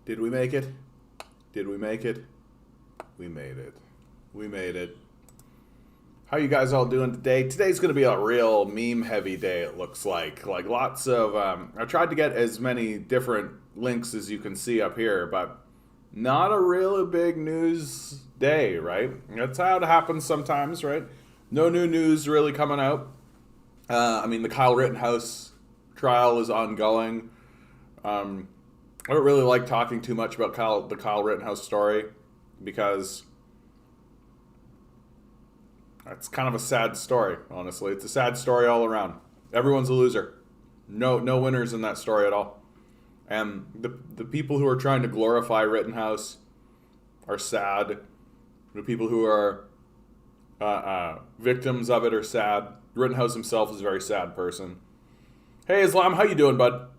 Did we make it? Did we make it? We made it. We made it. How you guys all doing today? Today's going to be a real meme-heavy day, it looks like. Like, lots of... I tried to get as many different links as you can see up here, but not a really big news day, right? That's how it happens sometimes, right? No new news really coming out. I mean, the Kyle Rittenhouse trial is ongoing. I don't really like talking too much about the Kyle Rittenhouse story because it's kind of a sad story, honestly. It's a sad story all around. Everyone's a loser. No winners in that story at all. And the people who are trying to glorify Rittenhouse are sad. The people who are victims of it are sad. Rittenhouse himself is a very sad person. Hey, Islam, how you doing, bud?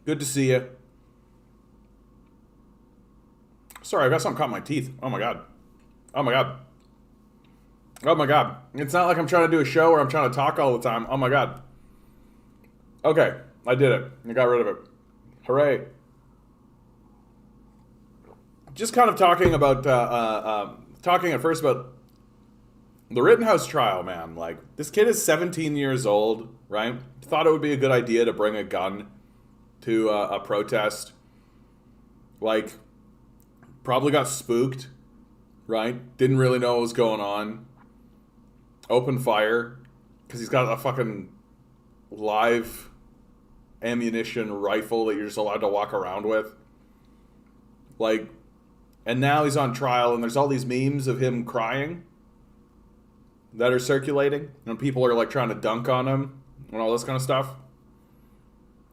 Good to see you. Sorry, I got something caught in my teeth. Oh my god. Oh my god. Oh my god. It's not like I'm trying to do a show where I'm trying to talk all the time. Oh my god. Okay, I did it. I got rid of it. Hooray. Just kind of talking about, talking at first about the Rittenhouse trial, man. Like, this kid is 17 years old, right? Thought it would be a good idea to bring a gun to a protest. Like, probably got spooked, right? Didn't really know what was going on. Opened fire because he's got a fucking live ammunition rifle that you're just allowed to walk around with. Like, and now he's on trial and there's all these memes of him crying that are circulating, and people are like trying to dunk on him and all this kind of stuff.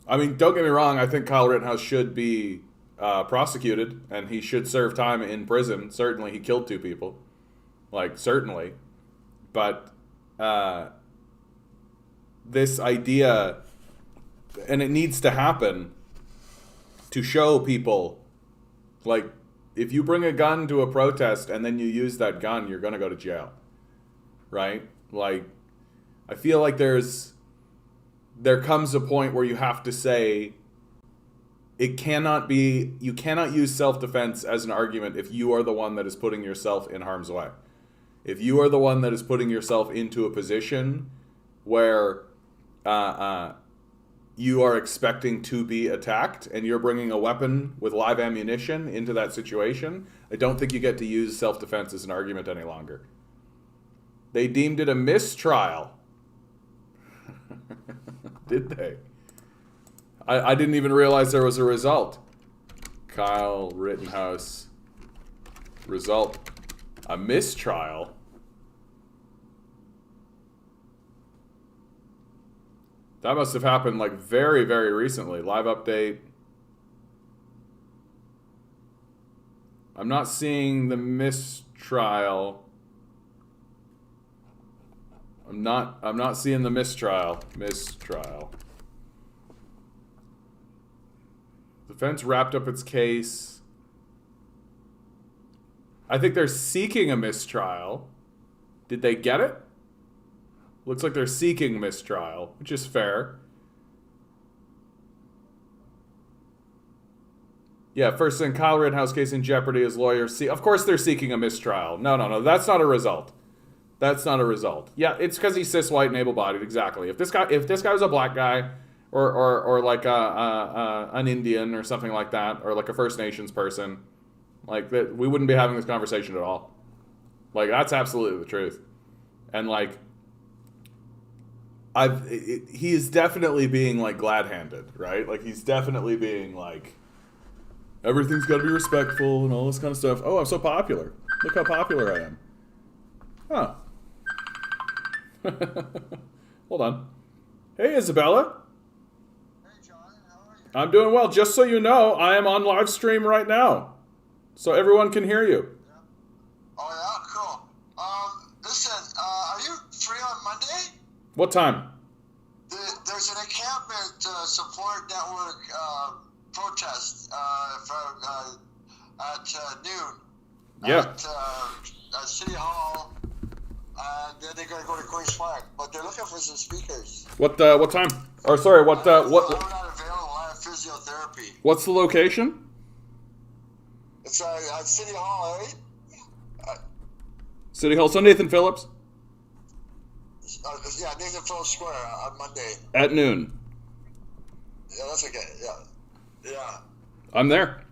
I mean, don't get me wrong, I think Kyle Rittenhouse should be prosecuted and he should serve time in prison. Certainly, he killed 2 people. Like, certainly. But this idea, and it needs to happen to show people, like, if you bring a gun to a protest and then you use that gun, you're going to go to jail. Right? Like, I feel like there comes a point where you have to say you cannot use self-defense as an argument if you are the one that is putting yourself in harm's way. If you are the one that is putting yourself into a position where you are expecting to be attacked and you're bringing a weapon with live ammunition into that situation, I don't think you get to use self-defense as an argument any longer. They deemed it a mistrial. Did they? I didn't even realize there was a result. Kyle Rittenhouse result. A mistrial? That must have happened like very, very recently. Live update. I'm not seeing the mistrial. I'm not seeing the mistrial. Mistrial. Defense wrapped up its case. I think they're seeking a mistrial. Did they get it? Looks like they're seeking mistrial, which is fair. Yeah, first thing, Kyle Rittenhouse case in jeopardy as lawyers. Of course they're seeking a mistrial. No. That's not a result. That's not a result. Yeah, it's because he's cis, white, and able-bodied. Exactly. If this guy was a black guy, or like an Indian or something like that, or like a First Nations person, like that, we wouldn't be having this conversation at all. Like, that's absolutely the truth. And like, he is definitely being like glad-handed, right? Like, he's definitely being like, everything's got to be respectful and all this kind of stuff. Oh, I'm so popular. Look how popular I am. Huh. Hold on. Hey, Isabella. Hey, John. How are you? I'm doing well. Just so you know, I am on live stream right now, so everyone can hear you. Yeah. Oh, yeah? Cool. Listen, are you free on Monday? What time? There's an encampment support network protest at noon. Yeah. At City Hall. Then they're going to go to Queen's Park, but they're looking for some speakers. What time? Or sorry, what? I'm not available. I have physiotherapy. What's the location? It's at City Hall, City Hall. So Nathan Phillips? Yeah, Nathan Phillips Square on Monday. At noon. Yeah, that's okay. Yeah. I'm there.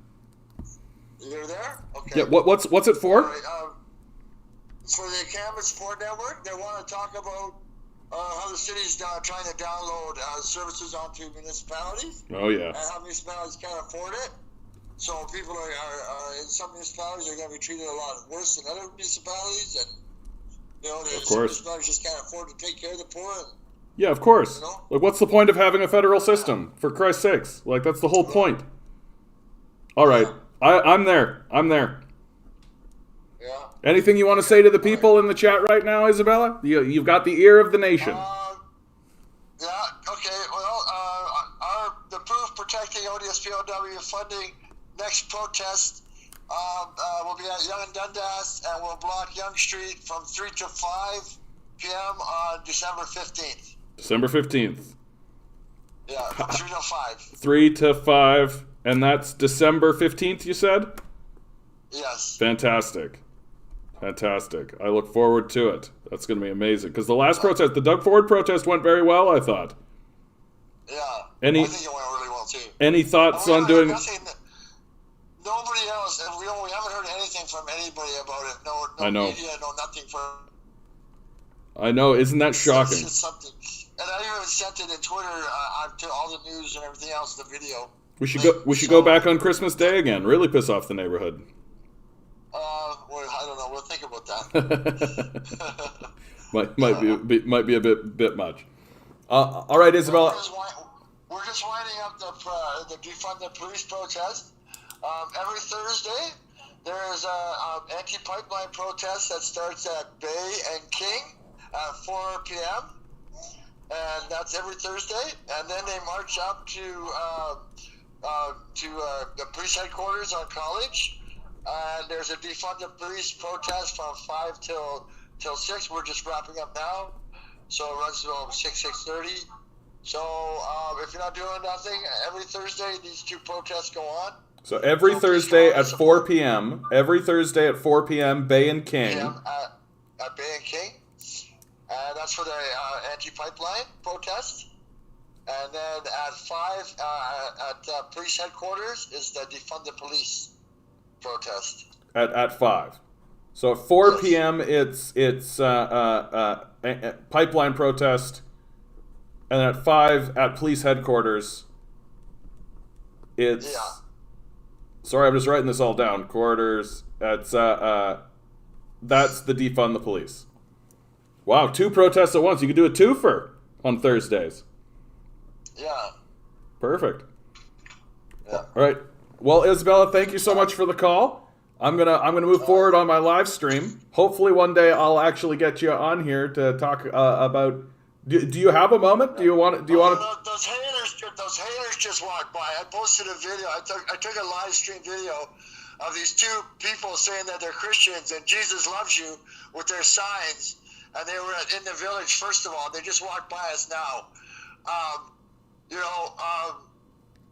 You're there? Okay. Yeah. What's it for? All right, it's for the Cannabis Support Network. They want to talk about how the city's trying to download services onto municipalities. Oh yeah. And how municipalities can't afford it. So people are in some municipalities are going to be treated a lot worse than other municipalities, and some municipalities just can't afford to take care of the poor. And, yeah, of course. Like, what's the point of having a federal system? For Christ's sakes, like that's the whole point. All right, I'm there. Yeah. Anything you want to say to the people in the chat right now, Isabella? You've got the ear of the nation. Yeah. Okay. Well, the proof protecting ODSPOW funding next protest will be at Yonge and Dundas, and we'll block Yonge Street from 3 to 5 p.m. on December 15th. December 15th. Yeah, from 3 to 5. 3 to 5, and that's December 15th, you said? Yes. Fantastic. I look forward to it. That's going to be amazing. Because the last protest, the Doug Ford protest, went very well, I thought. Yeah. I think it went really well, too. Any thoughts on doing... Nobody else, and we haven't heard anything from anybody about it. No I know. Media, no nothing from... I know, isn't that shocking? It's something. And I even sent it in Twitter to all the news and everything else, the video. We should go back on Christmas Day again. Really piss off the neighborhood. Well, I don't know. We'll think about that. might be a bit much. All right, Isabella. We're just winding up the defund the police protest. Every Thursday, there is a anti-pipeline protest that starts at Bay and King at 4 p.m. And that's every Thursday. And then they march up to the police headquarters on College. And there's a defund the police protest from 5 till 6. We're just wrapping up now. So it runs till 6:30. So if you're not doing nothing, every Thursday these two protests go on. So every Thursday at 4 p.m. Every Thursday at 4 p.m. Bay and King. At Bay and King. And that's for the anti-pipeline protest. And then at 5 at police headquaters is the defund the police protest. At 5. So at 4 p.m. it's pipeline protest, and at 5 at police headquarters it's sorry, I'm just writing this all down. Quarters. That's the defund the police. Wow, 2 protests at once. You could do a twofer on Thursdays. Yeah. Perfect. Yeah. All right. Well, Isabella, thank you so much for the call. I'm gonna move forward on my live stream. Hopefully, one day I'll actually get you on here to talk about. Do you have a moment? Do you want? Those haters just walked by. I posted a video. I took a live stream video of these 2 people saying that they're Christians and Jesus loves you with their signs, and they were in the village. First of all, they just walked by us now.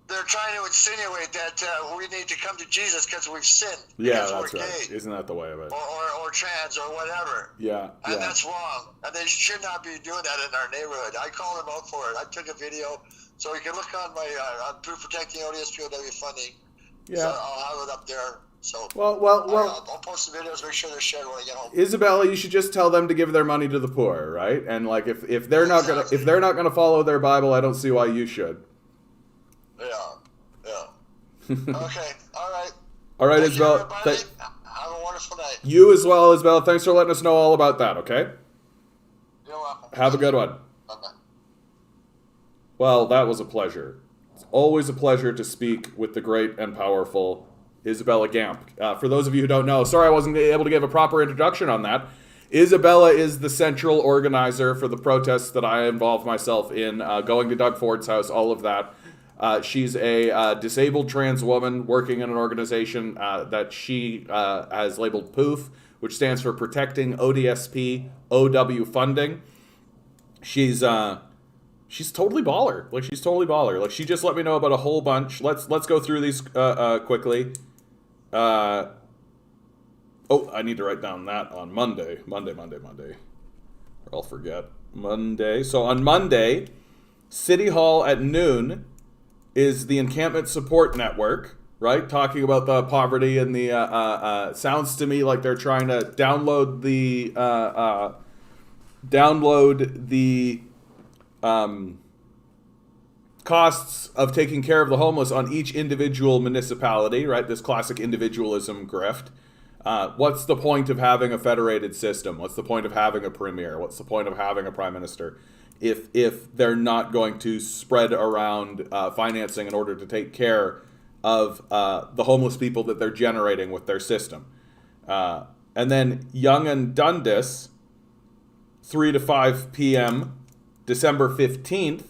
They're trying to insinuate that we need to come to Jesus because we've sinned. Yeah, that's right. Gay, isn't that the way of it? Or trans or whatever. Yeah. And that's wrong. And they should not be doing that in our neighborhood. I called them out for it. I took a video. So you can look on my on Proof Protecting ODSPOW funding. Yeah. So I'll have it up there. So I'll post the videos, make sure they're shared when I get home. Isabella, you should just tell them to give their money to the poor, right? And like if they're not gonna follow their Bible, I don't see why you should. Yeah. Okay. All right. All right, Isabella. Have a wonderful night. You as well, Isabella. Thanks for letting us know all about that. Okay. You're welcome. Have a good one. Bye-bye. Well, that was a pleasure. It's always a pleasure to speak with the great and powerful Isabella Gamp. For those of you who don't know, sorry I wasn't able to give a proper introduction on that. Isabella is the central organizer for the protests that I involved myself in, going to Doug Ford's house, all of that. She's a disabled trans woman working in an organization that she has labeled POOF, which stands for Protecting ODSP OW Funding. She's She's totally baller. Like, she's totally baller. Like, she just let me know about a whole bunch. Let's go through these quickly. Oh, I need to write down that on Monday. Monday. Or I'll forget. Monday. So on Monday, City Hall at noon is the Encampment Support Network, right? Talking about the poverty and the... sounds to me like they're trying to download the costs of taking care of the homeless on each individual municipality, right? This classic individualism grift. What's the point of having a federated system? What's the point of having a premier? What's the point of having a prime minister if they're not going to spread around financing in order to take care of the homeless people that they're generating with their system? And then Young and Dundas, 3 to 5 p.m., December 15th,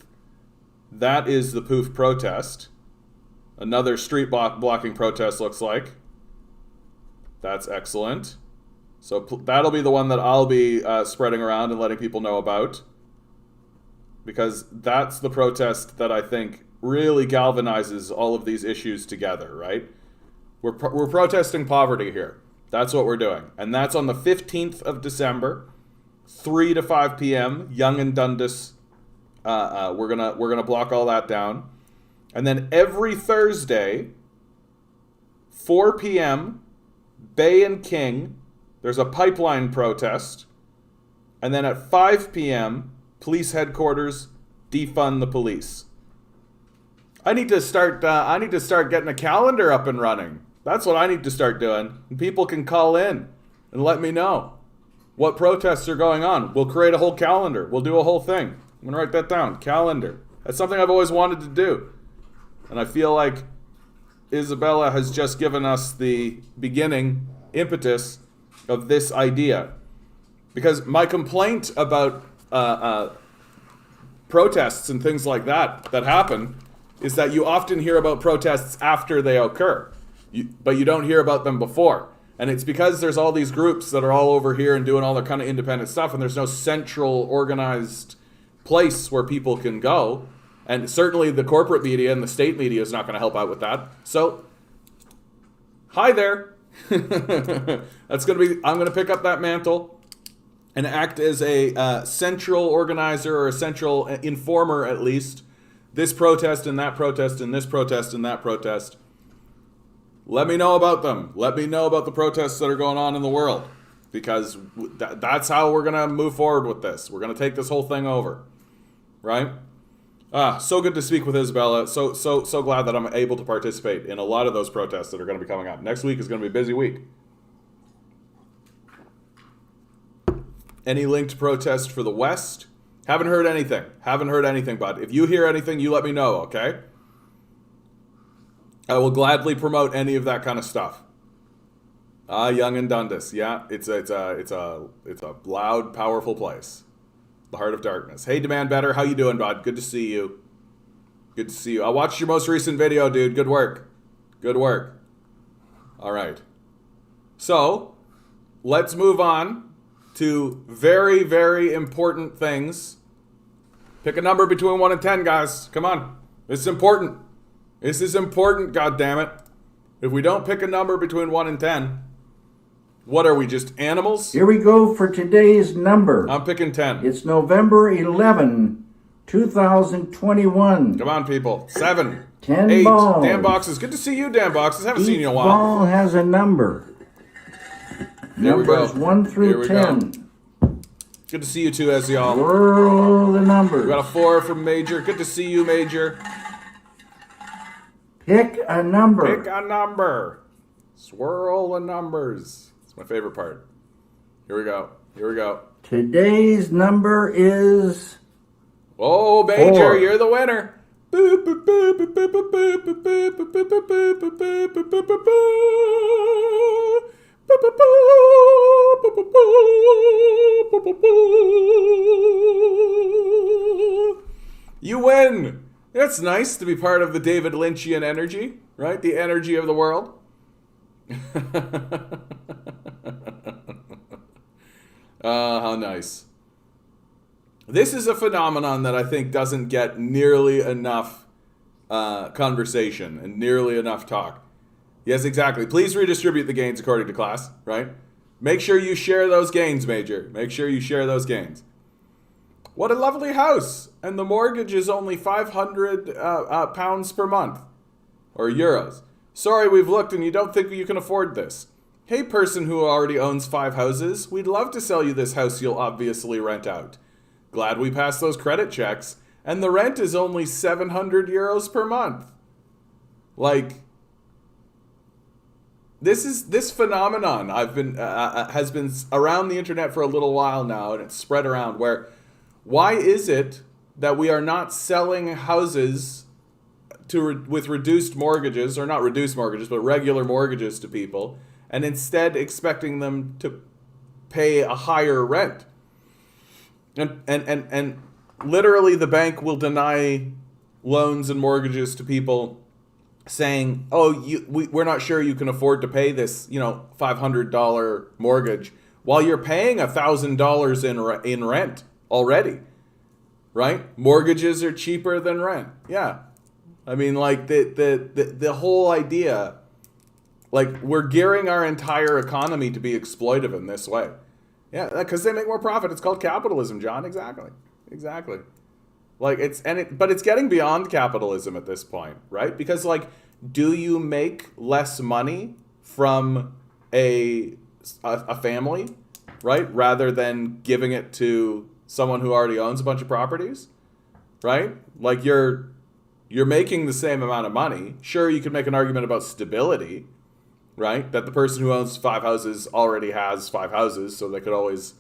that is the Poof protest. Another street blocking protest, looks like. That's excellent. So that'll be the one that I'll be spreading around and letting people know about. Because that's the protest that I think really galvanizes all of these issues together, right? We're protesting poverty here. That's what we're doing. And that's on the 15th of December, 3 to 5 p.m., Young and Dundas. We're gonna block all that down. And then every Thursday, 4 p.m., Bay and King, there's a pipeline protest. And then at 5 p.m., police headquarters, defund the police. I need to start getting a calendar up and running. That's what I need to start doing. And people can call in and let me know what protests are going on. We'll create a whole calendar. We'll do a whole thing. I'm gonna write that down. Calendar. That's something I've always wanted to do. And I feel like Isabella has just given us the beginning impetus of this idea. Because my complaint about protests and things like that happen is that you often hear about protests after they occur, but you don't hear about them before. And it's because there's all these groups that are all over here and doing all their kind of independent stuff, and there's no central organized place where people can go. And certainly the corporate media and the state media is not going to help out with that. So, hi there. I'm going to pick up that mantle and act as a central organizer, or a central informer at least. This protest and that protest and this protest and that protest. Let me know about them. Let me know about the protests that are going on in the world. Because that's how we're going to move forward with this. We're going to take this whole thing over. Right? So good to speak with Isabella. So glad that I'm able to participate in a lot of those protests that are going to be coming up. Next week is going to be a busy week. Any linked protest for the West? Haven't heard anything, bud. If you hear anything, you let me know, okay? I will gladly promote any of that kind of stuff. Young and Dundas. Yeah, it's a loud, powerful place. The heart of darkness. Hey, Demand Better, how you doing, bud? Good to see you. Good to see you. I watched your most recent video, dude. Good work. Good work. All right. So, let's move on to very, very important things. Pick a number between 1 and 10, guys. Come on. This is important. This is important, goddammit. If we don't pick a number between 1 and 10, what are we, just animals? Here we go for today's number. I'm picking 10. It's November 11, 2021. Come on, people. 7. 10 8. balls. Dan Boxes. Good to see you, Dan Boxes. Haven't seen you in a Each while. ball has a number. Here we go. Numbers 1 through 10. Good to see you too, as y'all. Swirl the numbers. We got a 4 from Major. Good to see you, Major. Pick a number. Pick a number. Swirl the numbers. It's my favorite part. Here we go. Here we go. Today's number is... Oh, Major, 4. you're the winner. You win. It's nice to be part of the David Lynchian energy, right? The energy of the world. How nice. This is a phenomenon that I think doesn't get nearly enough conversation and nearly enough talk. Yes, exactly. Please redistribute the gains according to class, right? Make sure you share those gains, Major. Make sure you share those gains. What a lovely house. And the mortgage is only 500 pounds per month. Or euros. Sorry, we've looked and you don't think you can afford this. Hey, person who already owns 5 houses, we'd love to sell you this house you'll obviously rent out. Glad we passed those credit checks. And the rent is only 700 euros per month. Like, this phenomenon has been around the internet for a little while now, and it's spread around. Why is it that we are not selling houses with reduced mortgages, or not reduced mortgages, but regular mortgages to people, and instead expecting them to pay a higher rent? And literally, the bank will deny loans and mortgages to people, saying, "Oh, we're not sure you can afford to pay this, $500 mortgage," while you're paying $1,000 in rent already, right? Mortgages are cheaper than rent. Yeah, I mean, like the whole idea, like we're gearing our entire economy to be exploitive in this way. Yeah, because they make more profit. It's called capitalism, John. Exactly. Like but it's getting beyond capitalism at this point, right? Because like, do you make less money from a family, right, rather than giving it to someone who already owns a bunch of properties, right? Like you're making the same amount of money. Sure, you could make an argument about stability, right? That the person who owns 5 houses already has 5 houses, so they could always.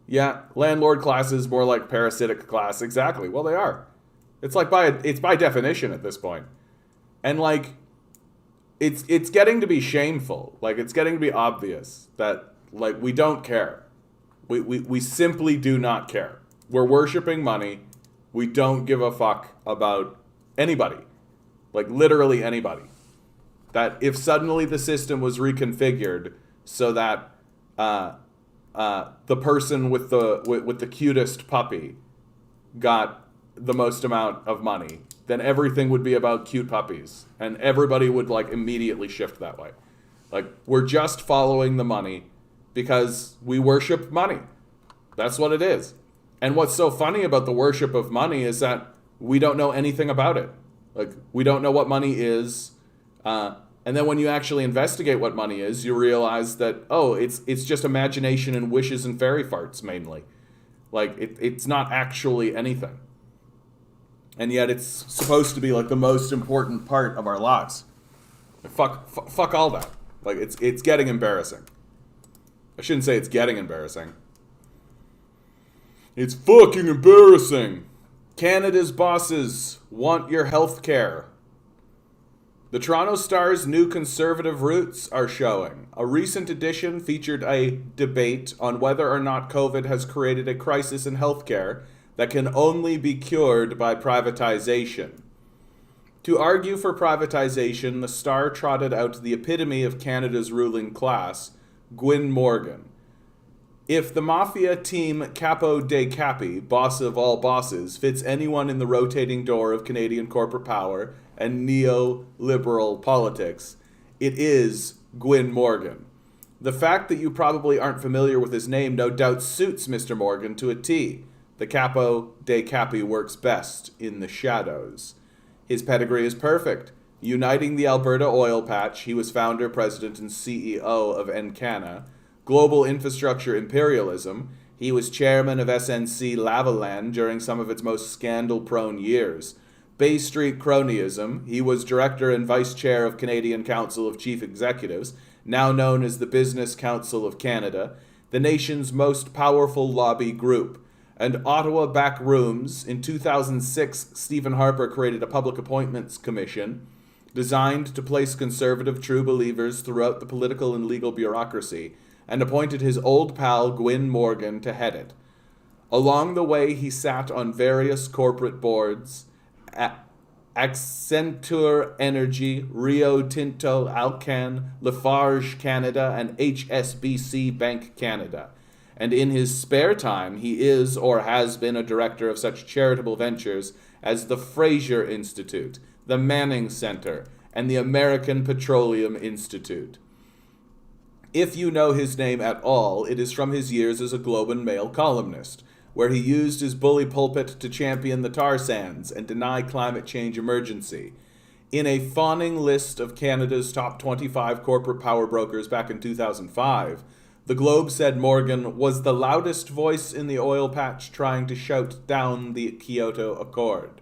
Yeah, landlord class is more like parasitic class. Exactly. Well, they are. It's like it's by definition at this point. And like, it's getting to be shameful. Like, it's getting to be obvious that like we don't care. We simply do not care. We're worshiping money. We don't give a fuck about anybody. Like literally anybody. That if suddenly the system was reconfigured so that the person with the cutest puppy got the most amount of money, then everything would be about cute puppies, and everybody would like immediately shift that way. Like, we're just following the money because we worship money. That's what it is. And what's so funny about the worship of money is that we don't know anything about it. Like, we don't know what money is. And then when you actually investigate what money is, you realize that, oh, it's just imagination and wishes and fairy farts mainly. Like, it's not actually anything. And yet it's supposed to be like the most important part of our lives. Fuck all that. Like, it's getting embarrassing. I shouldn't say it's getting embarrassing. It's fucking embarrassing. Canada's bosses want your health care. The Toronto Star's new conservative roots are showing. A recent edition featured a debate on whether or not COVID has created a crisis in healthcare that can only be cured by privatization. To argue for privatization, the Star trotted out the epitome of Canada's ruling class, Gwyn Morgan. If the mafia team Capo de Capi, boss of all bosses, fits anyone in the rotating door of Canadian corporate power and neoliberal politics, it is Gwyn Morgan. The fact that you probably aren't familiar with his name no doubt suits Mr. Morgan to a T. The Capo de Capi works best in the shadows. His pedigree is perfect. Uniting the Alberta oil patch, he was founder, president, and CEO of Encana. Global infrastructure imperialism, he was chairman of SNC Lavalin during some of its most scandal-prone years. Bay Street cronyism, he was director and vice chair of Canadian Council of Chief Executives, now known as the Business Council of Canada, the nation's most powerful lobby group. And Ottawa back rooms, in 2006, Stephen Harper created a public appointments commission designed to place conservative true believers throughout the political and legal bureaucracy, and appointed his old pal Gwyn Morgan to head it. Along the way, he sat on various corporate boards, Accenture Energy, Rio Tinto, Alcan, Lafarge Canada, and HSBC Bank Canada. and in his spare time he is or has been a director of such charitable ventures as the Fraser Institute, the Manning Center, and the American Petroleum Institute. If you know his name at all, it is from his years as a Globe and Mail columnist, where he used his bully pulpit to champion the tar sands and deny climate change emergency. In a fawning list of Canada's top 25 corporate power brokers back in 2005, the Globe said Morgan was the loudest voice in the oil patch trying to shout down the Kyoto Accord.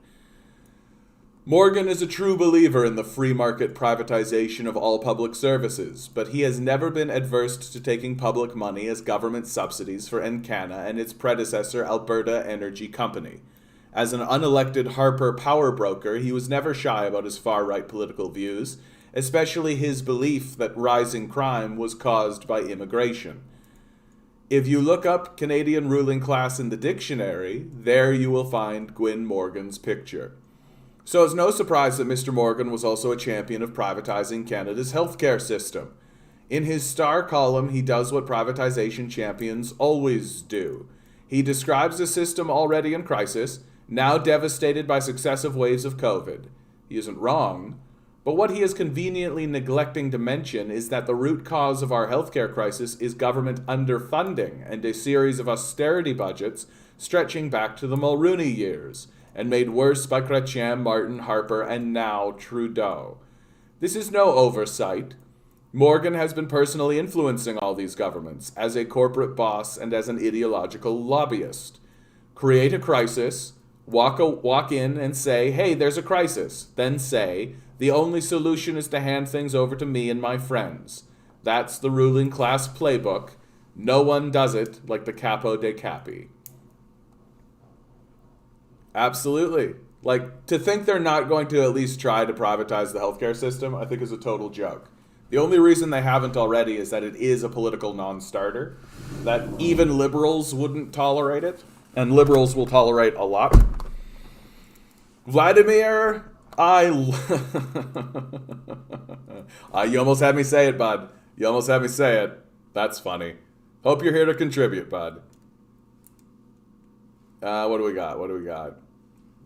Morgan is a true believer in the free market privatization of all public services, but he has never been adverse to taking public money as government subsidies for Encana and its predecessor Alberta Energy Company. As an unelected Harper power broker, he was never shy about his far-right political views, especially his belief that rising crime was caused by immigration. If you look up Canadian ruling class in the dictionary, there you will find Gwyn Morgan's picture. So it's no surprise that Mr. Morgan was also a champion of privatizing Canada's healthcare system. In his star column, he does what privatization champions always do. He describes a system already in crisis, now devastated by successive waves of COVID. He isn't wrong, but what he is conveniently neglecting to mention is that the root cause of our healthcare crisis is government underfunding and a series of austerity budgets stretching back to the Mulrooney years, and made worse by Chrétien, Martin, Harper, and now Trudeau. This is no oversight. Morgan has been personally influencing all these governments as a corporate boss and as an ideological lobbyist. Create a crisis, walk in and say, hey, there's a crisis. Then say, the only solution is to hand things over to me and my friends. That's the ruling class playbook. No one does it like the Capo dei Capi. Absolutely. Like, to think they're not going to at least try to privatize the healthcare system, I think is a total joke. The only reason they haven't already is that it is a political non-starter, that even liberals wouldn't tolerate it, and liberals will tolerate a lot. Vladimir, you almost had me say it, bud. You almost had me say it. That's funny. Hope you're here to contribute, bud. What do we got?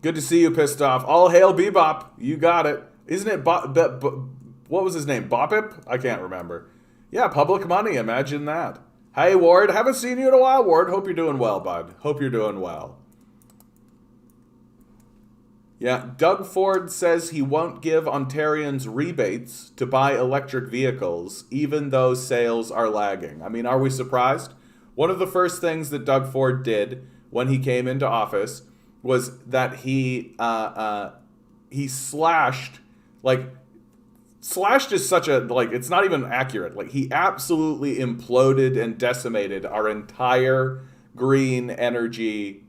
Good to see you, pissed off. All hail Bebop. You got it. Isn't it what was his name? Bopip? I can't remember. Yeah, public money. Imagine that. Hey, Ward. Haven't seen you in a while, Ward. Hope you're doing well, bud. Hope you're doing well. Yeah, Doug Ford says he won't give Ontarians rebates to buy electric vehicles, even though sales are lagging. I mean, are we surprised? One of the first things that Doug Ford did when he came into office was that he slashed is such a, it's not even accurate. Like, he absolutely imploded and decimated our entire green energy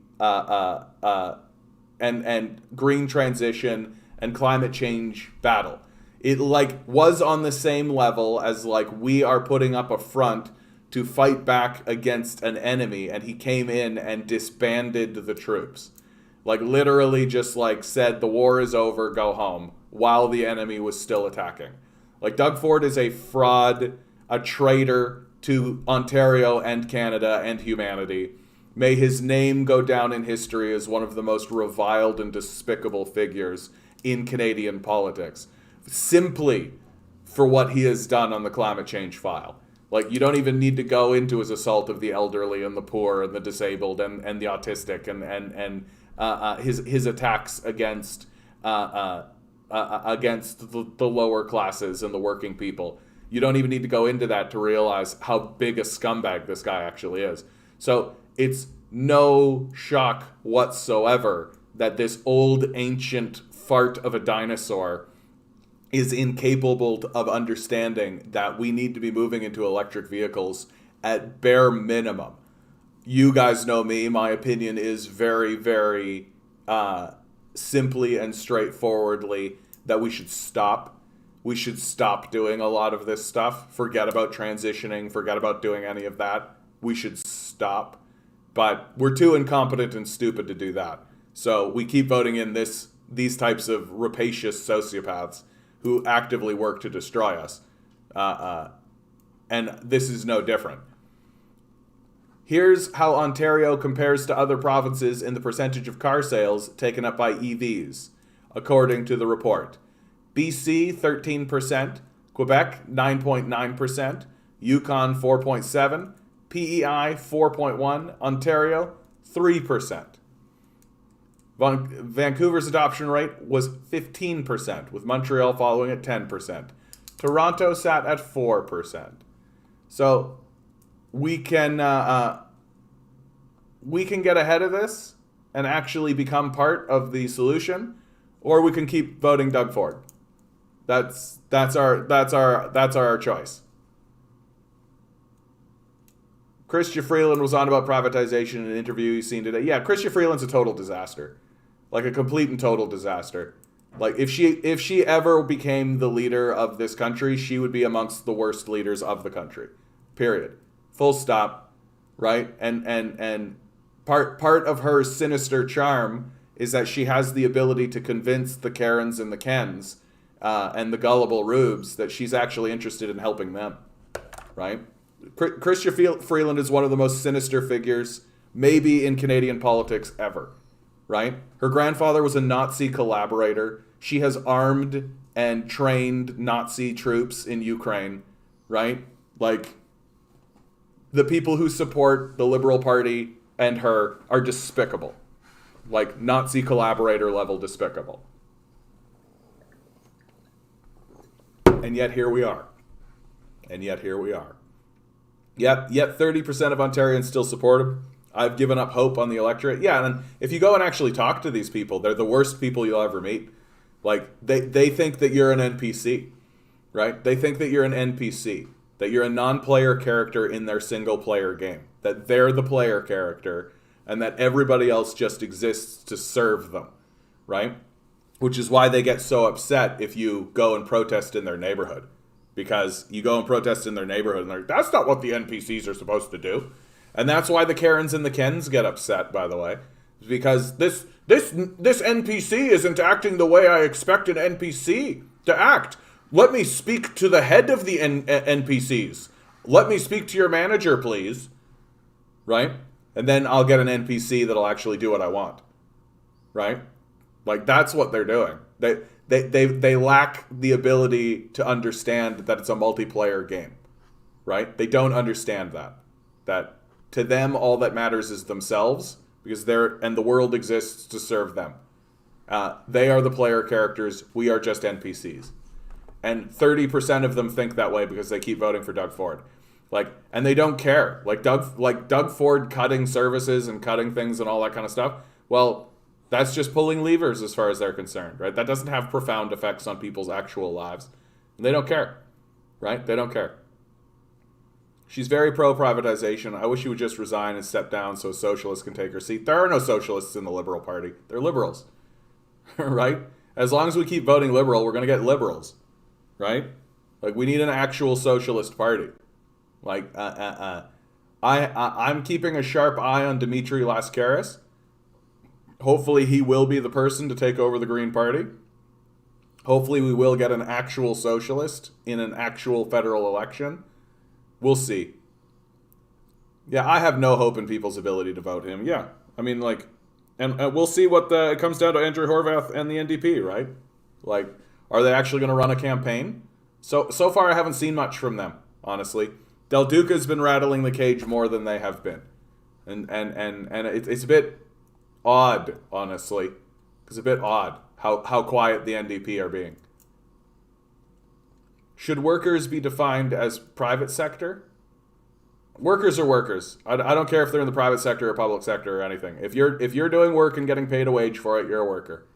and green transition and climate change battle. It was on the same level as we are putting up a front to fight back against an enemy, and he came in and disbanded the troops. Literally just said, the war is over, go home, while the enemy was still attacking. Doug Ford is a fraud, a traitor to Ontario and Canada and humanity. May his name go down in history as one of the most reviled and despicable figures in Canadian politics, simply for what he has done on the climate change file. You don't even need to go into his assault of the elderly and the poor and the disabled and the autistic and his attacks against the lower classes and the working people. You don't even need to go into that to realize how big a scumbag this guy actually is. So it's no shock whatsoever that this old ancient fart of a dinosaur is incapable of understanding that we need to be moving into electric vehicles at bare minimum. You guys know me. My opinion is very, very simply and straightforwardly that we should stop. We should stop doing a lot of this stuff. Forget about transitioning. Forget about doing any of that. We should stop. But we're too incompetent and stupid to do that. So we keep voting in these types of rapacious sociopaths who actively work to destroy us. And this is no different. Here's how Ontario compares to other provinces in the percentage of car sales taken up by EVs, according to the report. BC, 13%, Quebec, 9.9%, Yukon, 4.7%, PEI, 4.1%, Ontario, 3%. Vancouver's adoption rate was 15%, with Montreal following at 10%. Toronto sat at 4%. So we can get ahead of this and actually become part of the solution, or we can keep voting Doug Ford. That's our choice. Chrystia Freeland was on about privatization in an interview you've seen today. Yeah, Chrystia Freeland's a total disaster. Like a complete and total disaster. Like if she ever became the leader of this country, she would be amongst the worst leaders of the country. Period. Full stop. Right? And part of her sinister charm is that she has the ability to convince the Karens and the Kens and the gullible rubes that she's actually interested in helping them. Right? Chrystia Freeland is one of the most sinister figures maybe in Canadian politics ever. Right? Her grandfather was a Nazi collaborator. She has armed and trained Nazi troops in Ukraine. Right? Like, the people who support the Liberal Party and her are despicable. Like, Nazi collaborator level despicable. And yet here we are. Yet 30% of Ontarians still support him. I've given up hope on the electorate. Yeah, and if you go and actually talk to these people, they're the worst people you'll ever meet. Like, they think that you're an NPC, right? They think that you're an NPC, that you're a non-player character in their single-player game, that they're the player character, and that everybody else just exists to serve them, right? Which is why they get so upset if you go and protest in their neighborhood. Because you go and protest in their neighborhood, and they're like, that's not what the NPCs are supposed to do. And that's why the Karens and the Kens get upset, by the way. Because this NPC isn't acting the way I expect an NPC to act. Let me speak to the head of the NPCs. Let me speak to your manager, please. Right? And then I'll get an NPC that'll actually do what I want. Right? Like, that's what they're doing. They lack the ability to understand that it's a multiplayer game. Right? They don't understand that. That to them, all that matters is themselves, because and the world exists to serve them. They are the player characters. We are just NPCs. And 30% of them think that way because they keep voting for Doug Ford. And they don't care. Doug Ford cutting services and cutting things and all that kind of stuff. Well, that's just pulling levers as far as they're concerned, right? That doesn't have profound effects on people's actual lives. And they don't care, right? They don't care. She's very pro-privatization. I wish she would just resign and step down so a socialist can take her seat. There are no socialists in the Liberal Party. They're liberals, right? As long as we keep voting liberal, we're going to get liberals, right? Like, we need an actual socialist party. I'm keeping a sharp eye on Dimitri Lascaris. Hopefully he will be the person to take over the Green Party. Hopefully we will get an actual socialist in an actual federal election. We'll see. Yeah, I have no hope in people's ability to vote him. Yeah, I mean, and we'll see what it comes down to Andrew Horwath and the NDP, right? Are they actually going to run a campaign? So far I haven't seen much from them, honestly. Del Duca's been rattling the cage more than they have been. And it's a bit odd, honestly. It's a bit odd how quiet the NDP are being. Should workers be defined as private sector? Workers are workers. I don't care if they're in the private sector or public sector or anything. If you're doing work and getting paid a wage for it, you're a worker.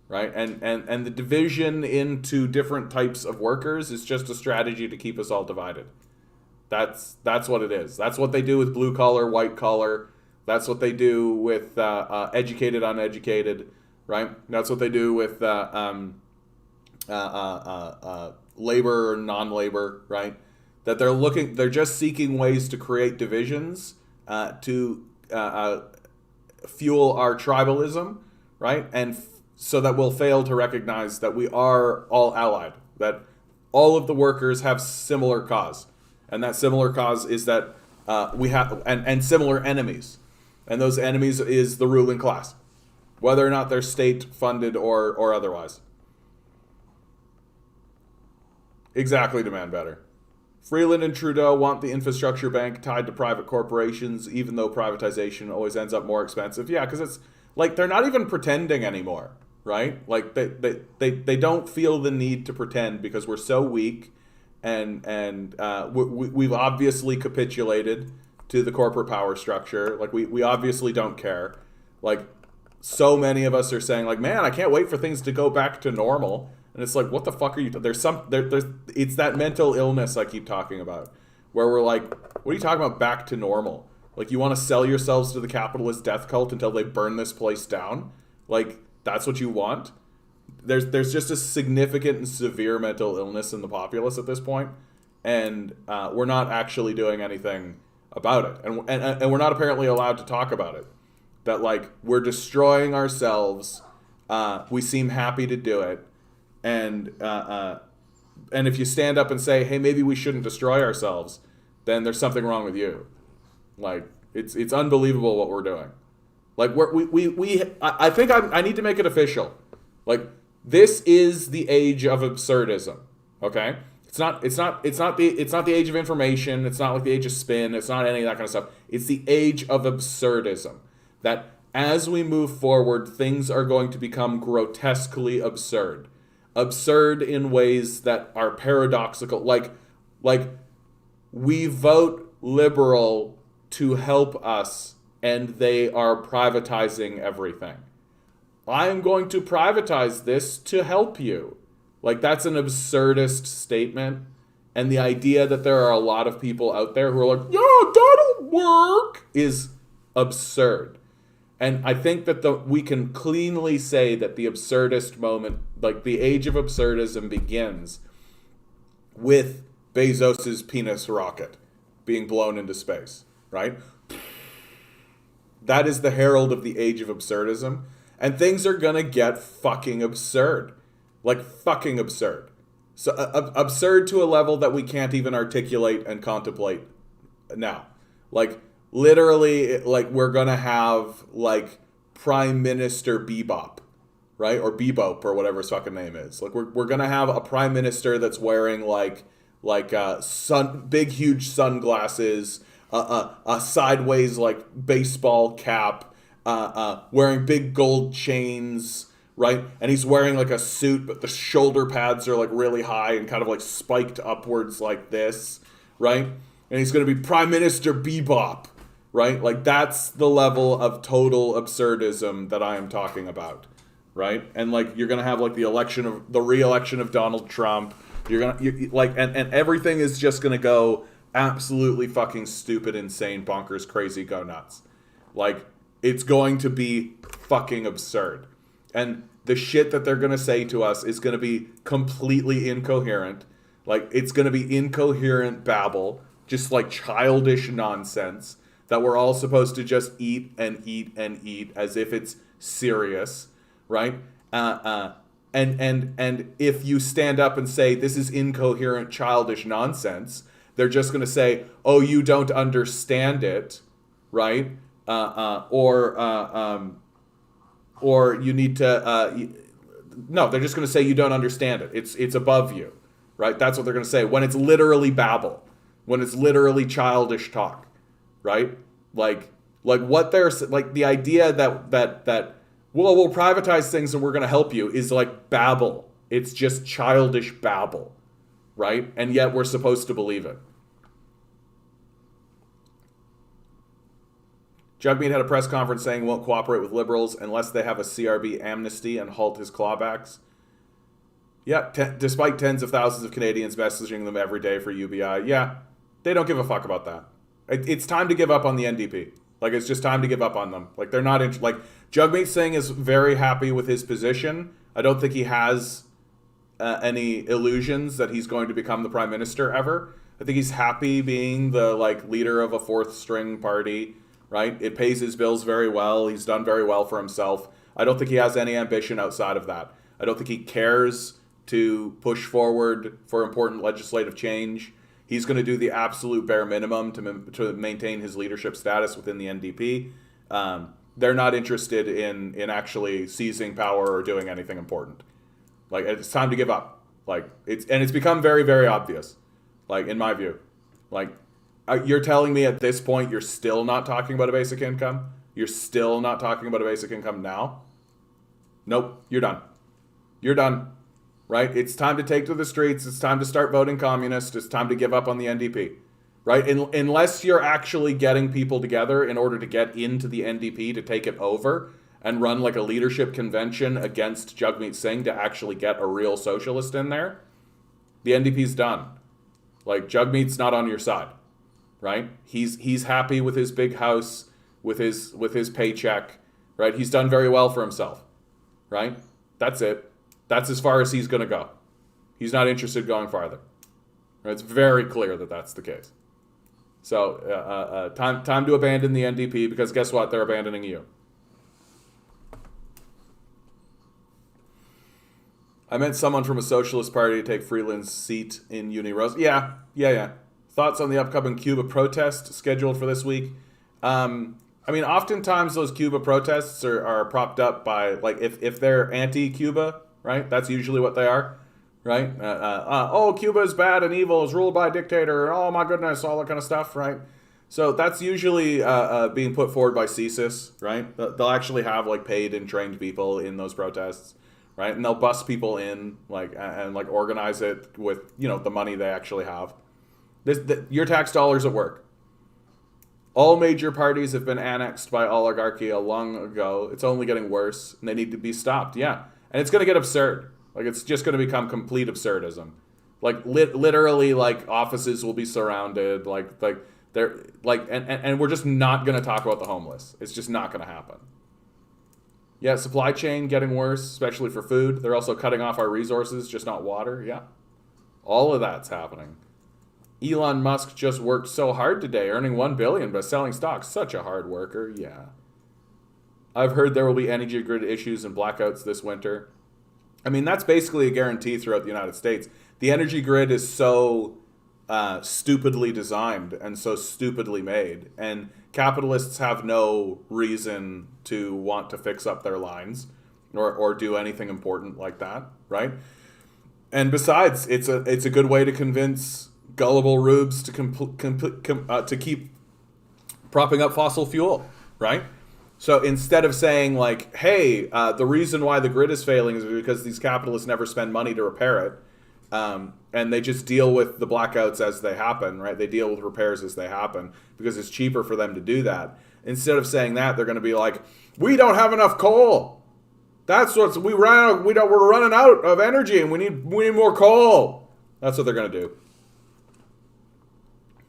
Right? And the division into different types of workers is just a strategy to keep us all divided. That's what it is. That's what they do with blue collar, white collar. That's what they do with educated, uneducated. Right? That's what they do with labor or non-labor, right? That they're just seeking ways to create divisions to fuel our tribalism, right? And so that we'll fail to recognize that we are all allied, that all of the workers have similar cause. And that similar cause is that we have and similar enemies, and those enemies is the ruling class, whether or not they're state funded or otherwise. Exactly, demand better. Freeland and Trudeau want the infrastructure bank tied to private corporations, even though privatization always ends up more expensive. Yeah, because it's like they're not even pretending anymore, right? Like they don't feel the need to pretend because we're so weak, and we've obviously capitulated to the corporate power structure. Like we obviously don't care. Like so many of us are saying like, man, I can't wait for things to go back to normal. And it's like, what the fuck are you? There's it's that mental illness I keep talking about, where we're like, what are you talking about? Back to normal? Like you want to sell yourselves to the capitalist death cult until they burn this place down? Like that's what you want? There's just a significant and severe mental illness in the populace at this point, and we're not actually doing anything about it, and we're not apparently allowed to talk about it. That like we're destroying ourselves. We seem happy to do it. And if you stand up and say, hey, maybe we shouldn't destroy ourselves, then there's something wrong with you. Like it's unbelievable what we're doing. Like I think I need to make it official. Like this is the age of absurdism. Okay, it's not the age of information. It's not like the age of spin. It's not any of that kind of stuff. It's the age of absurdism. That as we move forward, things are going to become grotesquely absurd. Absurd in ways that are paradoxical. Like we vote liberal to help us, and they are privatizing everything. I am going to privatize this to help you. Like that's an absurdist statement. And the idea that there are a lot of people out there who are like, yeah, that'll work, is absurd. And I think that we can cleanly say that the absurdist moment, like the age of absurdism, begins with Bezos's penis rocket being blown into space, right? That is the herald of the age of absurdism. And things are going to get fucking absurd. Like fucking absurd. So absurd to a level that we can't even articulate and contemplate now. Like literally, like we're gonna have like Prime Minister Bebop, right? Or Bebop or whatever his fucking name is. Like we're gonna have a prime minister that's wearing like big huge sunglasses, a sideways like baseball cap, wearing big gold chains, right? And he's wearing like a suit, but the shoulder pads are like really high and kind of like spiked upwards like this, right? And he's gonna be Prime Minister Bebop. Right? Like that's the level of total absurdism that I am talking about, right? And like you're gonna have like the re-election of Donald Trump. And everything is just gonna go absolutely fucking stupid, insane, bonkers, crazy, go nuts. Like it's going to be fucking absurd, and the shit that they're gonna say to us is gonna be completely incoherent. Like it's gonna be incoherent babble, just like childish nonsense that we're all supposed to just eat and eat and eat as if it's serious, right? And if you stand up and say this is incoherent, childish nonsense, they're just going to say, "Oh, you don't understand it," right? Or you need to. No, they're just going to say you don't understand it. It's above you, right? That's what they're going to say when it's literally babble, when it's literally childish talk. Right? Like what they're like the idea that we'll privatize things and we're going to help you is like babble. It's just childish babble, right? And yet we're supposed to believe it. Jugmeat had a press conference saying he won't cooperate with liberals unless they have a CRB amnesty and halt his clawbacks. Yeah, despite tens of thousands of Canadians messaging them every day for UBI. Yeah, they don't give a fuck about that. It's time to give up on the NDP. Like, it's just time to give up on them. Like, they're not like, Jugmeat Singh is very happy with his position. I don't think he has any illusions that he's going to become the prime minister ever. I think he's happy being the, like, leader of a fourth string party, right? It pays his bills very well. He's done very well for himself. I don't think he has any ambition outside of that. I don't think he cares to push forward for important legislative change. He's going to do the absolute bare minimum to maintain his leadership status within the NDP. They're not interested in actually seizing power or doing anything important. Like, it's time to give up. Like, it's become very, very obvious. Like, in my view, like, you're telling me at this point you're still not talking about a basic income? You're still not talking about a basic income now? Nope, you're done. You're done. Right? It's time to take to the streets. It's time to start voting communist. It's time to give up on the NDP. Right? Unless you're actually getting people together in order to get into the NDP to take it over and run like a leadership convention against Jagmeet Singh to actually get a real socialist in there, the NDP's done. Like, Jagmeet's not on your side. Right? He's happy with his big house, with his paycheck. Right? He's done very well for himself. Right? That's it. That's as far as he's going to go. He's not interested in going farther. It's very clear that that's the case. So, time to abandon the NDP, because guess what? They're abandoning you. I meant someone from a socialist party to take Freeland's seat in Uni Rose. Yeah. Thoughts on the upcoming Cuba protest scheduled for this week? I mean, oftentimes those Cuba protests are propped up by, like, if they're anti-Cuba, right? That's usually what they are, right? Oh, Cuba is bad and evil, is ruled by a dictator, and oh my goodness, all that kind of stuff, right? So that's usually being put forward by CSIS, right? They'll actually have, like, paid and trained people in those protests, right? And they'll bus people in, like, and like organize it with, you know, the money they actually have. Your tax dollars at work. All major parties have been annexed by oligarchy a long ago. It's only getting worse, and they need to be stopped. Yeah, and it's going to get absurd. Like, it's just going to become complete absurdism. Like, literally, like, offices will be surrounded. Like they're like, and we're just not going to talk about the homeless. It's just not going to happen. Yeah, supply chain getting worse, especially for food. They're also cutting off our resources, just not water. Yeah, all of that's happening. Elon Musk just worked so hard today, earning $1 billion by selling stocks. Such a hard worker, yeah. I've heard there will be energy grid issues and blackouts this winter. I mean, that's basically a guarantee throughout the United States. The energy grid is so stupidly designed and so stupidly made, and capitalists have no reason to want to fix up their lines or do anything important like that, right? And besides, it's a good way to convince gullible rubes to keep propping up fossil fuel, right? So instead of saying, like, hey, the reason why the grid is failing is because these capitalists never spend money to repair it, and they just deal with the blackouts as they happen, right? They deal with repairs as they happen because it's cheaper for them to do that. Instead of saying that, they're going to be like, we don't have enough coal. That's what's we're running out of energy, and we need more coal. That's what they're going to do.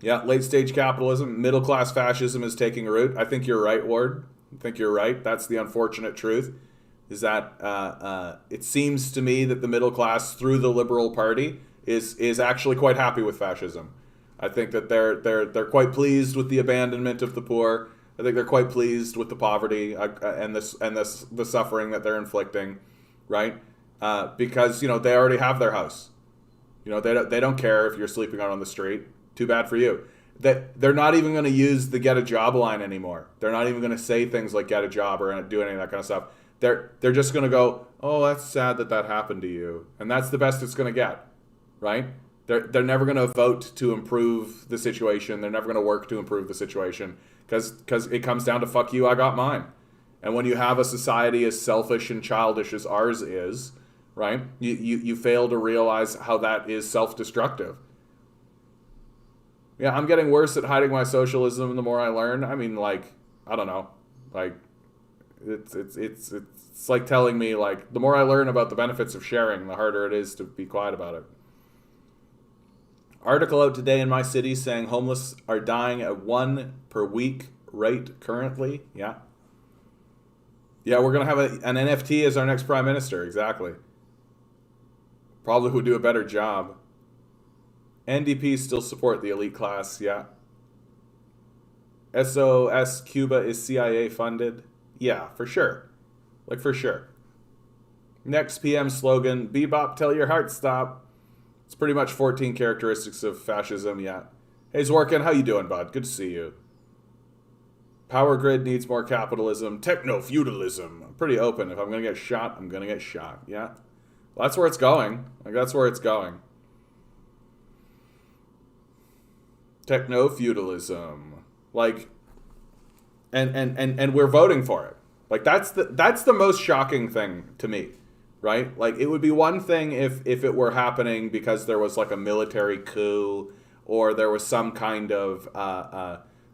Yeah, late-stage capitalism, middle-class fascism is taking root. I think you're right, Ward. I think you're right. That's the unfortunate truth, is that it seems to me that the middle class, through the Liberal Party, is actually quite happy with fascism. I think that they're quite pleased with the abandonment of the poor. I think they're quite pleased with the poverty and the suffering that they're inflicting, right? Because, you know, they already have their house. You know, they don't care if you're sleeping out on the street. Too bad for you. They're not even going to use the get a job line anymore. They're not even going to say things like get a job or do any of that kind of stuff. They're just going to go, oh, that's sad that happened to you. And that's the best it's going to get, right? They're never going to vote to improve the situation. They're never going to work to improve the situation because it comes down to fuck you, I got mine. And when you have a society as selfish and childish as ours is, right, you fail to realize how that is self-destructive. Yeah, I'm getting worse at hiding my socialism the more I learn. I mean, like, I don't know. Like, it's like telling me, like, the more I learn about the benefits of sharing, the harder it is to be quiet about it. Article out today in my city saying homeless are dying at 1 per week rate currently. Yeah. Yeah, we're going to have an NFT as our next prime minister. Exactly. Probably would do a better job. NDP still support the elite class, yeah. SOS Cuba is CIA funded. Yeah, for sure. Like, for sure. Next PM slogan, Bebop, tell your heart stop. It's pretty much 14 characteristics of fascism, yeah. Hey, Zworkin, how you doing, bud? Good to see you. Power grid needs more capitalism. Techno-feudalism. I'm pretty open. If I'm going to get shot, I'm going to get shot. Yeah. Well, that's where it's going. Like, that's where it's going. Techno-feudalism. Like, and we're voting for it. Like, that's the most shocking thing to me, right? Like, it would be one thing if it were happening because there was, like, a military coup or there was some kind of,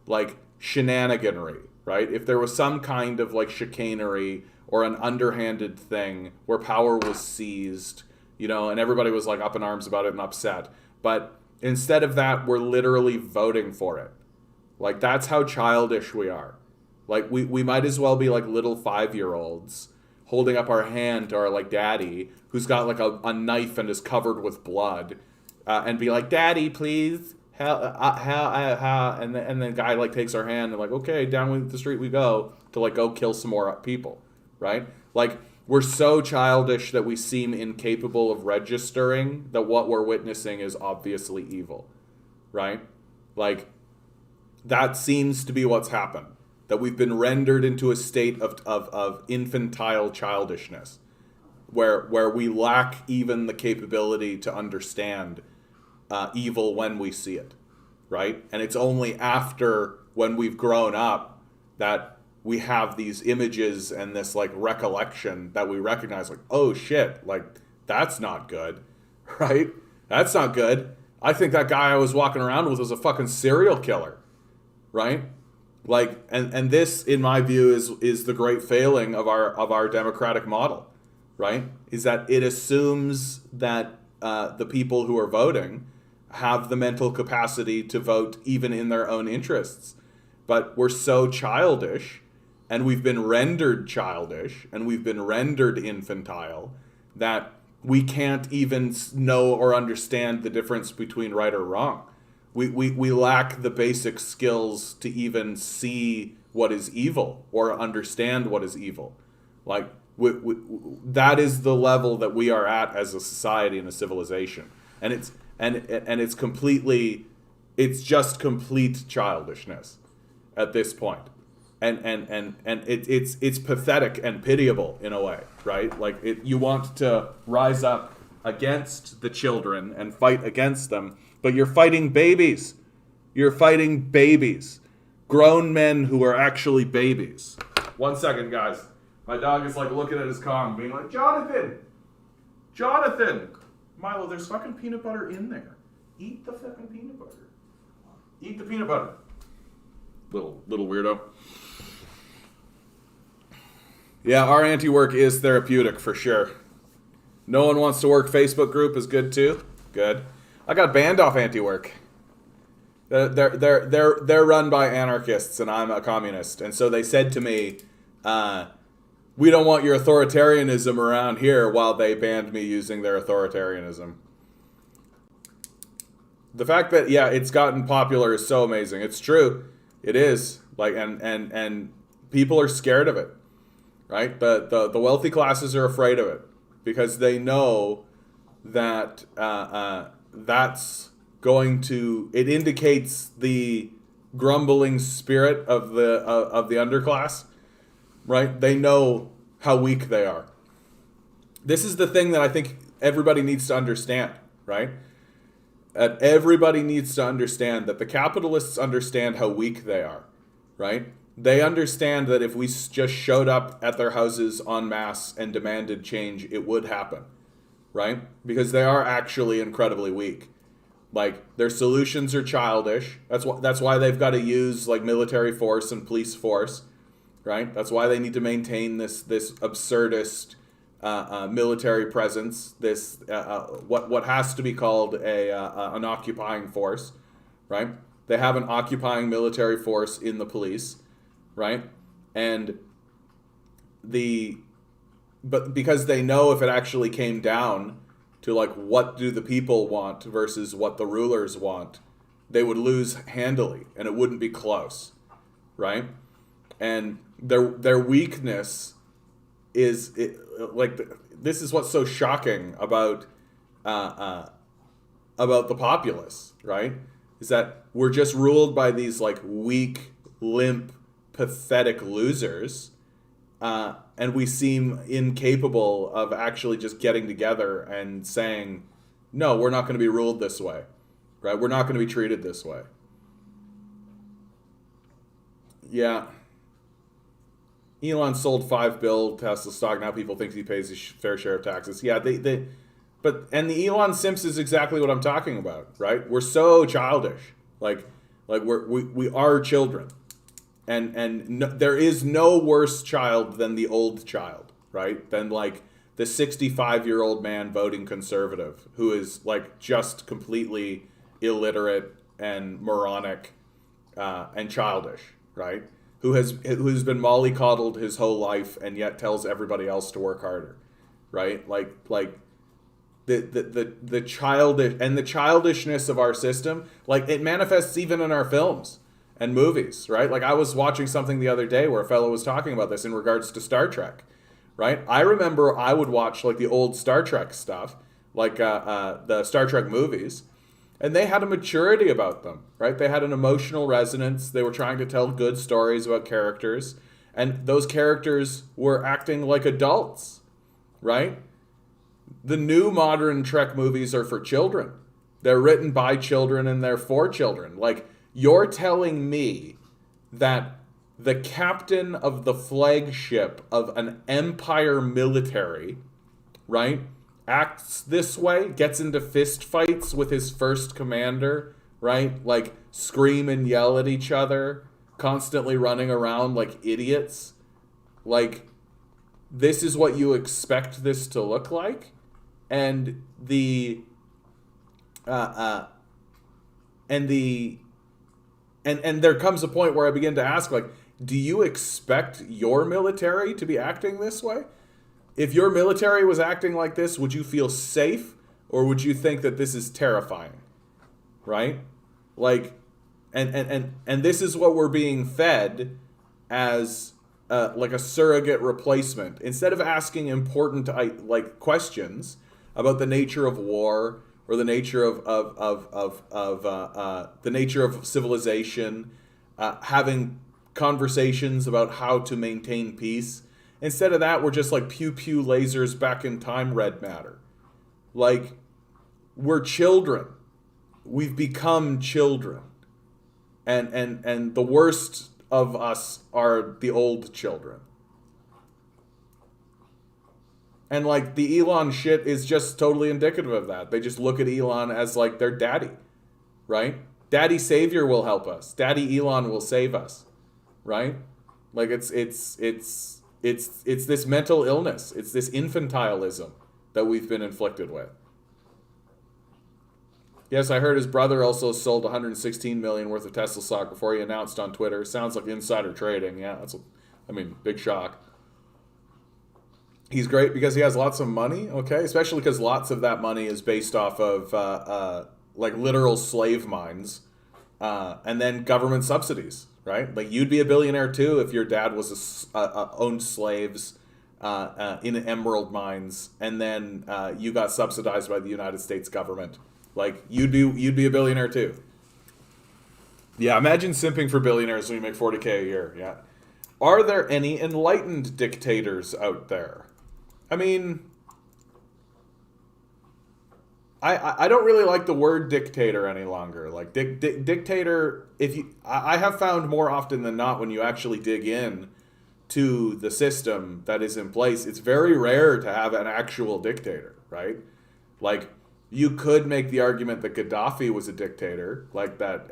like, shenaniganry, right? If there was some kind of, like, chicanery or an underhanded thing where power was seized, you know, and everybody was, like, up in arms about it and upset. But instead of that, we're literally voting for it. Like, that's how childish we are. Like, we might as well be, like, little 5-year-olds holding up our hand to our, like, daddy, who's got, like, a knife and is covered with blood, and be like, Daddy, please, and then the guy, like, takes our hand and, like, okay, down the street we go to, like, go kill some more people, right? Like, we're so childish that we seem incapable of registering that what we're witnessing is obviously evil, right? Like, that seems to be what's happened. That we've been rendered into a state of infantile childishness, where we lack even the capability to understand evil when we see it, right? And it's only after when we've grown up that we have these images and this, like, recollection that we recognize, like, oh shit, like, that's not good, right? That's not good. I think that guy I was walking around with was a fucking serial killer, right? Like, and this, in my view, is the great failing of our democratic model, right? Is that it assumes that the people who are voting have the mental capacity to vote even in their own interests. But we're so childish, and we've been rendered childish, and we've been rendered infantile, that we can't even know or understand the difference between right or wrong. We lack the basic skills to even see what is evil or understand what is evil. Like, that is the level that we are at as a society and a civilization. And it's completely, it's just complete childishness at this point. And it's pathetic and pitiable in a way, right? Like, you want to rise up against the children and fight against them, but you're fighting babies. You're fighting babies. Grown men who are actually babies. 1 second, guys. My dog is, like, looking at his Kong, being like, Jonathan! Milo, there's fucking peanut butter in there. Eat the fucking peanut butter. Eat the peanut butter. Little weirdo. Yeah, our AntiWork is therapeutic for sure. No one wants to work Facebook group is good too. Good. I got banned off AntiWork. They're run by anarchists, and I'm a communist. And so they said to me, we don't want your authoritarianism around here, while they banned me using their authoritarianism. The fact that, yeah, it's gotten popular is so amazing. It's true. It is. Like, and people are scared of it, right? The wealthy classes are afraid of it because they know that that's going to, it indicates the grumbling spirit of the underclass, right? They know how weak they are. This is the thing that I think everybody needs to understand, right? Everybody needs to understand that the capitalists understand how weak they are, right? They understand that if we just showed up at their houses en masse and demanded change, it would happen, right? Because they are actually incredibly weak. Like, their solutions are childish. That's why they've got to use, like, military force and police force, right? That's why they need to maintain this absurdist military presence. This what has to be called an occupying force, right? They have an occupying military force in the police, right? But because they know if it actually came down to, like, what do the people want versus what the rulers want, they would lose handily, and it wouldn't be close, right? And their weakness is, like, this is what's so shocking about about the populace, right? Is that we're just ruled by these like weak, limp, pathetic losers, and we seem incapable of actually just getting together and saying, no, we're not going to be ruled this way, right? We're not going to be treated this way. Yeah. Elon sold $5 billion Tesla stock. Now people think he pays his fair share of taxes. Yeah, and the Elon Simps is exactly what I'm talking about, right? We're so childish, like we are children, and no, there is no worse child than the old child, right? Than like the 65-year-old man voting conservative who is like just completely illiterate and moronic and childish, right? Who's been mollycoddled his whole life and yet tells everybody else to work harder, right? Like the childish and the childishness of our system, like it manifests even in our films and movies, right? Like I was watching something the other day where a fellow was talking about this in regards to Star Trek, right? I remember I would watch like the old Star Trek stuff, like the Star Trek movies, and they had a maturity about them, right? They had an emotional resonance. They were trying to tell good stories about characters, and those characters were acting like adults, right? The new modern Trek movies are for children. They're written by children and they're for children. Like, you're telling me that the captain of the flagship of an empire military, right, acts this way, gets into fist fights with his first commander, right? Like, scream and yell at each other, constantly running around like idiots. Like, this is what you expect this to look like? And and there comes a point where I begin to ask, like, do you expect your military to be acting this way? If your military was acting like this, would you feel safe, or would you think that this is terrifying? Right? Like, and this is what we're being fed as like a surrogate replacement. Instead of asking important like questions about the nature of war or the nature of the nature of civilization, having conversations about how to maintain peace. Instead of that, we're just like pew pew lasers back in time red matter. Like, we're children. We've become children. And the worst of us are the old children. And like the Elon shit is just totally indicative of that. They just look at Elon as like their daddy, right? Daddy Savior will help us. Daddy Elon will save us, right? Like it's this mental illness. It's this infantilism that we've been inflicted with. Yes, I heard his brother also sold 116 million worth of Tesla stock before he announced on Twitter. Sounds like insider trading. Yeah, big shock. He's great because he has lots of money, okay? Especially because lots of that money is based off of like literal slave mines and then government subsidies, right? Like, you'd be a billionaire too if your dad was owned slaves in emerald mines, and then you got subsidized by the United States government. Like, you'd be a billionaire too. Yeah, imagine simping for billionaires when you make $40K a year. Yeah. Are there any enlightened dictators out there? I mean, I don't really like the word dictator any longer. Like, dictator, I have found more often than not when you actually dig in to the system that is in place, it's very rare to have an actual dictator, right? Like, you could make the argument that Gaddafi was a dictator, like but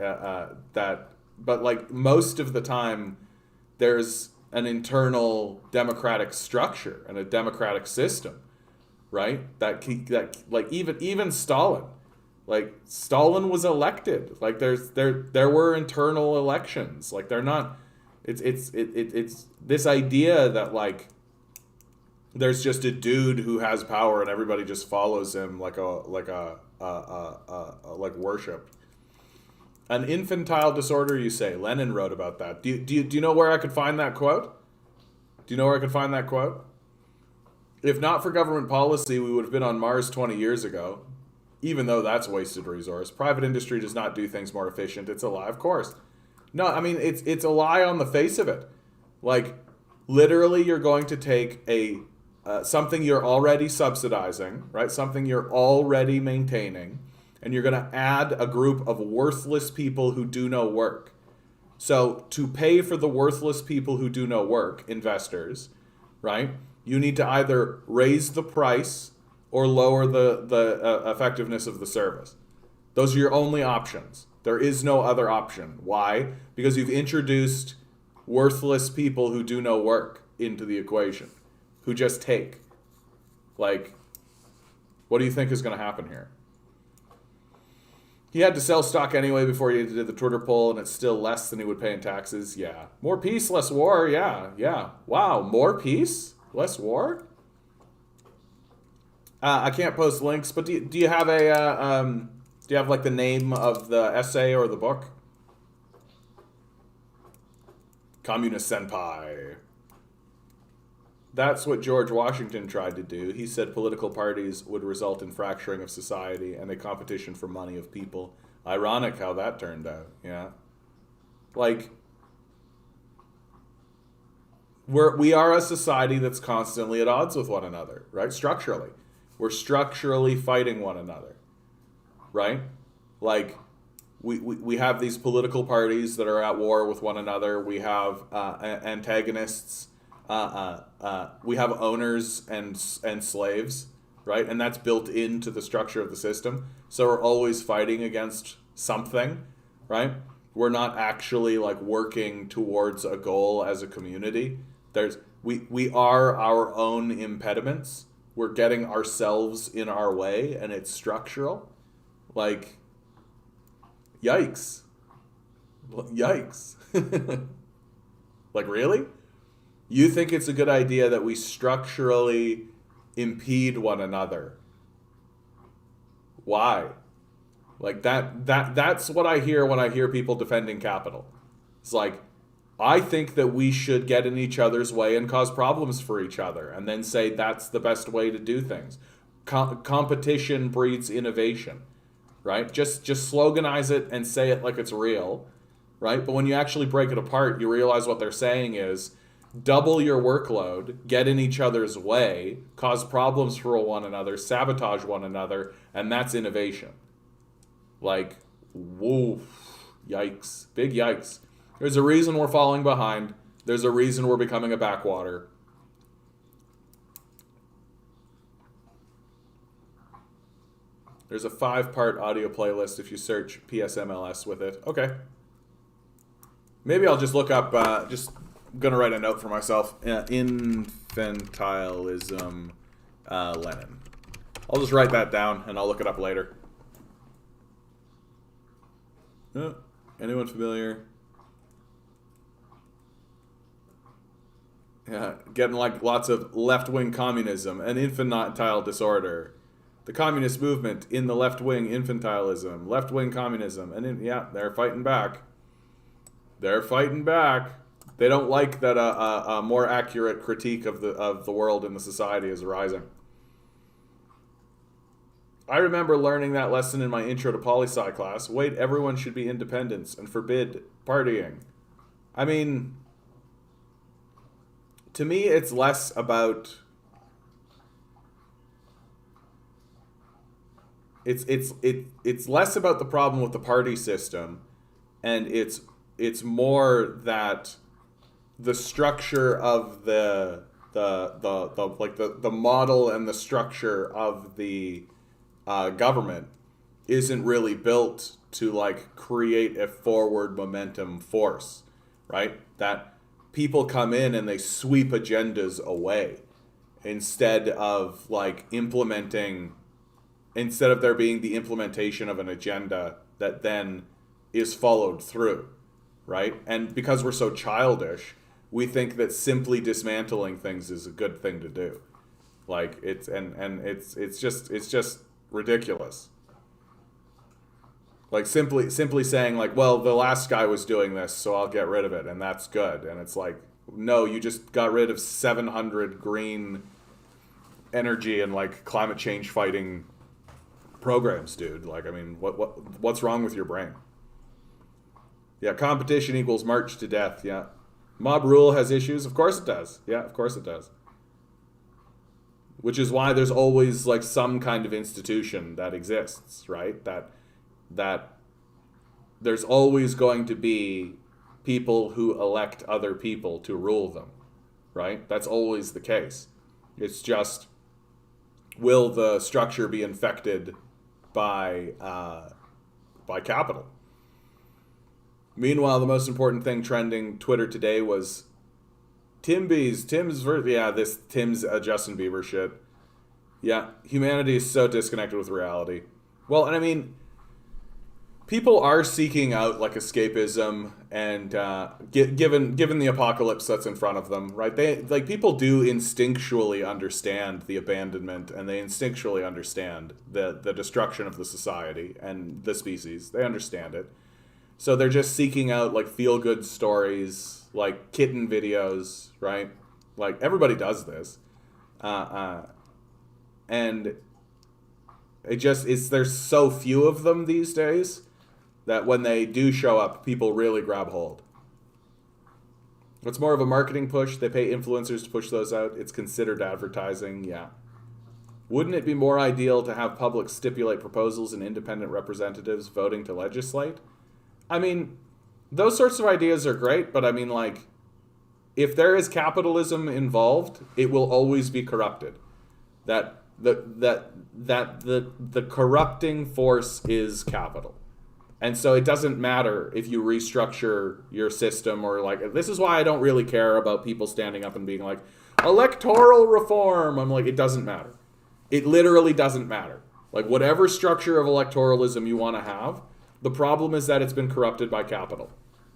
like most of the time, there's an internal democratic structure and a democratic system, right? That like even Stalin, like Stalin was elected. Like there were internal elections. Like they're not. It's this idea that like there's just a dude who has power and everybody just follows him like worship. An infantile disorder, you say. Lenin wrote about that. Do you know where I could find that quote? Do you know where I could find that quote? If not for government policy, we would have been on Mars 20 years ago. even though that's wasted resource. Private industry does not do things more efficient. It's a lie, of course. No, I mean, it's a lie on the face of it. Like, literally, you're going to take something you're already subsidizing, right? Something you're already maintaining, and you're going to add a group of worthless people who do no work. So to pay for the worthless people who do no work, investors, right? You need to either raise the price or lower the effectiveness of the service. Those are your only options. There is no other option. Why? Because you've introduced worthless people who do no work into the equation, who just take. Like, what do you think is going to happen here? He had to sell stock anyway before he did the Twitter poll, and it's still less than he would pay in taxes. Yeah. More peace, less war. Yeah. Wow, more peace, less war? I can't post links, but do you have do you have like the name of the essay or the book? Communist Senpai. That's what George Washington tried to do. He said political parties would result in fracturing of society and a competition for money of people. Ironic how that turned out, yeah. Like, we are a society that's constantly at odds with one another, right? Structurally. We're structurally fighting one another, right? Like, we have these political parties that are at war with one another. We have antagonists. We have owners and slaves, right? And that's built into the structure of the system. So we're always fighting against something, right? We're not actually like working towards a goal as a community. We are our own impediments. We're getting ourselves in our way, and it's structural. Like, yikes. Like, really? You think it's a good idea that we structurally impede one another? Why? Like that's what I hear when I hear people defending capital. It's like, I think that we should get in each other's way and cause problems for each other, and then say that's the best way to do things. Competition breeds innovation, right? Just sloganize it and say it like it's real, right? But when you actually break it apart, you realize what they're saying is, double your workload, get in each other's way, cause problems for one another, sabotage one another, and that's innovation. Like, whoa, yikes, big yikes. There's a reason we're falling behind. There's a reason we're becoming a backwater. There's a 5-part audio playlist if you search PSMLS with it. Okay. Maybe I'll just look up, gonna write a note for myself. Infantilism, Lenin. I'll just write that down and I'll look it up later. Anyone familiar? Yeah, getting like lots of left-wing communism and infantile disorder. The communist movement in the left-wing infantilism, left-wing communism, and yeah, they're fighting back. They're fighting back. They don't like that a more accurate critique of the world and the society is arising. I remember learning that lesson in my intro to poli-sci class. Wait, everyone should be independents and forbid partying. I mean, to me, it's less about... It's less about the problem with the party system, and it's more that the structure of the model and the structure of the government isn't really built to like create a forward momentum force, right? That people come in and they sweep agendas away instead of there being the implementation of an agenda that then is followed through, right? And because we're so childish, we think that simply dismantling things is a good thing to do. Like, it's just ridiculous. Like, simply saying like, well, the last guy was doing this, so I'll get rid of it, and that's good. And it's like, no, you just got rid of 700 green energy and like climate change fighting programs, dude. Like, I mean, what's wrong with your brain? Yeah, competition equals march to death. Yeah. Mob rule has issues. Of course it does. Yeah, of course it does. Which is why there's always like some kind of institution that exists, right? That there's always going to be people who elect other people to rule them, right? That's always the case. It's just, will the structure be infected by capital? Meanwhile, the most important thing trending Twitter today was Tim's Justin Bieber shit. Yeah, humanity is so disconnected with reality. Well, and I mean, people are seeking out like escapism, and given the apocalypse that's in front of them, right? People do instinctually understand the abandonment, and they instinctually understand the destruction of the society and the species. They understand it. So they're just seeking out like feel-good stories, like kitten videos, right? Like everybody does this, and there's so few of them these days that when they do show up, people really grab hold. It's more of a marketing push. They pay influencers to push those out. It's considered advertising, yeah. Wouldn't it be more ideal to have public stipulate proposals and independent representatives voting to legislate? I mean, those sorts of ideas are great, but I mean, like, if there is capitalism involved, it will always be corrupted. The corrupting force is capital. And so it doesn't matter if you restructure your system, or like, this is why I don't really care about people standing up and being like, electoral reform. I'm like, it doesn't matter. It literally doesn't matter. Like, whatever structure of electoralism you want to have, the problem is that it's been corrupted by capital.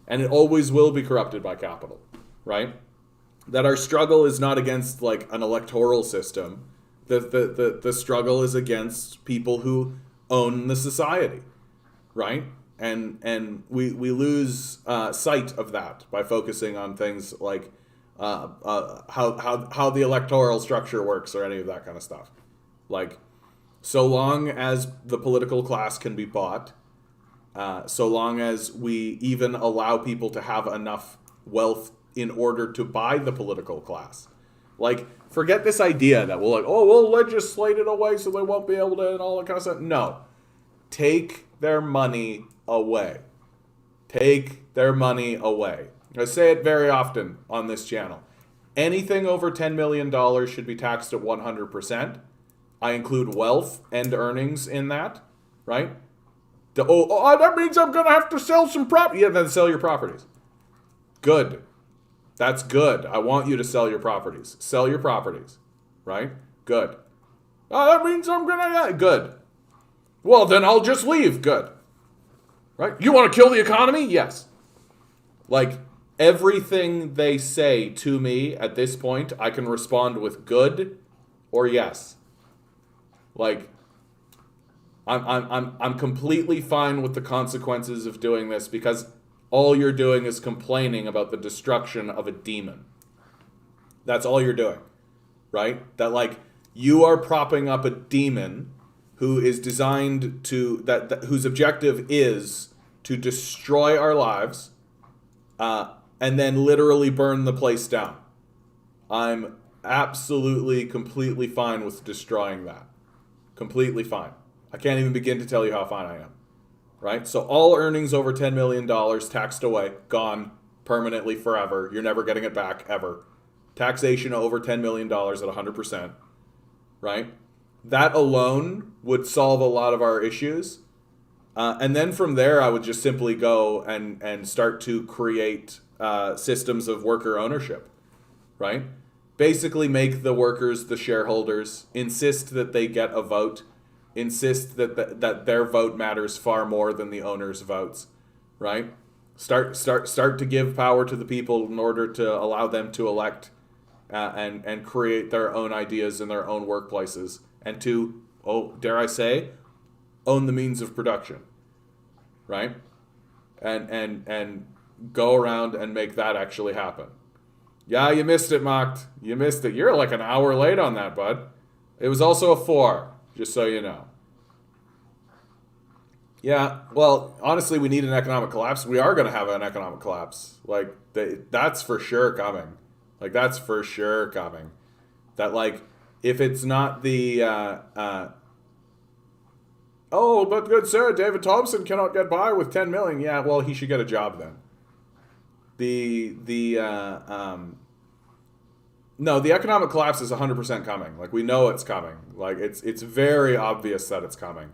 And it always will be corrupted by capital, right? That our struggle is not against like an electoral system. The struggle is against people who own the society, right? And we lose sight of that by focusing on things like how the electoral structure works or any of that kind of stuff. Like, so long as the political class can be bought, so long as we even allow people to have enough wealth in order to buy the political class. Like, forget this idea that we'll legislate it away so they won't be able to, and all that kind of stuff. No. Take their money away. Take their money away. I say it very often on this channel. Anything over $10 million should be taxed at 100%. I include wealth and earnings in that, right? That means I'm going to have to sell some property. Yeah, then sell your properties. Good. That's good. I want you to sell your properties. Sell your properties, right? Good. That means I'm going to... Good. Well, then I'll just leave. Good. Right? You want to kill the economy? Yes. Like, everything they say to me at this point, I can respond with good or yes. Like, I'm completely fine with the consequences of doing this, because all you're doing is complaining about the destruction of a demon. That's all you're doing, right? That, like, you are propping up a demon who is designed to, whose objective is to destroy our lives, and then literally burn the place down. I'm absolutely, completely fine with destroying that. Completely fine. I can't even begin to tell you how fine I am. Right? So all earnings over $10 million taxed away, gone permanently forever. You're never getting it back, ever. Taxation over $10 million at 100%. Right? That alone would solve a lot of our issues. And then from there, I would just simply go and start to create systems of worker ownership. Right? Basically make the workers the shareholders, insist that they get a vote, insist that their vote matters far more than the owner's votes, right? Start to give power to the people in order to allow them to elect and create their own ideas in their own workplaces, and to, dare I say, own the means of production, right? And go around and make that actually happen. Yeah, you missed it, Mocked. You missed it. You're like an hour late on that, bud. It was also a 4, just so you know. Yeah, well, honestly, we need an economic collapse. We are going to have an economic collapse. Like, that's for sure coming. Like, that's for sure coming. That, like, if it's not the, oh, but good sir, David Thompson cannot get by with 10 million. Yeah, well, he should get a job then. No, the economic collapse is 100% coming. Like, we know it's coming. Like, it's very obvious that it's coming.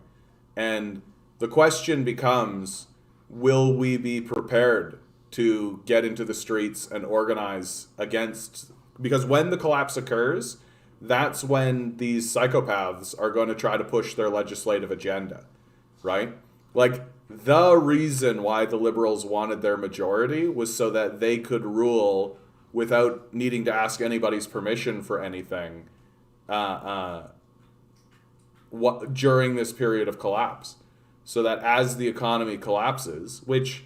And the question becomes, will we be prepared to get into the streets and organize against? Because when the collapse occurs, that's when these psychopaths are going to try to push their legislative agenda, right? Like, the reason why the Liberals wanted their majority was so that they could rule without needing to ask anybody's permission for anything during this period of collapse. So that as the economy collapses, which,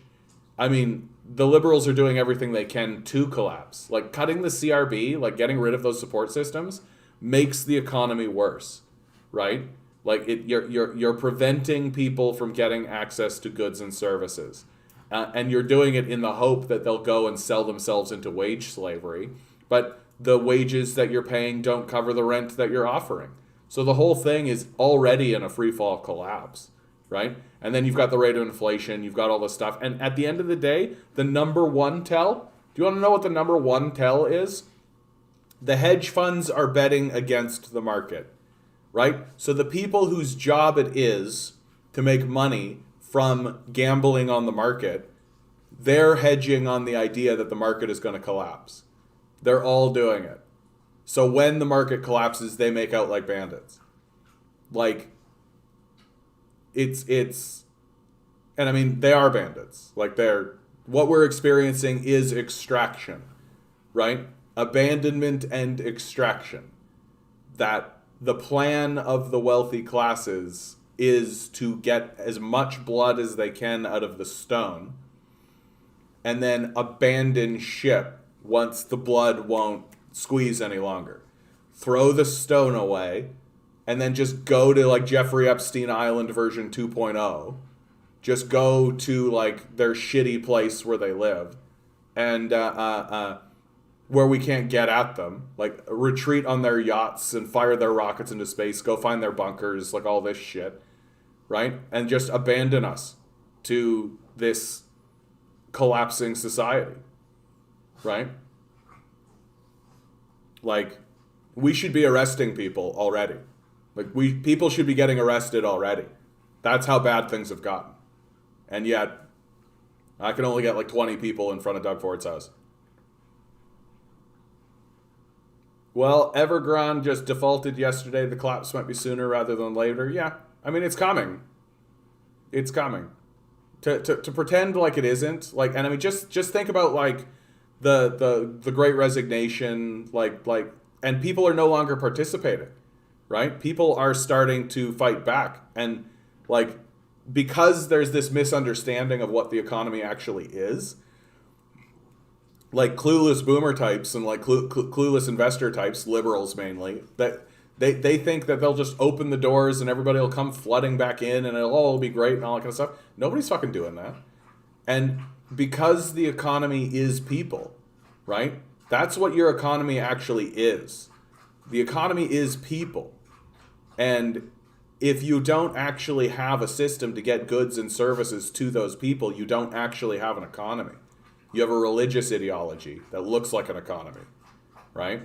I mean, the Liberals are doing everything they can to collapse. Like, cutting the CRB, like getting rid of those support systems, makes the economy worse, right? Like, you're preventing people from getting access to goods and services. And you're doing it in the hope that they'll go and sell themselves into wage slavery. But the wages that you're paying don't cover the rent that you're offering. So the whole thing is already in a free fall collapse, right? And then you've got the rate of inflation, you've got all this stuff. And at the end of the day, the number one tell, do you want to know what the number one tell is? The hedge funds are betting against the market, right? So the people whose job it is to make money from gambling on the market, they're hedging on the idea that the market is going to collapse. They're all doing it. So when the market collapses, they make out like bandits. Like, it's, and I mean, they are bandits. Like, what we're experiencing is extraction, right? Abandonment and extraction. That the plan of the wealthy classes is to get as much blood as they can out of the stone and then abandon ship once the blood won't squeeze any longer. Throw the stone away and then just go to like Jeffrey Epstein Island version 2.0. Just go to like their shitty place where they live and where we can't get at them. Like, retreat on their yachts and fire their rockets into space, go find their bunkers, like all this shit, right? And just abandon us to this collapsing society, right? Like, we should be arresting people already. Like, people should be getting arrested already. That's how bad things have gotten. And yet, I can only get like 20 people in front of Doug Ford's house. Well, Evergrande just defaulted yesterday. The collapse might be sooner rather than later. Yeah, I mean, it's coming. It's coming. To pretend like it isn't, like, and I mean, just think about like the Great Resignation, like, and people are no longer participating, right? People are starting to fight back, and like, because there's this misunderstanding of what the economy actually is. Like, clueless boomer types and like clueless investor types, liberals mainly, that they think that they'll just open the doors and everybody will come flooding back in and it'll all be great and all that kind of stuff. Nobody's fucking doing that. And because the economy is people, right? That's what your economy actually is. The economy is people. And if you don't actually have a system to get goods and services to those people, you don't actually have an economy. You have a religious ideology that looks like an economy, right?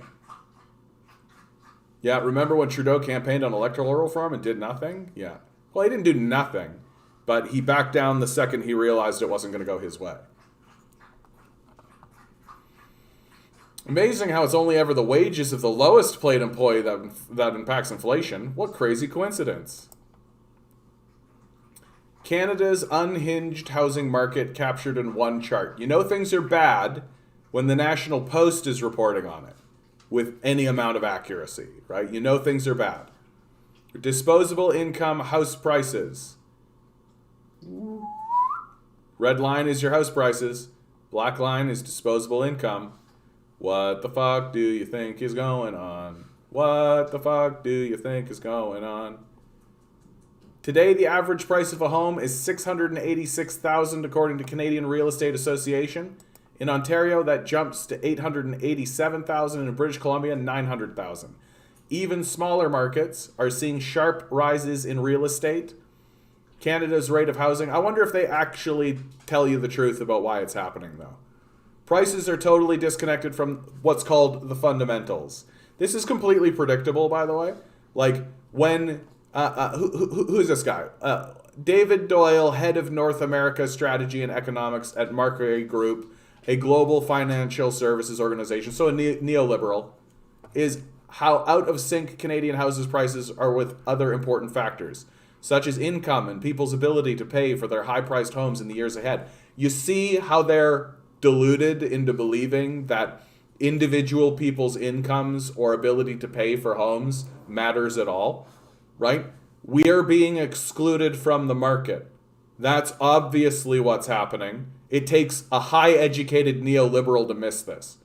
Yeah, remember when Trudeau campaigned on electoral reform and did nothing? Yeah. Well, he didn't do nothing, but he backed down the second he realized it wasn't going to go his way. Amazing how it's only ever the wages of the lowest paid employee that impacts inflation. What crazy coincidence. Canada's unhinged housing market captured in one chart. You know things are bad when the National Post is reporting on it with any amount of accuracy, right? You know things are bad. Disposable income house prices. Red line is your house prices. Black line is disposable income. What the fuck do you think is going on? What the fuck do you think is going on? Today, the average price of a home is $686,000 according to Canadian Real Estate Association. In Ontario, that jumps to $887,000, and in British Columbia, $900,000. Even smaller markets are seeing sharp rises in real estate. Canada's rate of housing, I wonder if they actually tell you the truth about why it's happening, though. Prices are totally disconnected from what's called the fundamentals. This is completely predictable, by the way. Like, when... who's this guy? David Doyle, head of North America Strategy and Economics at Macquarie Group, a global financial services organization, so a neoliberal, is how out of sync Canadian houses prices are with other important factors, such as income and people's ability to pay for their high-priced homes in the years ahead. You see how they're deluded into believing that individual people's incomes or ability to pay for homes matters at all, right? We are being excluded from the market. That's obviously what's happening. It takes a high-educated neoliberal to miss this,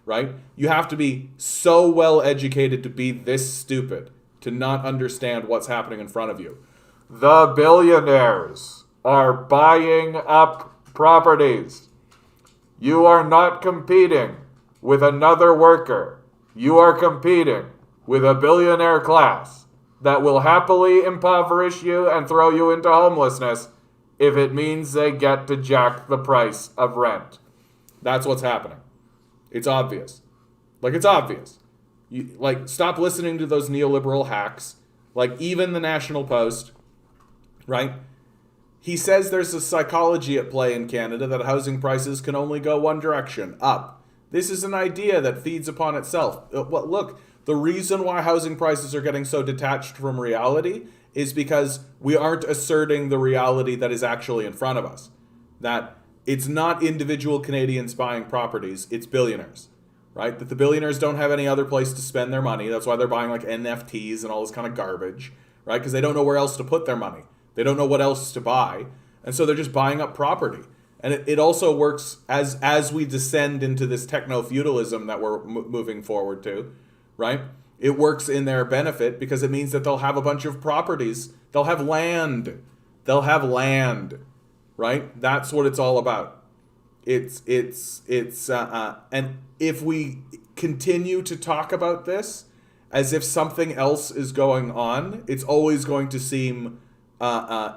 right? You have to be so well-educated to be this stupid to not understand what's happening in front of you. The billionaires are buying up properties. You are not competing with another worker. You are competing with a billionaire class that will happily impoverish you and throw you into homelessness if it means they get to jack the price of rent. That's what's happening. It's obvious. Like, it's obvious. Stop listening to those neoliberal hacks. Like, even the National Post, right? He says there's a psychology at play in Canada that housing prices can only go one direction, up. This is an idea that feeds upon itself. Well, look, the reason why housing prices are getting so detached from reality is because we aren't asserting the reality that is actually in front of us. That it's not individual Canadians buying properties, it's billionaires, right? That the billionaires don't have any other place to spend their money. That's why they're buying like NFTs and all this kind of garbage, right? Because they don't know where else to put their money. They don't know what else to buy. And so they're just buying up property. And it also works as we descend into this techno-feudalism that we're moving forward to, right? It works in their benefit because it means that they'll have a bunch of properties. They'll have land. They'll have land, right? That's what it's all about. And if we continue to talk about this as if something else is going on, it's always going to seem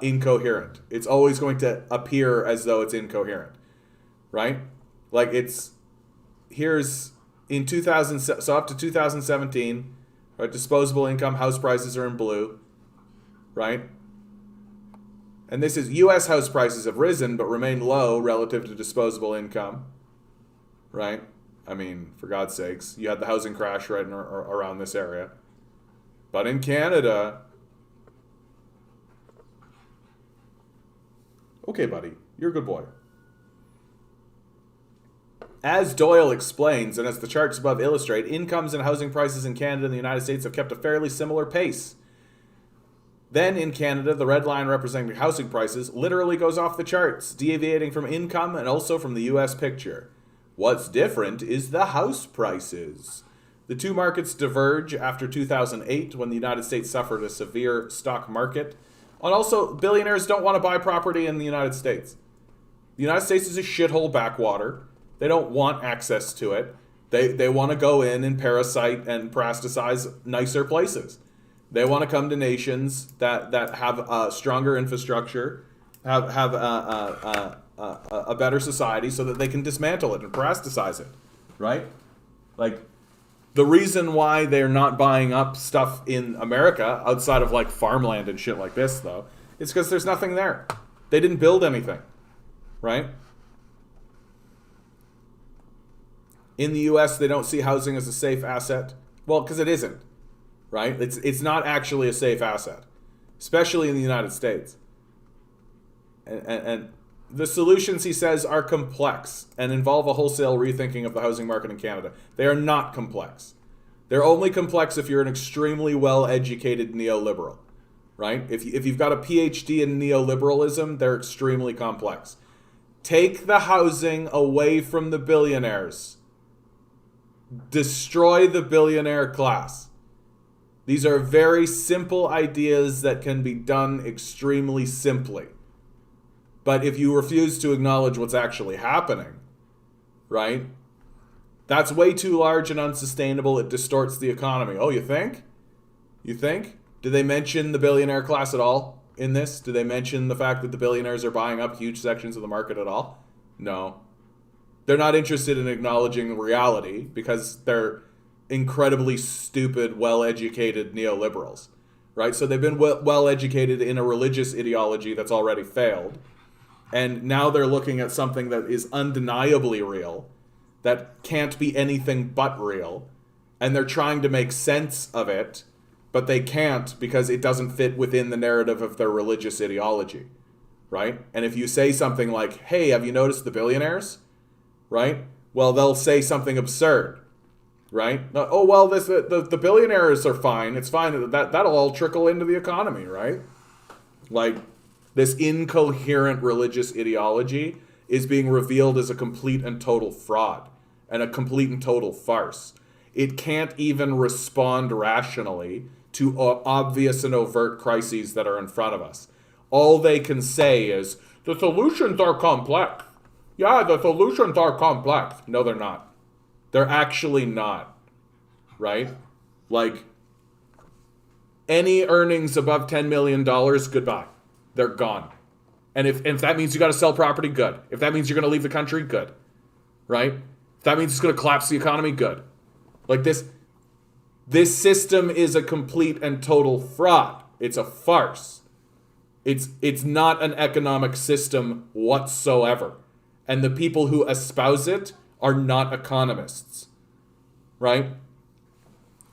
incoherent. It's always going to appear as though it's incoherent, right? Like here's in 2000, so up to 2017, right? Disposable income, house prices are in blue, right? And this is U.S. house prices have risen but remain low relative to disposable income, right? I mean, for God's sakes, you had the housing crash right around this area. But in Canada, okay, buddy, you're a good boy. As Doyle explains, and as the charts above illustrate, incomes and housing prices in Canada and the United States have kept a fairly similar pace. Then in Canada, the red line representing housing prices literally goes off the charts, deviating from income and also from the U.S. picture. What's different is the house prices. The two markets diverge after 2008, when the United States suffered a severe stock market. And also, billionaires don't want to buy property in the United States. The United States is a shithole backwater. They don't want access to it. They want to go in and parasite and parasticize nicer places. They want to come to nations that have a stronger infrastructure, have a better society, so that they can dismantle it and parasticize it, right? Like, the reason why they're not buying up stuff in America outside of like farmland and shit like this, though, is because there's nothing there. They didn't build anything, right? In the U.S., they don't see housing as a safe asset. Well, because it isn't, right? It's not actually a safe asset, especially in the United States. And the solutions, he says, are complex and involve a wholesale rethinking of the housing market in Canada. They are not complex. They're only complex if you're an extremely well-educated neoliberal, right? If you've got a PhD in neoliberalism, they're extremely complex. Take the housing away from the billionaires. Destroy the billionaire class. These are very simple ideas that can be done extremely simply. But if you refuse to acknowledge what's actually happening, right? That's way too large and unsustainable. It distorts the economy. Oh, you think? You think? Did they mention the billionaire class at all in this? Did they mention the fact that the billionaires are buying up huge sections of the market at all? No. They're not interested in acknowledging reality because they're incredibly stupid, well-educated neoliberals, right? So they've been well-educated in a religious ideology that's already failed. And now they're looking at something that is undeniably real, that can't be anything but real, and they're trying to make sense of it, but they can't because it doesn't fit within the narrative of their religious ideology, right? And if you say something like, hey, have you noticed the billionaires, right? Well, they'll say something absurd, right? Oh, well, the billionaires are fine. It's fine. That'll all trickle into the economy, right? Like, this incoherent religious ideology is being revealed as a complete and total fraud and a complete and total farce. It can't even respond rationally to obvious and overt crises that are in front of us. All they can say is, the solutions are complex. Yeah, the solutions are complex. No, they're not. They're actually not, right? Like, any earnings above $10 million, goodbye. They're gone. And if that means you got to sell property, good. If that means you're going to leave the country, good. Right? If that means it's going to collapse the economy, good. Like this system is a complete and total fraud. It's a farce. It's not an economic system whatsoever. And the people who espouse it are not economists. Right?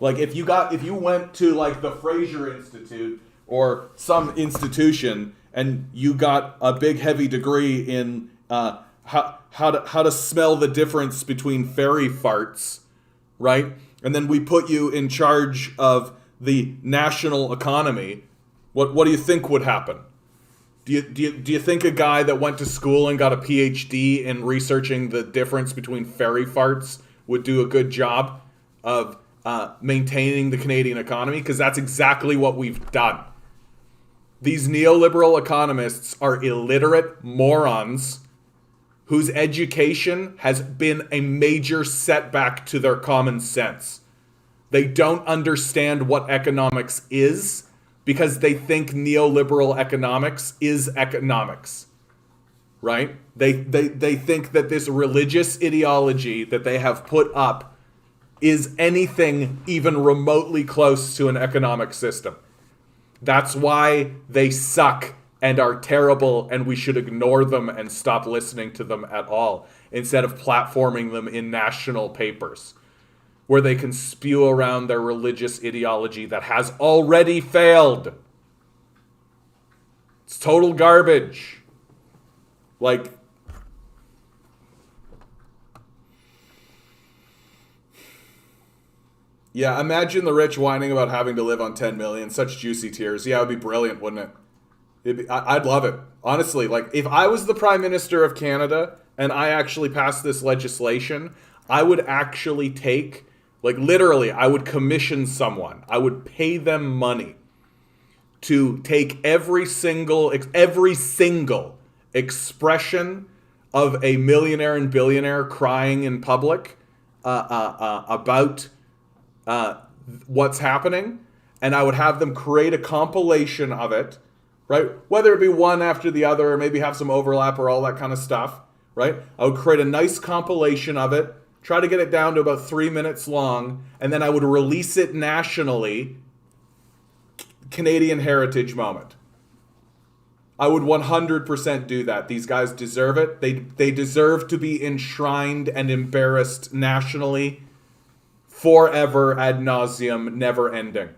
Like if you went to like the Fraser Institute or some institution and you got a big heavy degree in how to smell the difference between fairy farts, right? And then we put you in charge of the national economy. What do you think would happen? Do you think a guy that went to school and got a PhD in researching the difference between fairy farts would do a good job of maintaining the Canadian economy? Because that's exactly what we've done. These neoliberal economists are illiterate morons whose education has been a major setback to their common sense. They don't understand what economics is because they think neoliberal economics is economics, right? They think that this religious ideology that they have put up is anything even remotely close to an economic system. That's why they suck and are terrible, and we should ignore them and stop listening to them at all, instead of platforming them in national papers, where they can spew around their religious ideology that has already failed. It's total garbage. Like, yeah, imagine the rich whining about having to live on 10 million. Such juicy tears. Yeah, it would be brilliant, wouldn't it? I'd love it. Honestly, like, if I was the Prime Minister of Canada and I actually passed this legislation, I would actually take, like, literally, I would commission someone. I would pay them money to take every single expression of a millionaire and billionaire crying in public about what's happening, and I would have them create a compilation of it, right? Whether it be one after the other, or maybe have some overlap or all that kind of stuff, right? I would create a nice compilation of it, try to get it down to about 3 minutes long, and then I would release it nationally. Canadian Heritage Moment. I would 100% do that. These guys deserve it. They deserve to be enshrined and embarrassed nationally forever, ad nauseum, never ending.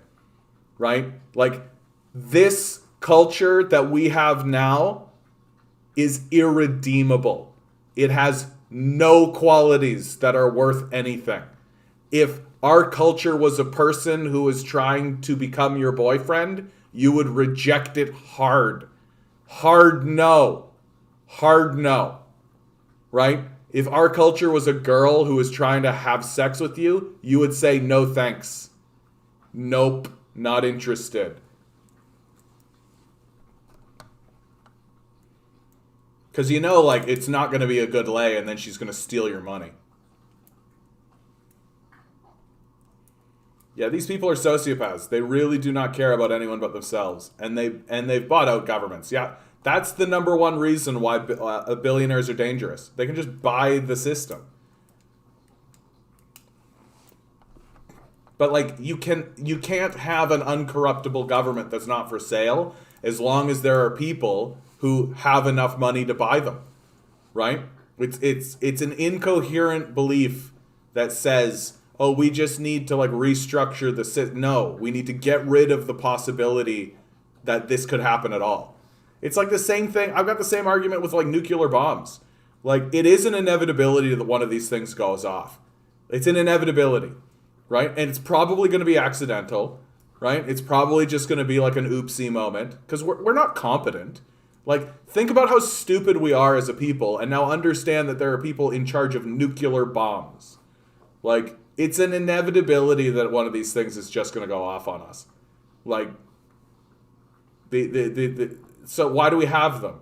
Right? Like, this culture that we have now is irredeemable. It has no qualities that are worth anything. If our culture was a person who was trying to become your boyfriend, you would reject it hard. Hard no. Hard no. Right? If our culture was a girl who was trying to have sex with you, you would say no thanks. Nope. Not interested. Because you know, like, it's not going to be a good lay, and then she's going to steal your money. Yeah, these people are sociopaths. They really do not care about anyone but themselves, and they've bought out governments. Yeah, that's the number one reason why billionaires are dangerous. They can just buy the system. But like, you can't have an uncorruptible government that's not for sale as long as there are people who have enough money to buy them, right? It's an incoherent belief that says, oh, we just need to like restructure the system. No, we need to get rid of the possibility that this could happen at all. It's like the same thing. I've got the same argument with like nuclear bombs. Like, it is an inevitability that one of these things goes off. It's an inevitability, right? And it's probably going to be accidental, right? It's probably just going to be like an oopsie moment because we're not competent. Like, think about how stupid we are as a people, and now understand that there are people in charge of nuclear bombs. Like, it's an inevitability that one of these things is just going to go off on us. Like, so why do we have them?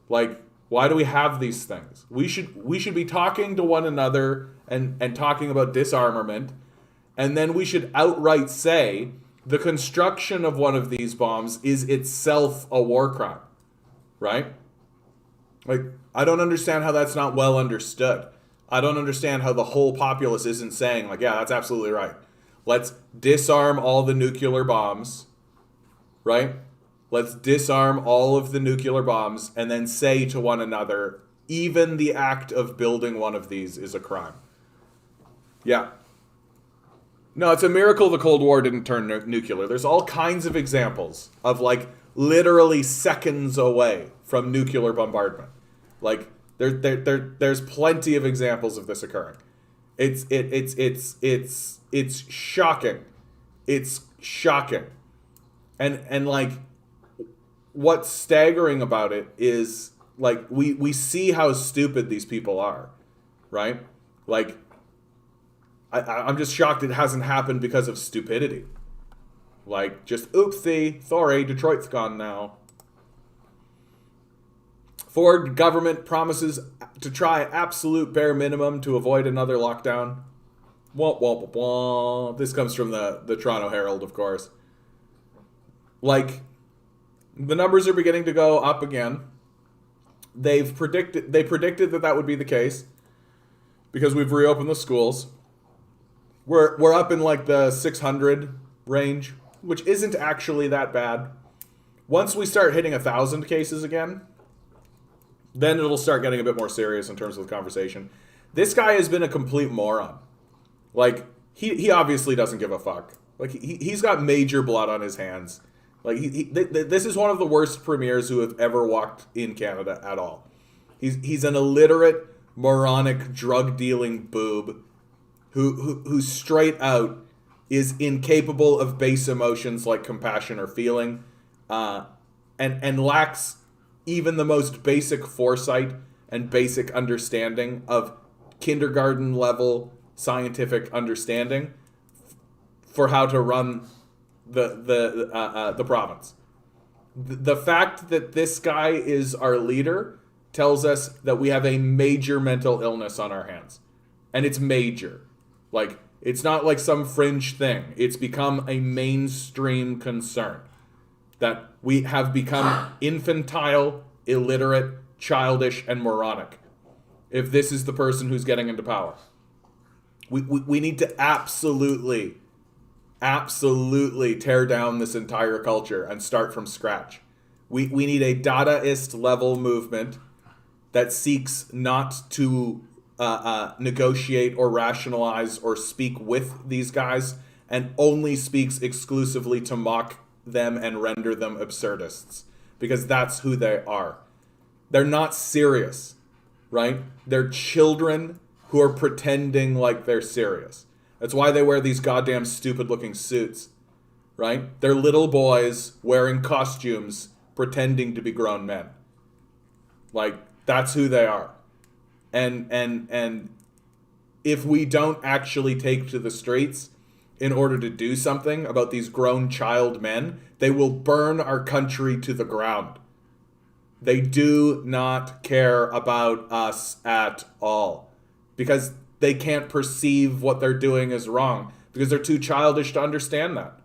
Like, why do we have these things? We should be talking to one another and talking about disarmament, and then we should outright say the construction of one of these bombs is itself a war crime, right? Like, I don't understand how that's not well understood. I don't understand how the whole populace isn't saying, like, yeah, that's absolutely right. Let's disarm all the nuclear bombs, right? Let's disarm all of the nuclear bombs and then say to one another, even the act of building one of these is a crime. Yeah. No, it's a miracle the Cold War didn't turn nuclear. There's all kinds of examples of, like, literally seconds away from nuclear bombardment. Like, there's plenty of examples of this occurring. It's shocking. It's shocking. And like, what's staggering about it is, like, we see how stupid these people are, right? Like, I'm just shocked it hasn't happened because of stupidity. Like, just oopsie, sorry, Detroit's gone now. Ford government promises to try absolute bare minimum to avoid another lockdown. Wah, wah, wah, wah. This comes from the Toronto Herald, of course. Like, the numbers are beginning to go up again. They predicted that would be the case because we've reopened the schools. We're up in like the 600 range, which isn't actually that bad. Once we start hitting 1,000 cases again, then it'll start getting a bit more serious in terms of the conversation. This guy has been a complete moron. Like, he obviously doesn't give a fuck. Like, he's got major blood on his hands. Like, this is one of the worst premiers who have ever walked in Canada at all. He's an illiterate, moronic, drug-dealing boob who straight out is incapable of base emotions like compassion or feeling, and lacks even the most basic foresight and basic understanding of kindergarten level scientific understanding for how to run the province. The fact that this guy is our leader tells us that we have a major mental illness on our hands, and it's major. Like, it's not like some fringe thing. It's become a mainstream concern that we have become infantile, illiterate, childish, and moronic if this is the person who's getting into power. We need to absolutely tear down this entire culture and start from scratch. We need a Dadaist level movement that seeks not to negotiate or rationalize or speak with these guys, and only speaks exclusively to mock them and render them absurdists, because that's who they are. They're not serious, right? They're children who are pretending like they're serious. That's why they wear these goddamn stupid looking suits, right? They're little boys wearing costumes pretending to be grown men. Like, that's who they are. And if we don't actually take to the streets, in order to do something about these grown child men, they will burn our country to the ground. They do not care about us at all because they can't perceive what they're doing is wrong because they're too childish to understand that.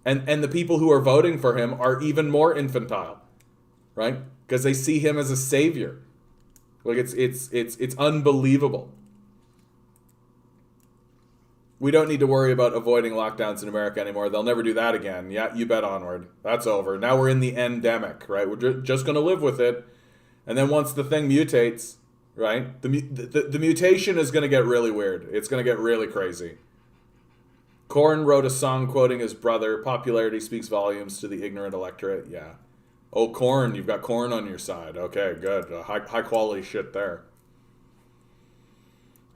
And the people who are voting for him are even more infantile, right? Because they see him as a savior. Like it's unbelievable. We don't need to worry about avoiding lockdowns in America anymore. They'll never do that again. Yeah, you bet onward. That's over. Now we're in the endemic, right? We're just going to live with it. And then once the thing mutates, right? The mutation is going to get really weird. It's going to get really crazy. Korn wrote a song quoting his brother. Popularity speaks volumes to the ignorant electorate. Yeah. Oh, Korn. You've got Korn on your side. Okay, good. High quality shit there.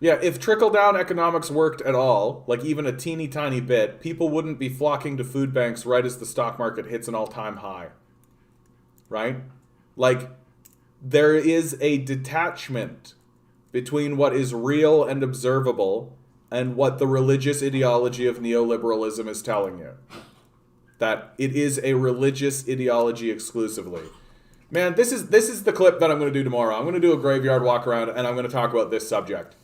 Yeah, if trickle-down economics worked at all, like even a teeny tiny bit, people wouldn't be flocking to food banks right as the stock market hits an all-time high. Right? Like, there is a detachment between what is real and observable and what the religious ideology of neoliberalism is telling you. That it is a religious ideology exclusively. Man, this is the clip that I'm going to do tomorrow. I'm going to do a graveyard walk around and I'm going to talk about this subject.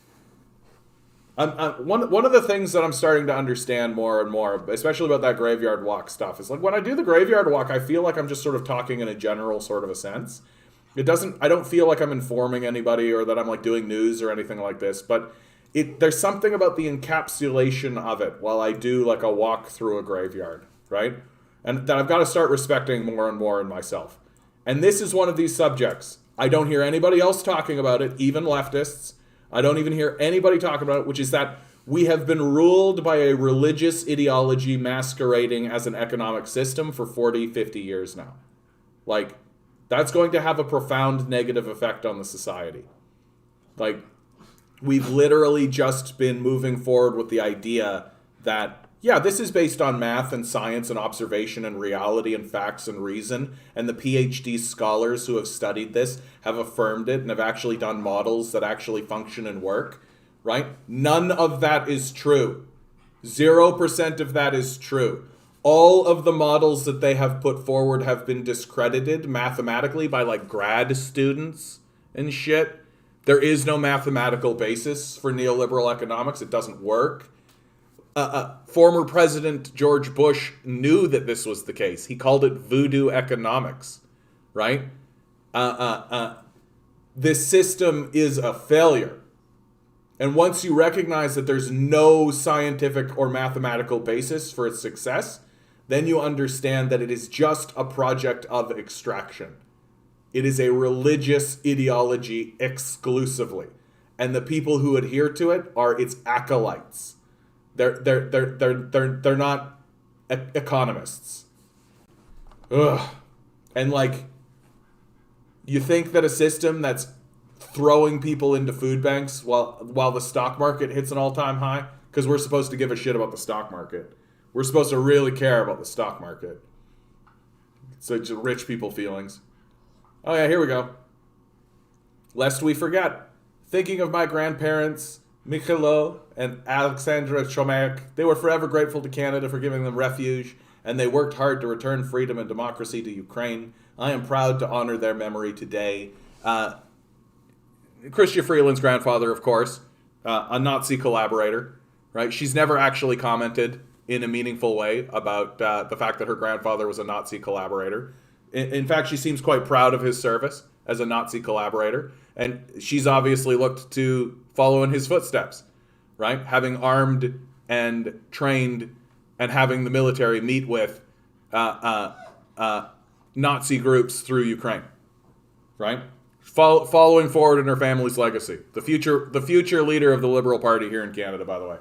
One of the things that I'm starting to understand more and more, especially about that graveyard walk stuff, is like when I do the graveyard walk, I feel like I'm just sort of talking in a general sort of a sense. I don't feel like I'm informing anybody or that I'm like doing news or anything like this, but there's something about the encapsulation of it while I do like a walk through a graveyard, right? And that I've got to start respecting more and more in myself. And this is one of these subjects. I don't hear anybody else talking about it, even leftists. I don't even hear anybody talk about it, which is that we have been ruled by a religious ideology masquerading as an economic system for 40, 50 years now. Like, that's going to have a profound negative effect on the society. Like, we've literally just been moving forward with the idea that, yeah, this is based on math and science and observation and reality and facts and reason. And the PhD scholars who have studied this have affirmed it and have actually done models that actually function and work, right? None of that is true. 0% of that is true. All of the models that they have put forward have been discredited mathematically by like grad students and shit. There is no mathematical basis for neoliberal economics. It doesn't work. Former President George Bush knew that this was the case. He called it voodoo economics, right? This system is a failure. And once you recognize that there's no scientific or mathematical basis for its success, then you understand that it is just a project of extraction. It is a religious ideology exclusively. And the people who adhere to it are its acolytes. They're not economists. Ugh. And like, you think that a system that's throwing people into food banks while the stock market hits an all-time high, because we're supposed to give a shit about the stock market. We're supposed to really care about the stock market. So just rich people feelings. Oh yeah, here we go. Lest we forget. Thinking of my grandparents, Michaelo and Alexandra Chomek, they were forever grateful to Canada for giving them refuge, and they worked hard to return freedom and democracy to Ukraine. I am proud to honor their memory today. Chrystia Freeland's grandfather, of course, a Nazi collaborator, right? She's never actually commented in a meaningful way about the fact that her grandfather was a Nazi collaborator. In fact, she seems quite proud of his service as a Nazi collaborator, and she's obviously looked to follow in his footsteps, right? Having armed and trained and having the military meet with Nazi groups through Ukraine, right? Following forward in her family's legacy. The future leader of the Liberal Party here in Canada, by the way.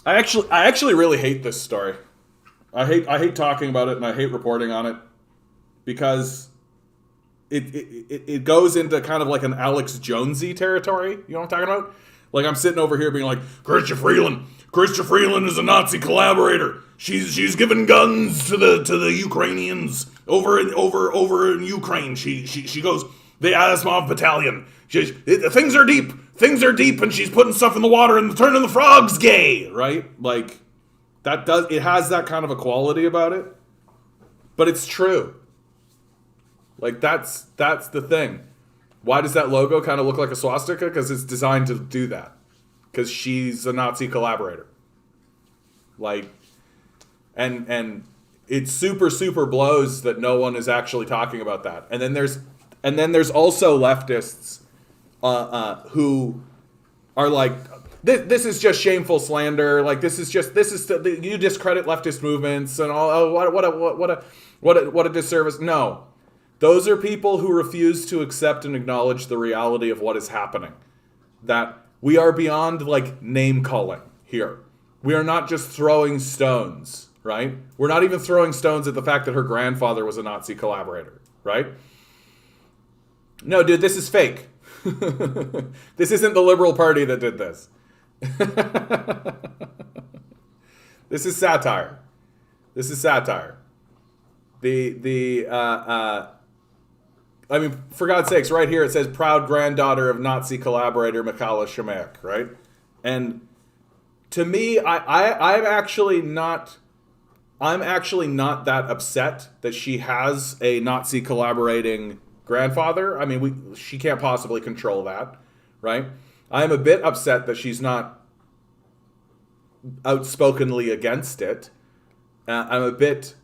I actually really hate this story. I hate talking about it and I hate reporting on it because it goes into kind of like an Alex Jonesy territory. You know what I'm talking about? Like, I'm sitting over here being like, Chrystia Freeland is a Nazi collaborator. She's giving guns to the Ukrainians over in Ukraine. She goes, the Asimov battalion. Things are deep. things are deep and she's putting stuff in the water and turning the frogs gay, right? Like, it has that kind of a quality about it. But it's true. Like, that's the thing. Why does that logo kind of look like a swastika? Because it's designed to do that. Because she's a Nazi collaborator. Like, and it super blows that no one is actually talking about that. And then there's also leftists who are like, this is just shameful slander. Like, you discredit leftist movements and all. Oh, what a disservice. No. Those are people who refuse to accept and acknowledge the reality of what is happening. That we are beyond, like, name calling here. We are not just throwing stones, right? We're not even throwing stones at the fact that her grandfather was a Nazi collaborator, right? No, dude, this is fake. This isn't the Liberal Party that did this. This is satire. This is satire. I mean, for God's sakes, right here it says proud granddaughter of Nazi collaborator Michaela Shemek, right? And to me, I'm actually not that upset that she has a Nazi collaborating grandfather. I mean, she can't possibly control that, right? I am a bit upset that she's not outspokenly against it. I'm a bit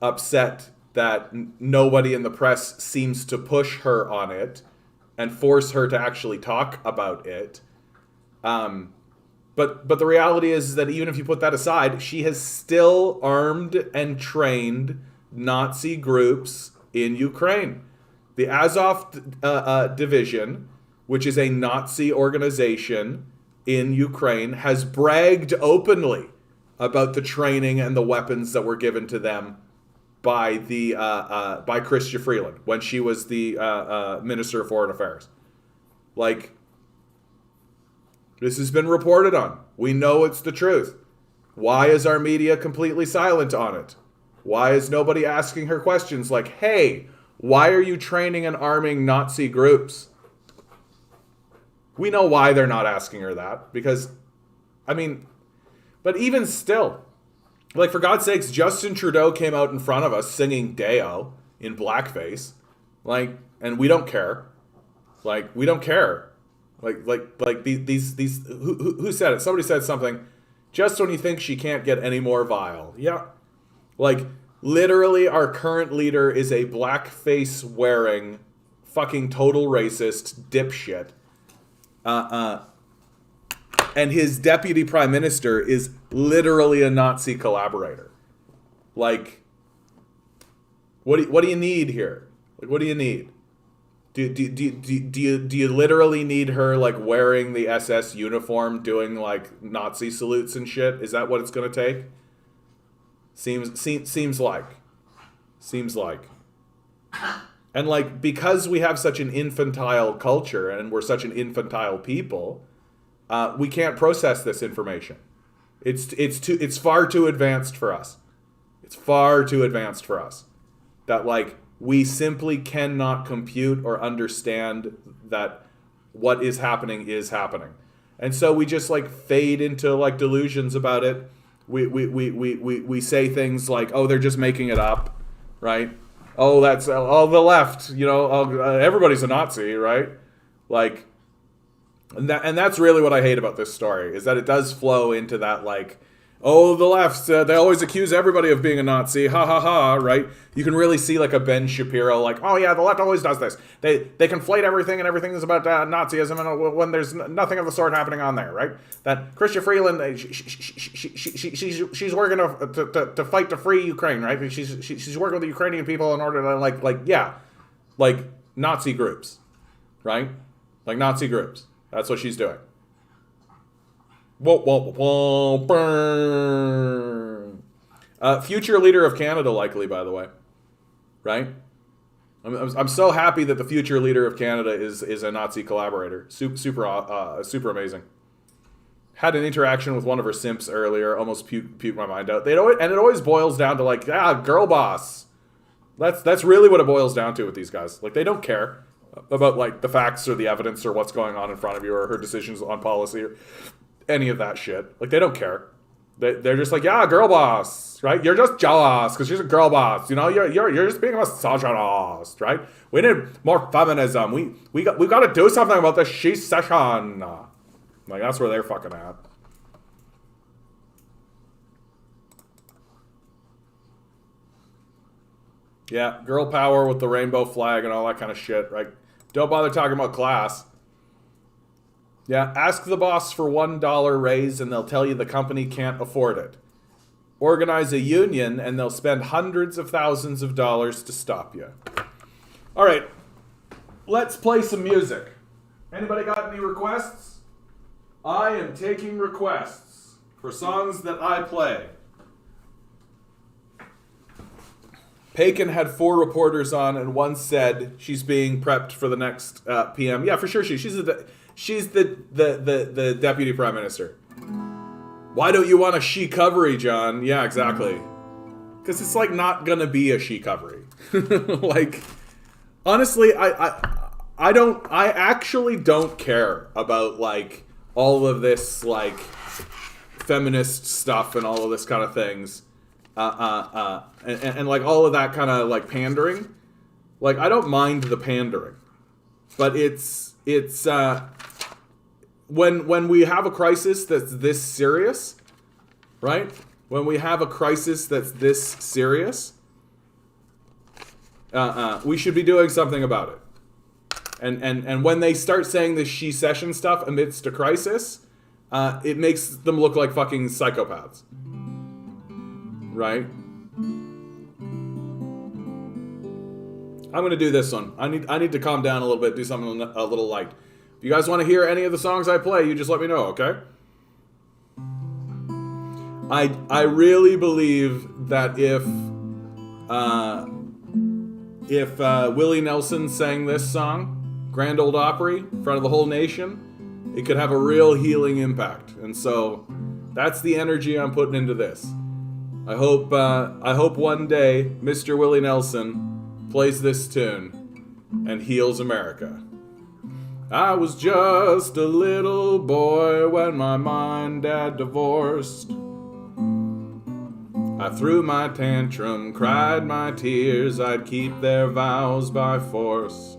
upset that nobody in the press seems to push her on it and force her to actually talk about it. But the reality is that even if you put that aside, she has still armed and trained Nazi groups in Ukraine. The Azov division, which is a Nazi organization in Ukraine, has bragged openly about the training and the weapons that were given to them by Chrystia Freeland when she was the Minister of Foreign Affairs. Like, this has been reported on. We know it's the truth. Why is our media completely silent on it? Why is nobody asking her questions like, hey, why are you training and arming Nazi groups? We know why they're not asking her that. Because, I mean, but even still, like, for God's sakes, Justin Trudeau came out in front of us singing Deo in blackface. Like, and we don't care. Like, we don't care. Like these who said it? Somebody said something. Just when you think she can't get any more vile. Yeah. Like, literally our current leader is a blackface wearing fucking total racist dipshit. And his deputy prime minister is literally a Nazi collaborator. Like, what do you need here? Like, what do you need? Do you literally need her, like, wearing the SS uniform, doing, like, Nazi salutes and shit? Is that what it's gonna take? Seems like. And, like, because we have such an infantile culture and we're such an infantile people, we can't process this information. It's far too advanced for us. It's far too advanced for us. That, like, we simply cannot compute or understand that what is happening is happening. And so we just, like, fade into, like, delusions about it. We say things like, oh, they're just making it up, right? Oh, that's the left, you know, everybody's a Nazi, right? Like, and that's really what I hate about this story, is that it does flow into that, like, oh, the left, they always accuse everybody of being a Nazi, ha ha ha, right? You can really see, like, a Ben Shapiro, like, oh yeah, the left always does this. They conflate everything, and everything is about Nazism, and when there's nothing of the sort happening on there, right? That Chrystia Freeland, she's working to fight to free Ukraine, right? She's working with the Ukrainian people in order to, like Nazi groups, right? Like Nazi groups. That's what she's doing. Future leader of Canada, likely, by the way, right? I'm so happy that the future leader of Canada is a Nazi collaborator. Super amazing. Had an interaction with one of her simps earlier. Almost puked my mind out. And it always boils down to, like, girl boss, That's really what it boils down to with these guys. Like, they don't care about, like, the facts or the evidence or what's going on in front of you or her decisions on policy or any of that shit. Like, they don't care. They're just like, yeah, girl boss, right? You're just jealous because she's a girl boss. You know, you're just being a misogynist, right? We need more feminism. We've got to do something about this she session. Like, that's where they're fucking at. Yeah, girl power with the rainbow flag and all that kind of shit, right? Don't bother talking about class. Yeah, ask the boss for $1 raise and they'll tell you the company can't afford it. Organize a union and they'll spend hundreds of thousands of dollars to stop you. All right, let's play some music. Anybody got any requests? I am taking requests for songs that I play. Pagan had 4 reporters on, and one said she's being prepped for the next PM. Yeah, for sure. She's the deputy prime minister. Why don't you want a she covery, John? Yeah, exactly. Because it's like not gonna be a she covery. Like, honestly, I actually don't care about like all of this like feminist stuff and all of this kind of things. And like all of that kind of like pandering, like I don't mind the pandering, but it's when we have a crisis that's this serious, right? When we have a crisis that's this serious, we should be doing something about it. And when they start saying this she session stuff amidst a crisis, it makes them look like fucking psychopaths. Right? I'm gonna do this one. I need to calm down a little bit, do something a little light. If you guys want to hear any of the songs I play, you just let me know, okay? I really believe that if Willie Nelson sang this song, Grand Ole Opry, in front of the whole nation, it could have a real healing impact. And so that's the energy I'm putting into this. I hope one day Mr. Willie Nelson plays this tune and heals America. I was just a little boy when my mom and dad divorced. I threw my tantrum, cried my tears, I'd keep their vows by force.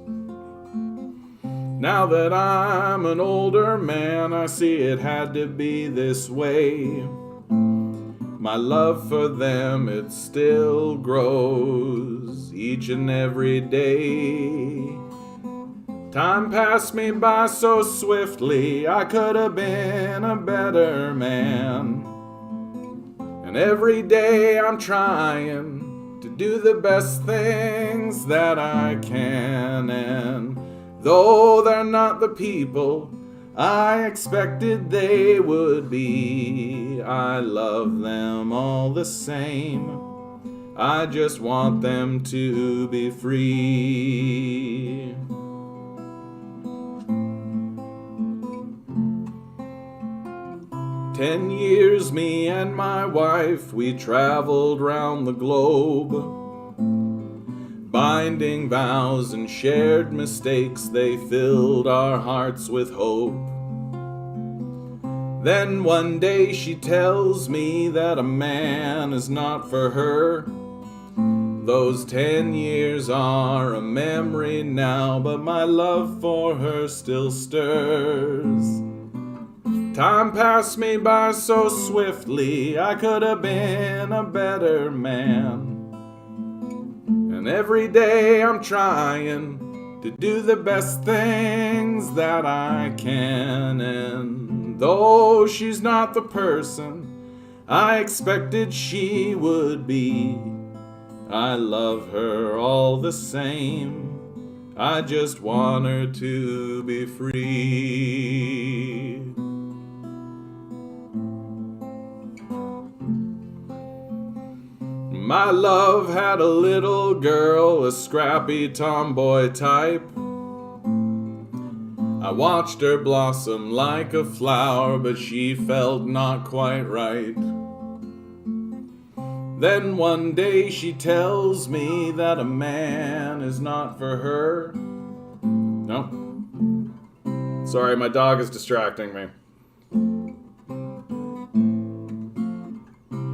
Now that I'm an older man, I see it had to be this way. My love for them, it still grows each and every day. Time passed me by so swiftly, I could have been a better man. And every day I'm trying to do the best things that I can. And though they're not the people I expected they would be, I love them all the same. I just want them to be free. "10 years, me and my wife, we traveled round the globe, binding vows and shared mistakes, they filled our hearts with hope. Then one day she tells me that a man is not for her. Those 10 years are a memory now, but my love for her still stirs. Time passed me by so swiftly, I could have been a better man. And every day I'm trying to do the best things that I can. And though she's not the person I expected she would be, I love her all the same. I just want her to be free. My love had a little girl, a scrappy tomboy type. I watched her blossom like a flower, but she felt not quite right. Then one day she tells me that a man is not for her. No. Sorry, my dog is distracting me.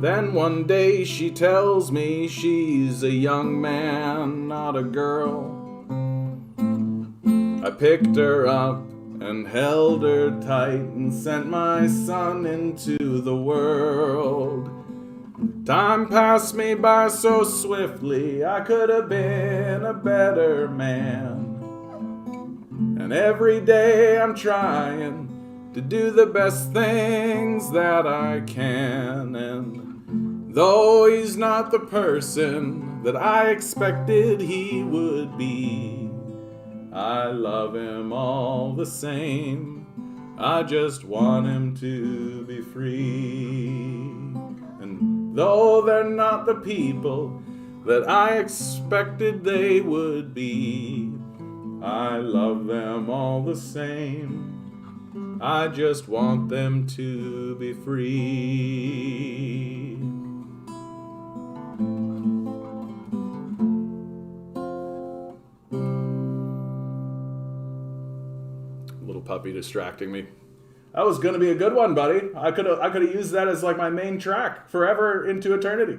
Then one day she tells me she's a young man, not a girl. I picked her up and held her tight and sent my son into the world. Time passed me by so swiftly, I could have been a better man. And every day I'm trying to do the best things that I can. And though he's not the person that I expected he would be, I love him all the same. I just want him to be free. And though they're not the people that I expected they would be, I love them all the same. I just want them to be free. Little puppy distracting me. That was gonna be a good one, buddy. I could have used that as like my main track forever into eternity.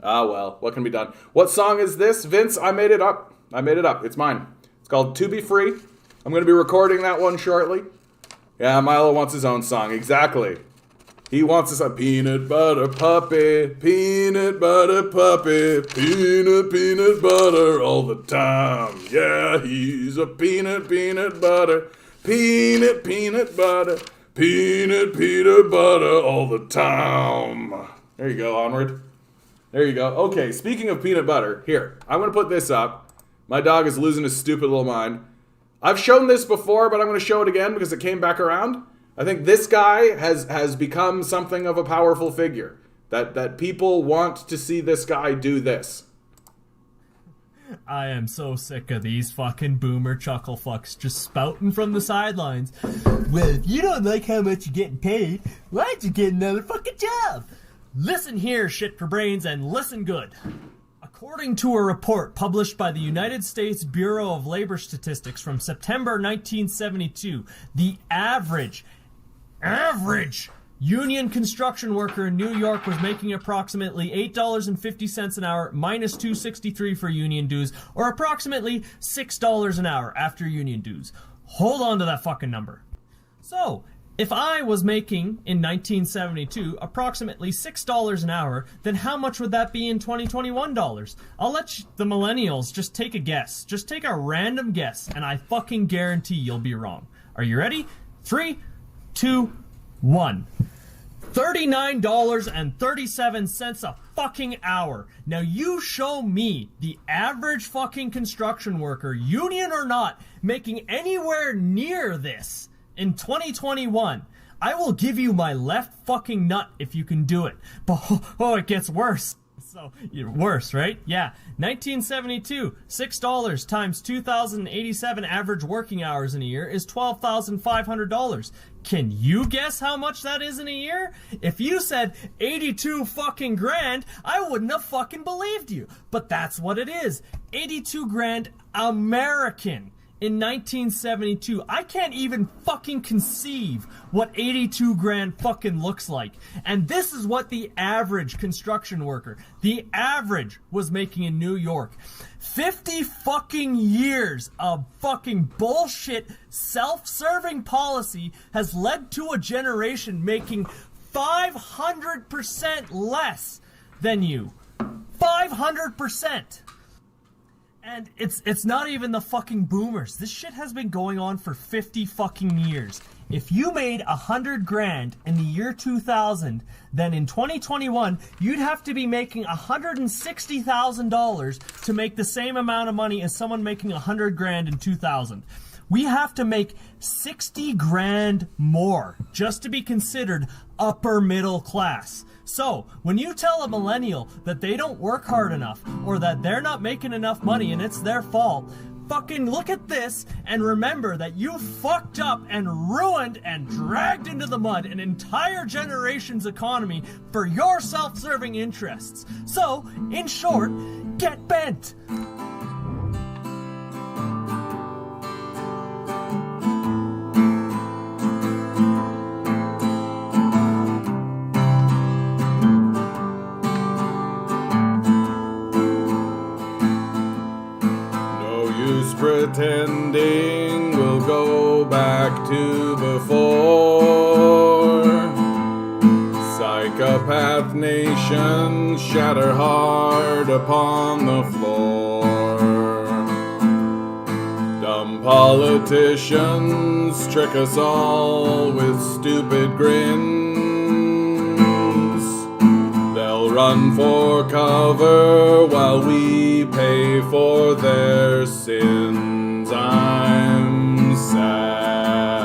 Ah well, what can be done? What song is this, Vince? I made it up. It's mine. It's called To Be Free. I'm gonna be recording that one shortly. Yeah, Milo wants his own song. Exactly. He wants us a peanut butter puppy, peanut butter puppy, peanut butter all the time. Yeah, he's a peanut butter, peanut butter, peanut butter all the time. There you go, onward. There you go. Okay, speaking of peanut butter, here, I'm going to put this up. My dog is losing his stupid little mind. I've shown this before, but I'm going to show it again because it came back around. I think this guy has become something of a powerful figure. That people want to see this guy do this. I am so sick of these fucking boomer chuckle fucks just spouting from the sidelines. Well, if you don't like how much you're getting paid, why'd you get another fucking job? Listen here, shit for brains, and listen good. According to a report published by the United States Bureau of Labor Statistics from September 1972, the average union construction worker in New York was making approximately $8.50 an hour minus $2.63 for union dues, or approximately $6 an hour after union dues. Hold on to that fucking number. So, if I was making, in 1972, approximately $6 an hour, then how much would that be in 2021 dollars? I'll let the millennials just take a guess. Just take a random guess, and I fucking guarantee you'll be wrong. Are you ready? 3, 2, 1. $39.37 a fucking hour. Now you show me the average fucking construction worker, union or not, making anywhere near this in 2021. I will give you my left fucking nut if you can do it. But oh, it gets worse. So, worse, right? Yeah. 1972, $6 times 2,087 average working hours in a year is $12,500. Can you guess how much that is in a year? If you said 82 fucking grand, I wouldn't have fucking believed you. But that's what it is. 82 grand American. In 1972, I can't even fucking conceive what 82 grand fucking looks like. And this is what the average construction worker, the average, was making in New York. 50 fucking years of fucking bullshit self-serving policy has led to a generation making 500% less than you. 500%. And it's not even the fucking boomers. This shit has been going on for 50 fucking years. If you made 100 grand in the year 2000, then in 2021, you'd have to be making $160,000 to make the same amount of money as someone making 100 grand in 2000. We have to make 60 grand more just to be considered upper middle class. So, when you tell a millennial that they don't work hard enough or that they're not making enough money and it's their fault, fucking look at this and remember that you fucked up and ruined and dragged into the mud an entire generation's economy for your self-serving interests. So, in short, get bent. Pretending we'll go back to before. Psychopath nations shatter hard upon the floor. Dumb politicians trick us all with stupid grins. They'll run for cover while we pay for their sins. I'm sad.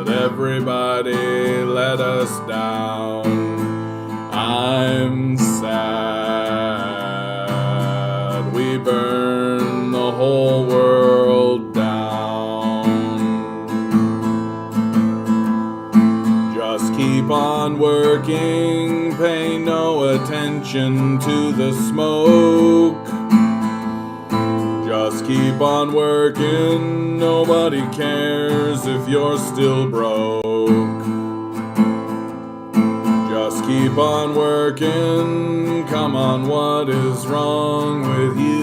Everybody let us down. I'm sad. We burn the whole world down. Just keep on working, pay no attention to the smoke. Just keep on working, nobody cares if you're still broke. Just keep on working, come on, what is wrong with you?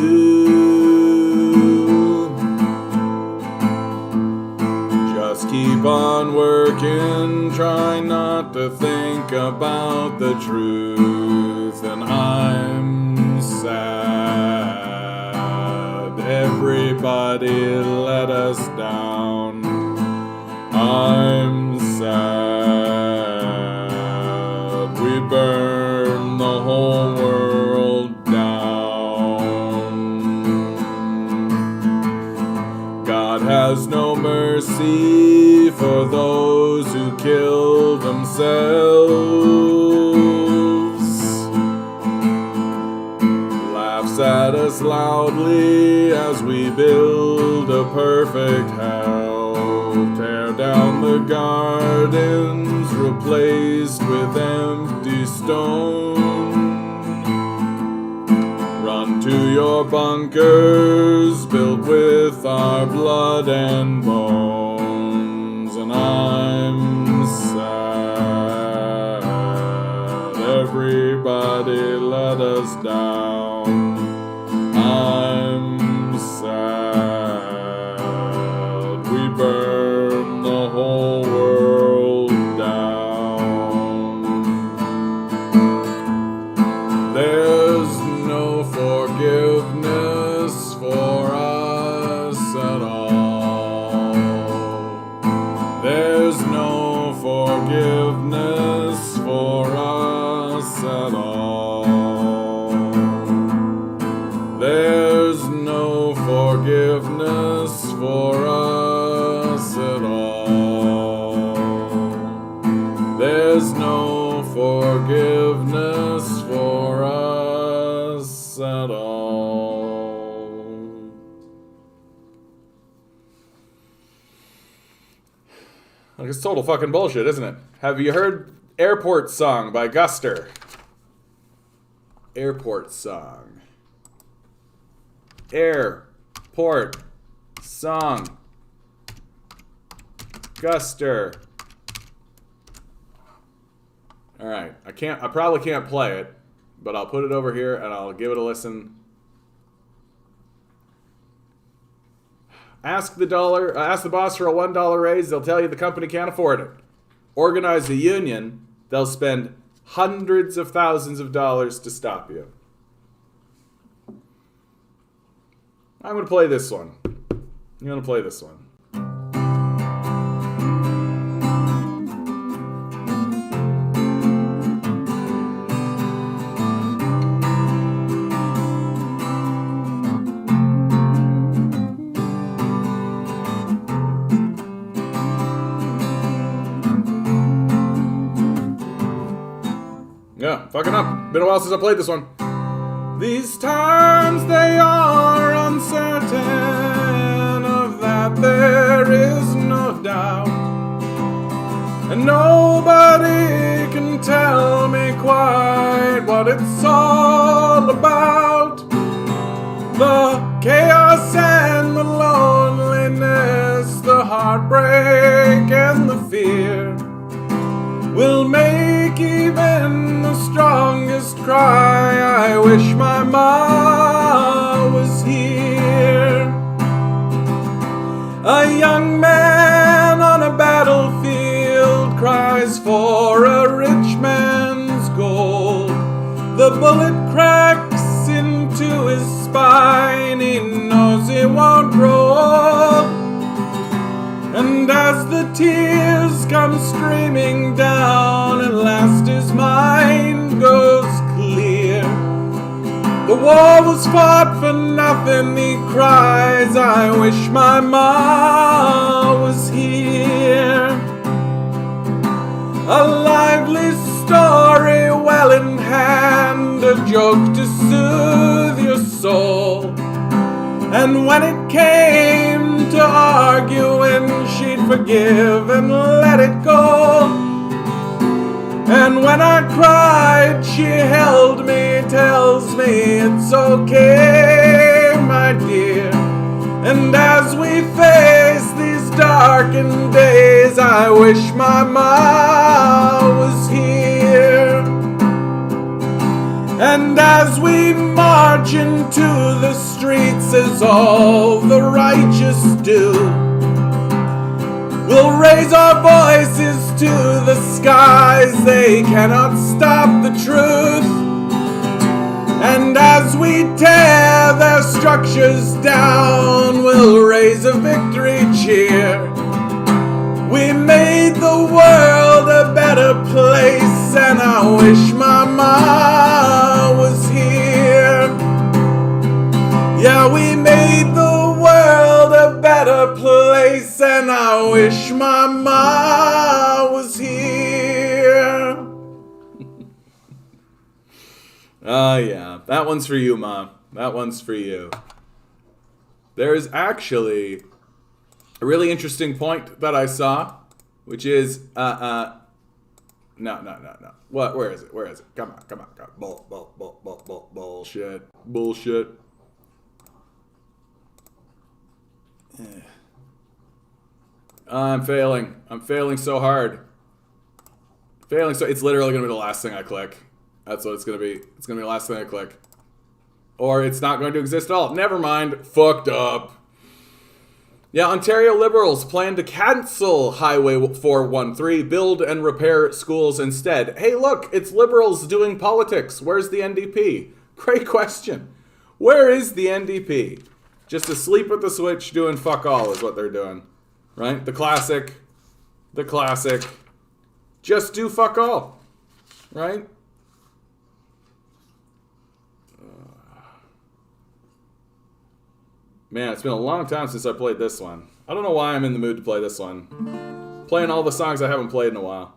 Just keep on working, try not to think about the truth, and I'm sad. Everybody let us down. I'm sad. We burn the whole world down. God has no mercy for those who kill themselves. Laughs at us loudly as we build a perfect hell. Tear down the gardens replaced with empty stone. Run to your bunkers built with our blood and bones. And I'm sad. Everybody let us down. I'm sad. We burn the whole world down. There's no forgiveness for us at all. There's no forgiveness for us at all. There's no forgiveness for us at all. There's no forgiveness for us at all. Like, it's total fucking bullshit, isn't it? Have you heard Airport Song by Guster? Airport Song. Airport Song. Guster. Alright, I probably can't play it, but I'll put it over here and I'll give it a listen. Ask the boss for a $1 raise, they'll tell you the company can't afford it. Organize a union, they'll spend hundreds of thousands of dollars to stop you. I'm going to play this one. I'm going to play this one. Yeah, fucking up. Been a while since I played this one. These times they are uncertain, of that there is no doubt. And nobody can tell me quite what it's all about. The chaos and the loneliness, the heartbreak and the fear will make even the strongest cry, I wish my ma was here. A young man on a battlefield cries for a rich man's gold. The bullet cracks into his spine, he knows he won't roll. And as the tears come streaming down, at last his mind goes clear. The war was fought for nothing, he cries, I wish my ma was here. A lively story well in hand, a joke to soothe your soul. And when it came to arguing, she'd forgive and let it go. And when I cried, she held me, tells me it's okay, my dear. And as we face these darkened days, I wish my ma was here. And as we march into the streets, as all the righteous do, we'll raise our voices to the skies, they cannot stop the truth. And as we tear their structures down, we'll raise a victory cheer. We made the world a better place, and I wish my ma was here. Yeah, we made the world a better place, and I wish my ma was here. Oh, yeah. That one's for you, Ma. That one's for you. There's actually a really interesting point that I saw, which is, no. What? Where is it? Where is it? Come on. Bullshit. I'm failing so hard. It's literally gonna be the last thing I click. That's what it's gonna be. It's gonna be the last thing I click. Or it's not going to exist at all. Never mind. Fucked up. Yeah, Ontario Liberals plan to cancel Highway 413, build and repair schools instead. Hey, look, it's Liberals doing politics. Where's the NDP? Great question. Where is the NDP? Just asleep at the switch doing fuck all is what they're doing. Right? The classic. Just do fuck all. Right? Man, it's been a long time since I played this one. I don't know why I'm in the mood to play this one. Playing all the songs I haven't played in a while.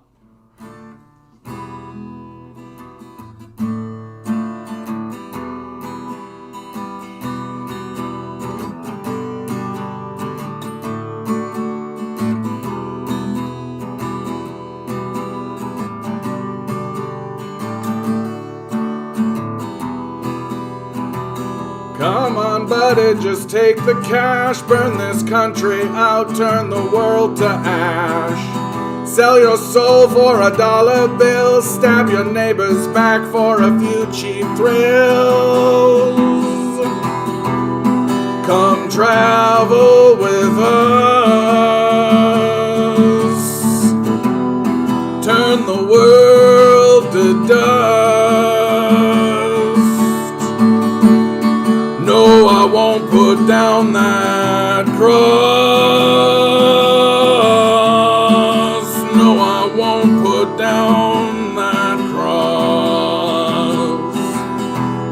Come on, buddy, just take the cash, burn this country out, turn the world to ash. Sell your soul for $1 bill, stab your neighbor's back for a few cheap thrills. Come travel with us, turn the world to dust. No, I won't put down that cross. No, I won't put down that cross.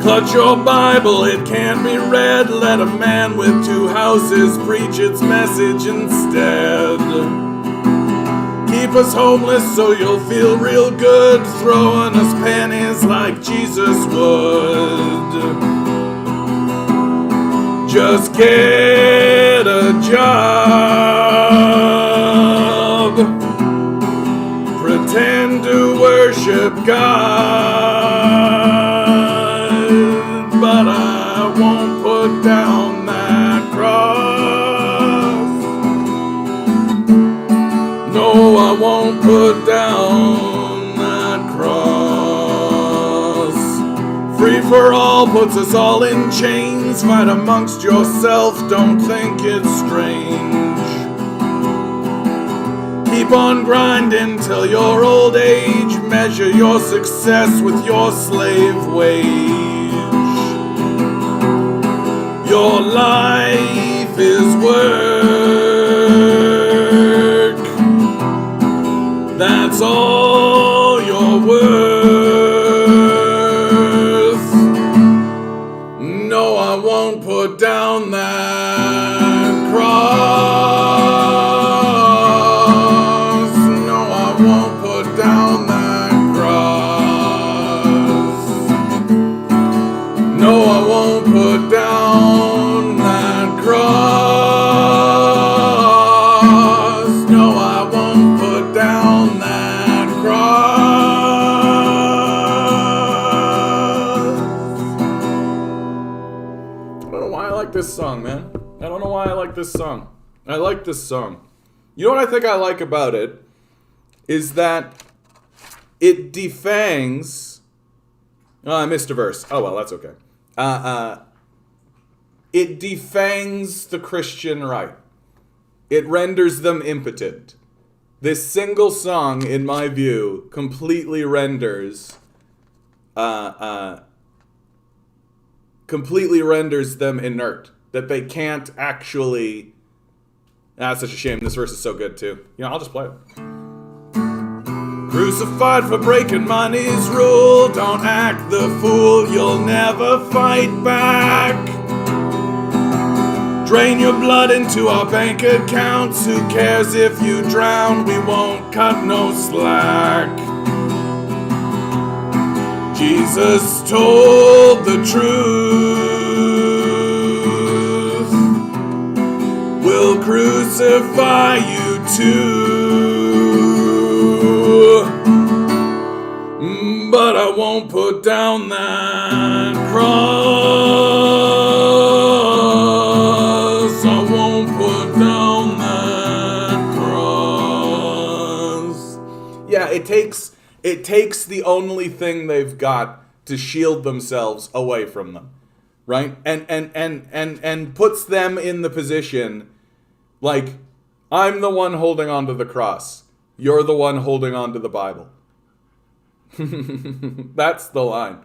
Clutch your Bible, it can't be read. Let a man with 2 houses preach its message instead. Keep us homeless so you'll feel real good, throwing us pennies like Jesus would. Just get a job. Pretend to worship God, but I won't put down that cross. No, I won't put down that cross. Free for all puts us all in chains. Fight amongst yourself, don't think it's strange. Keep on grinding till your old age. Measure your success with your slave wage. Your life is work. That's all you're worth. No, I won't put down that cross. No, I won't put down that cross. No, I won't put down that cross. No, I won't put down that cross. I don't know why I like this song, man. I don't know why I like this song. I like this song. You know what I think I like about it? Is that it defangs... Oh, I missed a verse. Oh, well, that's okay. It defangs the Christian right. It renders them impotent. This single song, in my view, completely renders them inert. That they can't actually... That's such a shame. This verse is so good, too. You know, I'll just play it. Crucified for breaking money's rule. Don't act the fool, you'll never fight back. Drain your blood into our bank accounts. Who cares if you drown? We won't cut no slack. Jesus told the truth. We'll crucify you too. But I won't put down that cross. I won't put down that cross. Yeah, it takes the only thing they've got to shield themselves away from them, right? And puts them in the position like, I'm the one holding onto the cross. You're the one holding onto the Bible. That's the line,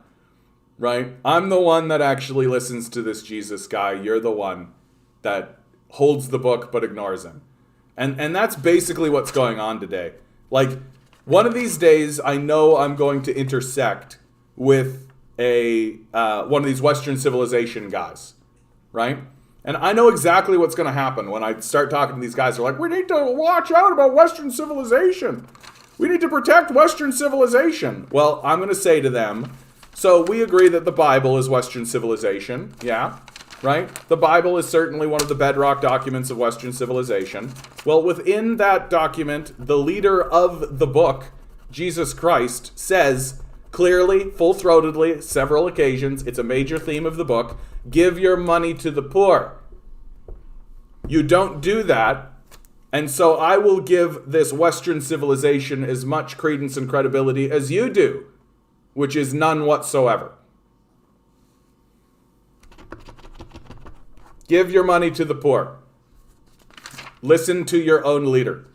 right? I'm the one that actually listens to this Jesus guy. You're the one that holds the book but ignores him. And that's basically what's going on today. Like, one of these days, I know I'm going to intersect with one of these Western civilization guys, right? And I know exactly what's going to happen when I start talking to these guys. They're like, we need to watch out about Western civilization. We need to protect Western civilization. Well, I'm going to say to them, so we agree that the Bible is Western civilization. Yeah, right? The Bible is certainly one of the bedrock documents of Western civilization. Well, within that document, the leader of the book, Jesus Christ, says clearly, full-throatedly, several occasions, it's a major theme of the book, give your money to the poor. You don't do that. And so I will give this Western civilization as much credence and credibility as you do, which is none whatsoever. Give your money to the poor. Listen to your own leader.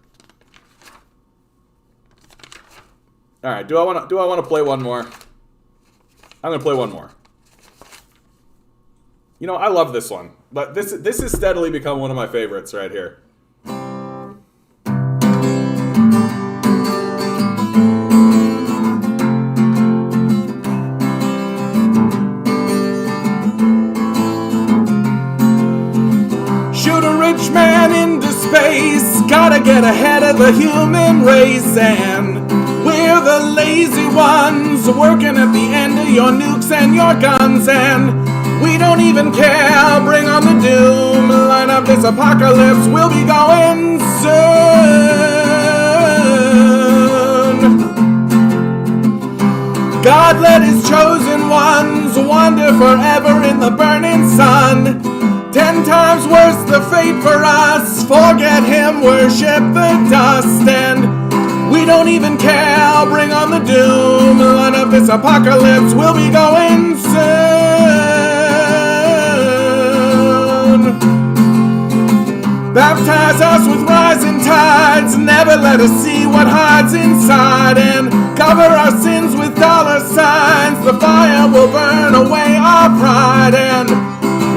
All right, do I want to play one more? I'm going to play one more. You know, I love this one, but this has steadily become one of my favorites right here. Rich man into space, gotta get ahead of the human race, and we're the lazy ones working at the end of your nukes and your guns, and We don't even care, bring on the doom. Line up this apocalypse, we'll be going soon. God let his chosen ones wander forever in the burning sun. 10 times worse the fate for us. Forget him, worship the dust. And we don't even care, bring on the doom. Line up this apocalypse, we'll be going soon. Baptize us with rising tides. Never let us see what hides inside. And cover our sins with dollar signs. The fire will burn away our pride. And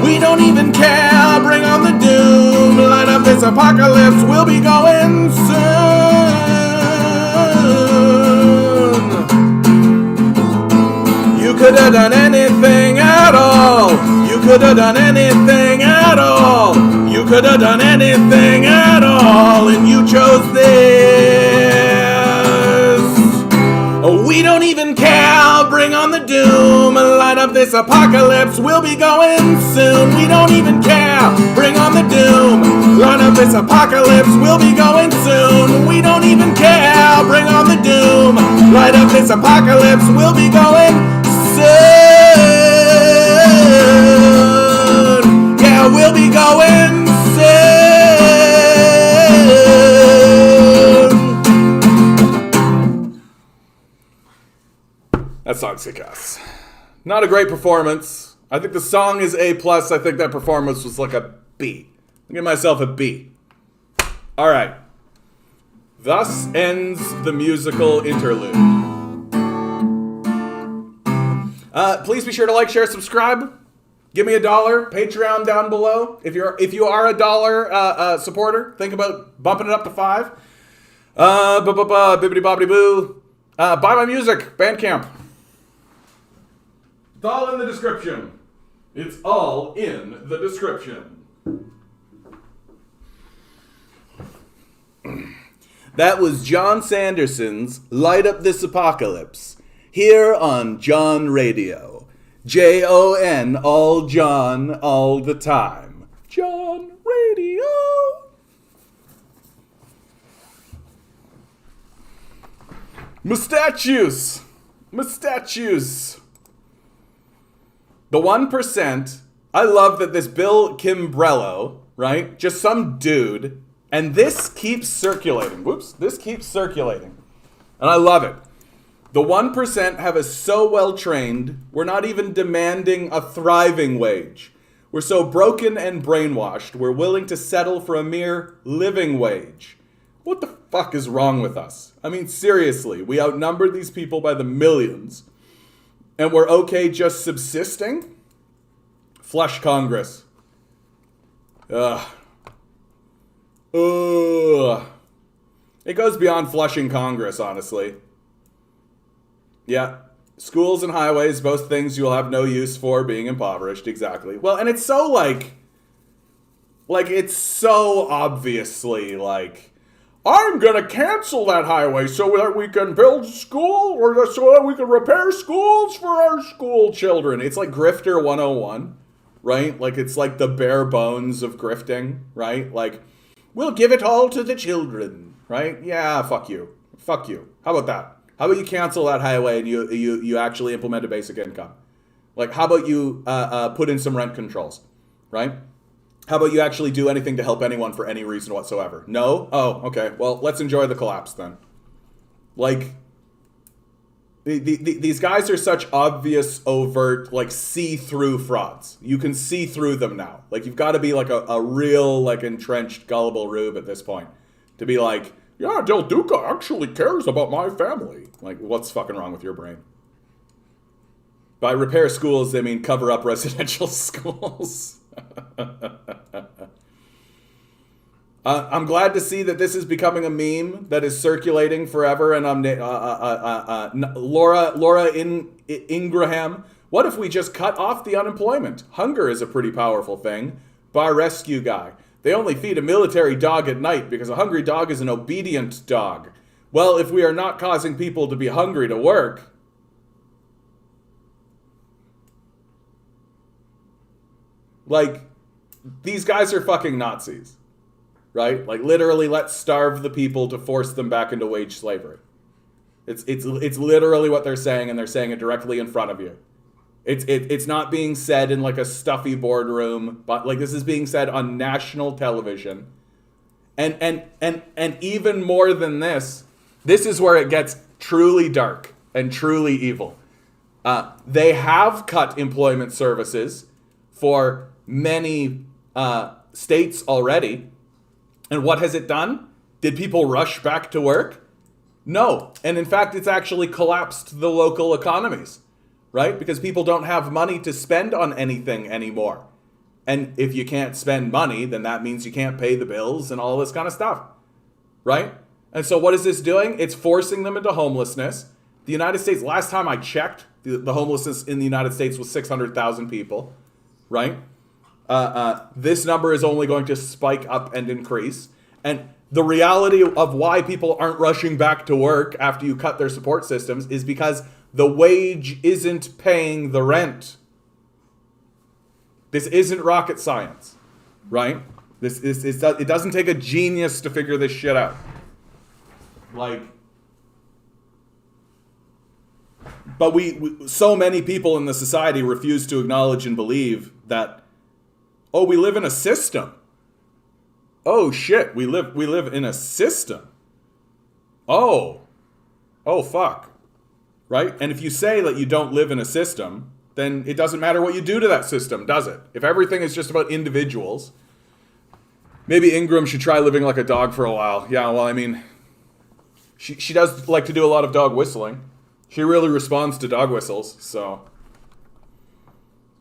we don't even care, bring on the doom. Line up this apocalypse, we'll be going soon. You could have done anything at all. You could have done anything at all. You could have done anything at all, and you chose this. Oh, we don't even care, bring on the doom. Light up this apocalypse, we'll be going soon. We don't even care, bring on the doom. Light up this apocalypse, we'll be going soon. We don't even care, bring on the doom. Light up this apocalypse, we'll be going soon. Yeah, we'll be going soon. That song's kick-ass. Not a great performance. I think the song is A+. I think that performance was like a B. I'll give myself a B. All right. Thus ends the musical interlude. Please be sure to like, share, subscribe. Give me $1. Patreon down below. If you are a $1 supporter, think about bumping it up to $5. Bibbidi bobbidi boo. Buy my music. Bandcamp. It's all in the description. It's all in the description. That was John Sanderson's Light Up This Apocalypse, here on John Radio. Jon, all John, all the time. John Radio. Mustachios. The 1%, I love that this Bill Kimbrello, right? Just some dude, and this keeps circulating. Whoops, this keeps circulating. And I love it. The 1% have us so well trained, we're not even demanding a thriving wage. We're so broken and brainwashed, we're willing to settle for a mere living wage. What the fuck is wrong with us? I mean, seriously, we outnumber these people by the millions. And we're okay just subsisting? Flush Congress. Ugh. It goes beyond flushing Congress, honestly. Yeah. Schools and highways, both things you'll have no use for being impoverished, exactly. Well, and it's so like it's so obviously like, I'm gonna cancel that highway so that we can build school, or so that we can repair schools for our school children. It's like Grifter 101, right? Like, it's like the bare bones of grifting, right? Like, we'll give it all to the children, right? Yeah, fuck you. Fuck you. How about that? How about you cancel that highway and you actually implement a basic income? Like, how about you put in some rent controls, right? How about you actually do anything to help anyone for any reason whatsoever? No? Oh, okay. Well, let's enjoy the collapse then. Like, these guys are such obvious, overt, like, see-through frauds. You can see through them now. Like, you've got to be like a real, like, entrenched, gullible rube at this point to be like, yeah, Del Duca actually cares about my family. Like, what's fucking wrong with your brain? By repair schools, they mean cover up residential schools. I'm glad to see that this is becoming a meme that is circulating forever, and I'm Laura Ingraham. What if we just cut off the unemployment? Hunger is a pretty powerful thing. Bar rescue guy. They only feed a military dog at night because a hungry dog is an obedient dog. Well, if we are not causing people to be hungry to work, Like, these guys are fucking Nazis, right? Like, literally, let's starve the people to force them back into wage slavery. It's literally what they're saying, and they're saying it directly in front of you. It's not being said in like a stuffy boardroom, but like this is being said on national television. And even more than this is where it gets truly dark and truly evil. They have cut employment services for many states already. And what has it done? Did people rush back to work? No. And in fact, it's actually collapsed the local economies, right? Because people don't have money to spend on anything anymore. And if you can't spend money, then that means you can't pay the bills and all this kind of stuff, right? And so what is this doing? It's forcing them into homelessness. The United States, last time I checked, the homelessness in the United States was 600,000 people, right? This number is only going to spike up and increase. And the reality of why people aren't rushing back to work after you cut their support systems is because the wage isn't paying the rent. This isn't rocket science, right? It doesn't take a genius to figure this shit out. Like, but we so many people in the society refuse to acknowledge and believe that, oh, we live in a system. Oh shit, we live in a system. Oh fuck. Right? And if you say that you don't live in a system, then it doesn't matter what you do to that system, does it? If everything is just about individuals, maybe Ingram should try living like a dog for a while. Yeah, well, I mean, she does like to do a lot of dog whistling. She really responds to dog whistles, so.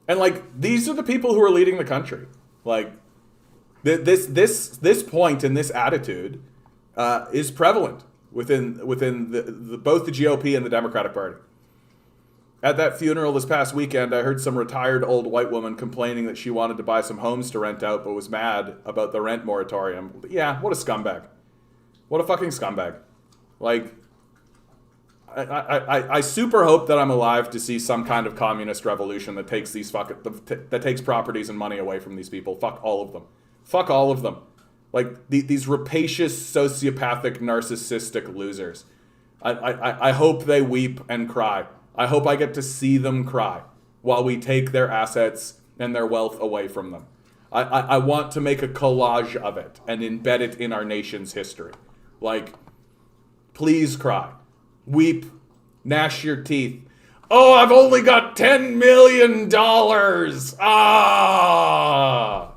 And like, these are the people who are leading the country. Like, this point and this attitude is prevalent within both the GOP and the Democratic Party. At that funeral this past weekend, I heard some retired old white woman complaining that she wanted to buy some homes to rent out, but was mad about the rent moratorium. Yeah, what a scumbag! What a fucking scumbag! Like, I super hope that I'm alive to see some kind of communist revolution that takes that takes properties and money away from these people. Fuck all of them. Fuck all of them. Like, these rapacious, sociopathic, narcissistic losers. I hope they weep and cry. I hope I get to see them cry while we take their assets and their wealth away from them. I want to make a collage of it and embed it in our nation's history. Like, please cry. Weep. Gnash your teeth. Oh, I've only got $10 million. Ah!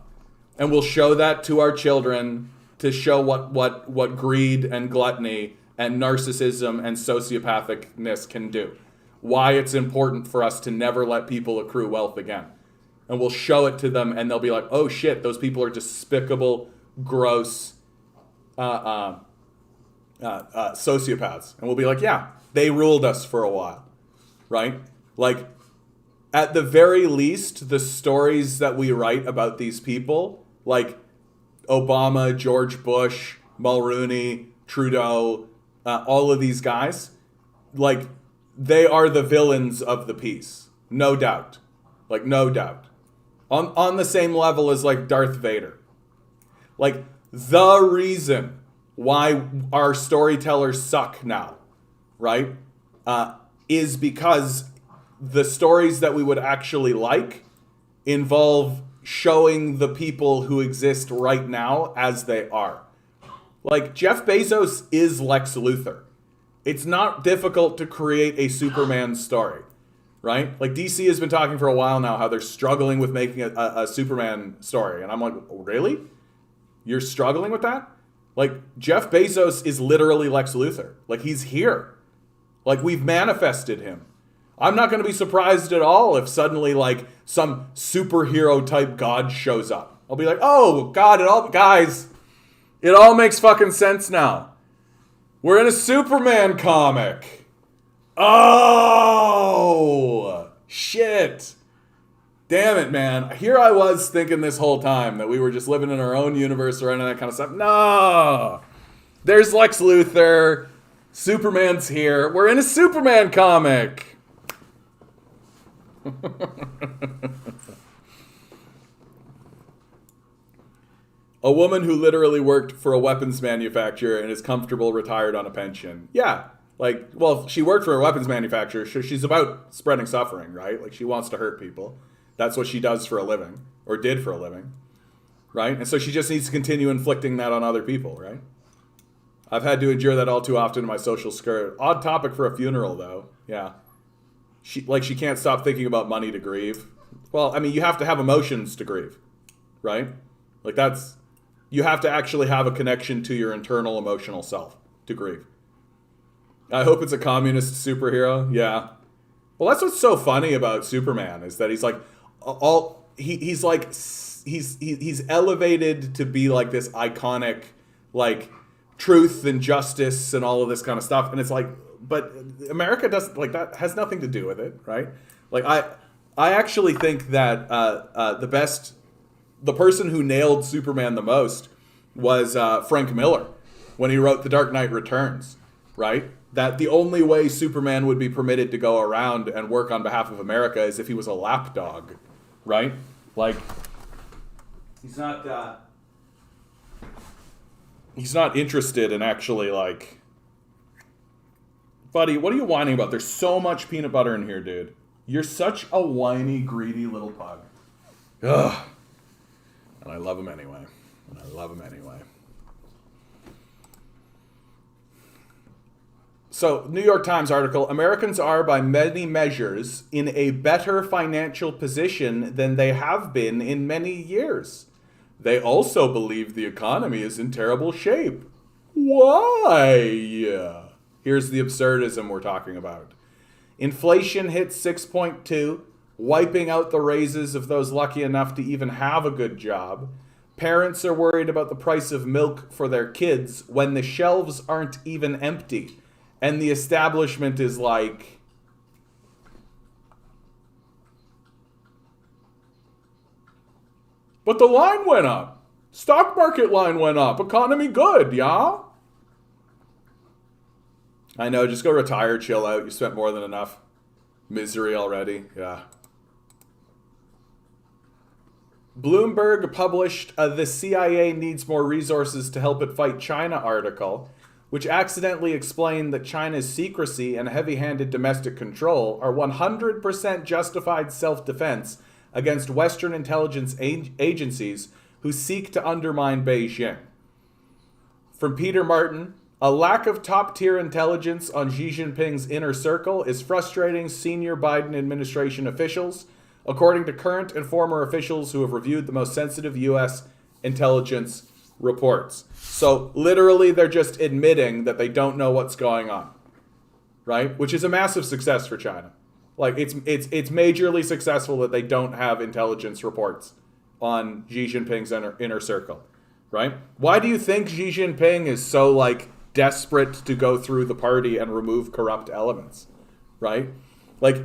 And we'll show that to our children to show what greed and gluttony and narcissism and sociopathicness can do. Why it's important for us to never let people accrue wealth again. And we'll show it to them and they'll be like, oh shit, those people are despicable, gross sociopaths. And we'll be like, yeah, they ruled us for a while, right? Like, at the very least, the stories that we write about these people, like Obama, George Bush, Mulrooney, Trudeau, all of these guys, like, they are the villains of the piece. No doubt. Like, no doubt. On the same level as, like, Darth Vader. Like, the reason why our storytellers suck now, right, is because the stories that we would actually like involve showing the people who exist right now as they are. Like, Jeff Bezos is Lex Luthor. It's not difficult to create a Superman story, right? Like, DC has been talking for a while now how they're struggling with making a Superman story. And I'm like, really? You're struggling with that? Like, Jeff Bezos is literally Lex Luthor. Like, he's here. Like, we've manifested him. I'm not going to be surprised at all if suddenly, like, some superhero type god shows up. I'll be like, oh, God, guys, it all makes fucking sense now. We're in a Superman comic. Oh, shit. Damn it, man. Here I was thinking this whole time that we were just living in our own universe or any of that kind of stuff. No. There's Lex Luthor. Superman's here. We're in a Superman comic. A woman who literally worked for a weapons manufacturer and is comfortable retired on a pension. Yeah. Like, well, she worked for a weapons manufacturer. So she's about spreading suffering, right? Like, she wants to hurt people. That's what she does for a living, or did for a living, right? And so she just needs to continue inflicting that on other people, right? I've had to endure that all too often in my social skirt. Odd topic for a funeral, though. Yeah. She can't stop thinking about money to grieve. Well, I mean, you have to have emotions to grieve, right? Like, you have to actually have a connection to your internal emotional self to grieve. I hope it's a communist superhero. Yeah. Well, that's what's so funny about Superman is that he's like he's elevated to be like this iconic, like, truth and justice and all of this kind of stuff. And it's like, but America doesn't, like, that has nothing to do with it, right? Like, I actually think that the person who nailed Superman the most was Frank Miller when he wrote The Dark Knight Returns, right? That the only way Superman would be permitted to go around and work on behalf of America is if he was a lapdog, right? Like, he's not interested in actually, like, buddy, what are you whining about? There's so much peanut butter in here, dude. You're such a whiny, greedy little pug. Ugh. And I love him anyway. So, New York Times article, Americans are by many measures in a better financial position than they have been in many years. They also believe the economy is in terrible shape. Why? Here's the absurdism we're talking about. Inflation hit 6.2, wiping out the raises of those lucky enough to even have a good job. Parents are worried about the price of milk for their kids when the shelves aren't even empty. And the establishment is like, but the line went up. Stock market line went up. Economy good, yeah? I know, just go retire, chill out. You spent more than enough misery already, yeah. Bloomberg published the CIA needs more resources to help it fight China article, which accidentally explained that China's secrecy and heavy-handed domestic control are 100% justified self-defense against Western intelligence agencies who seek to undermine Beijing. From Peter Martin, a lack of top-tier intelligence on Xi Jinping's inner circle is frustrating senior Biden administration officials, according to current and former officials who have reviewed the most sensitive U.S. intelligence reports. So literally they're just admitting that they don't know what's going on, right? Which is a massive success for China. Like, it's majorly successful that they don't have intelligence reports on Xi Jinping's inner circle, right? Why do you think Xi Jinping is so, like, desperate to go through the party and remove corrupt elements, right? Like,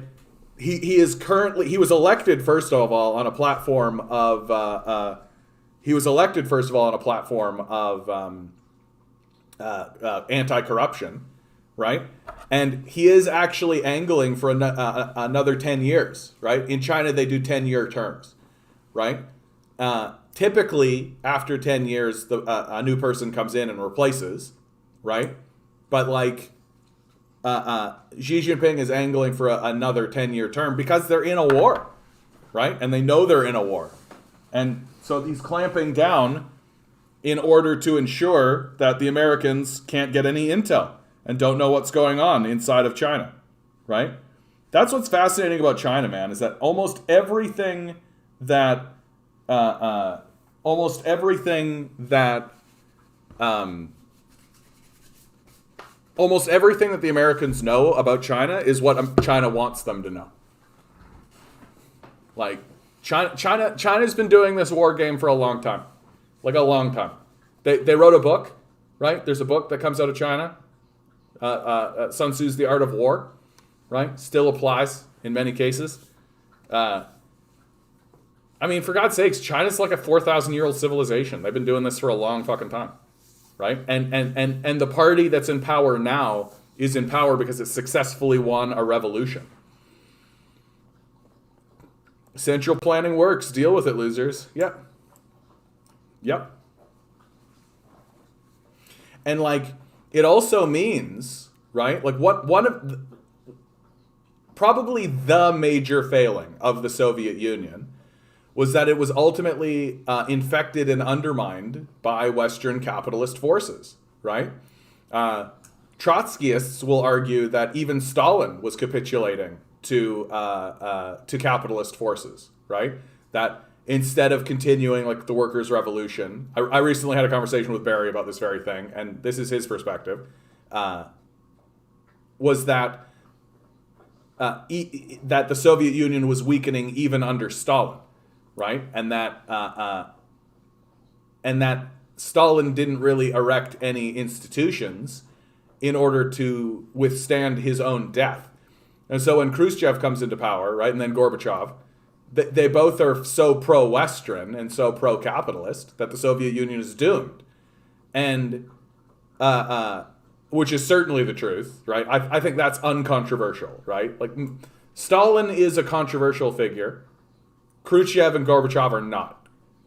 he was elected first of all on a platform of anti-corruption, right? And he is actually angling for another 10 years, right? In China, they do 10-year terms, right? Typically, after 10 years, a new person comes in and replaces, right? But, like, Xi Jinping is angling for another 10-year term because they're in a war, right? And they know they're in a war. And so he's clamping down in order to ensure that the Americans can't get any intel and don't know what's going on inside of China, right? That's what's fascinating about China, man, is that almost everything that the Americans know about China is what China wants them to know. Like, China's been doing this war game for a long time. Like, a long time. They wrote a book, right? There's a book that comes out of China. Sun Tzu's The Art of War, right? Still applies in many cases. I mean, for God's sakes, China's like a 4,000-year-old civilization. They've been doing this for a long fucking time, right? And the party that's in power now is in power because it successfully won a revolution. Central planning works. Deal with it, losers. Yep. And like, it also means, right? Like probably the major failing of the Soviet Union was that it was ultimately infected and undermined by Western capitalist forces, right? Trotskyists will argue that even Stalin was capitulating to capitalist forces, right? That instead of continuing like the workers' revolution, I recently had a conversation with Barry about this very thing, and this is his perspective, was that that the Soviet Union was weakening even under Stalin, right? And that Stalin didn't really erect any institutions in order to withstand his own death. And so when Khrushchev comes into power, right, and then Gorbachev, they both are so pro-Western and so pro-capitalist that the Soviet Union is doomed. And which is certainly the truth, right? I think that's uncontroversial, right? Like, Stalin is a controversial figure. Khrushchev and Gorbachev are not.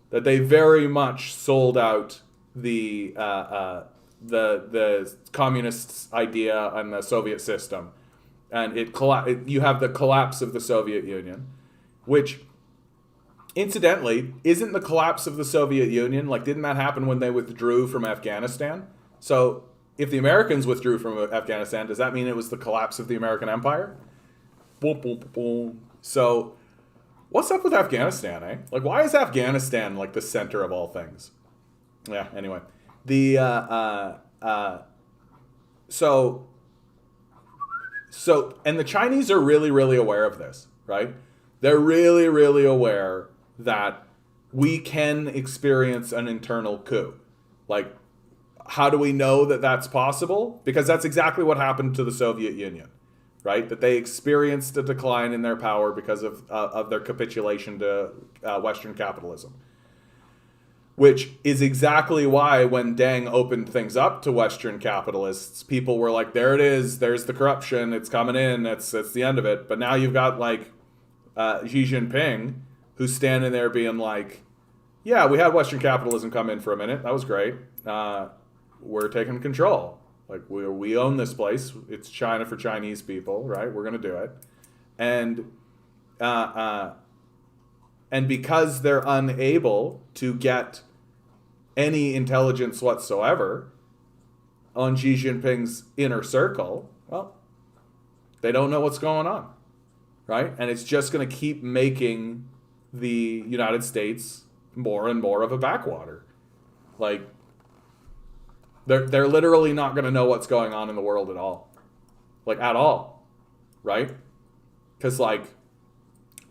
That they very much sold out the communist idea and the Soviet system, and you have the collapse of the Soviet Union, which, incidentally, isn't the collapse of the Soviet Union, like, didn't that happen when they withdrew from Afghanistan? So if the Americans withdrew from Afghanistan, does that mean it was the collapse of the American empire? Boom, boom, boom. So what's up with Afghanistan, eh? Like, why is Afghanistan like the center of all things? Yeah, anyway. So and the Chinese are really, really aware of this, right? They're really, really aware that we can experience an internal coup. Like, how do we know that that's possible? Because that's exactly what happened to the Soviet Union, right? That they experienced a decline in their power because of their capitulation to Western capitalism. Which is exactly why when Deng opened things up to Western capitalists, people were like, there it is, there's the corruption, it's coming in, it's the end of it. But now you've got like Xi Jinping, who's standing there being like, yeah, we had Western capitalism come in for a minute, that was great. We're taking control. Like, we own this place, it's China for Chinese people, right? We're gonna do it. And because they're unable to get any intelligence whatsoever on Xi Jinping's inner circle, well, they don't know what's going on, right? And it's just going to keep making the United States more and more of a backwater. Like, they're literally not going to know what's going on in the world at all. Like, at all, right? Because, like,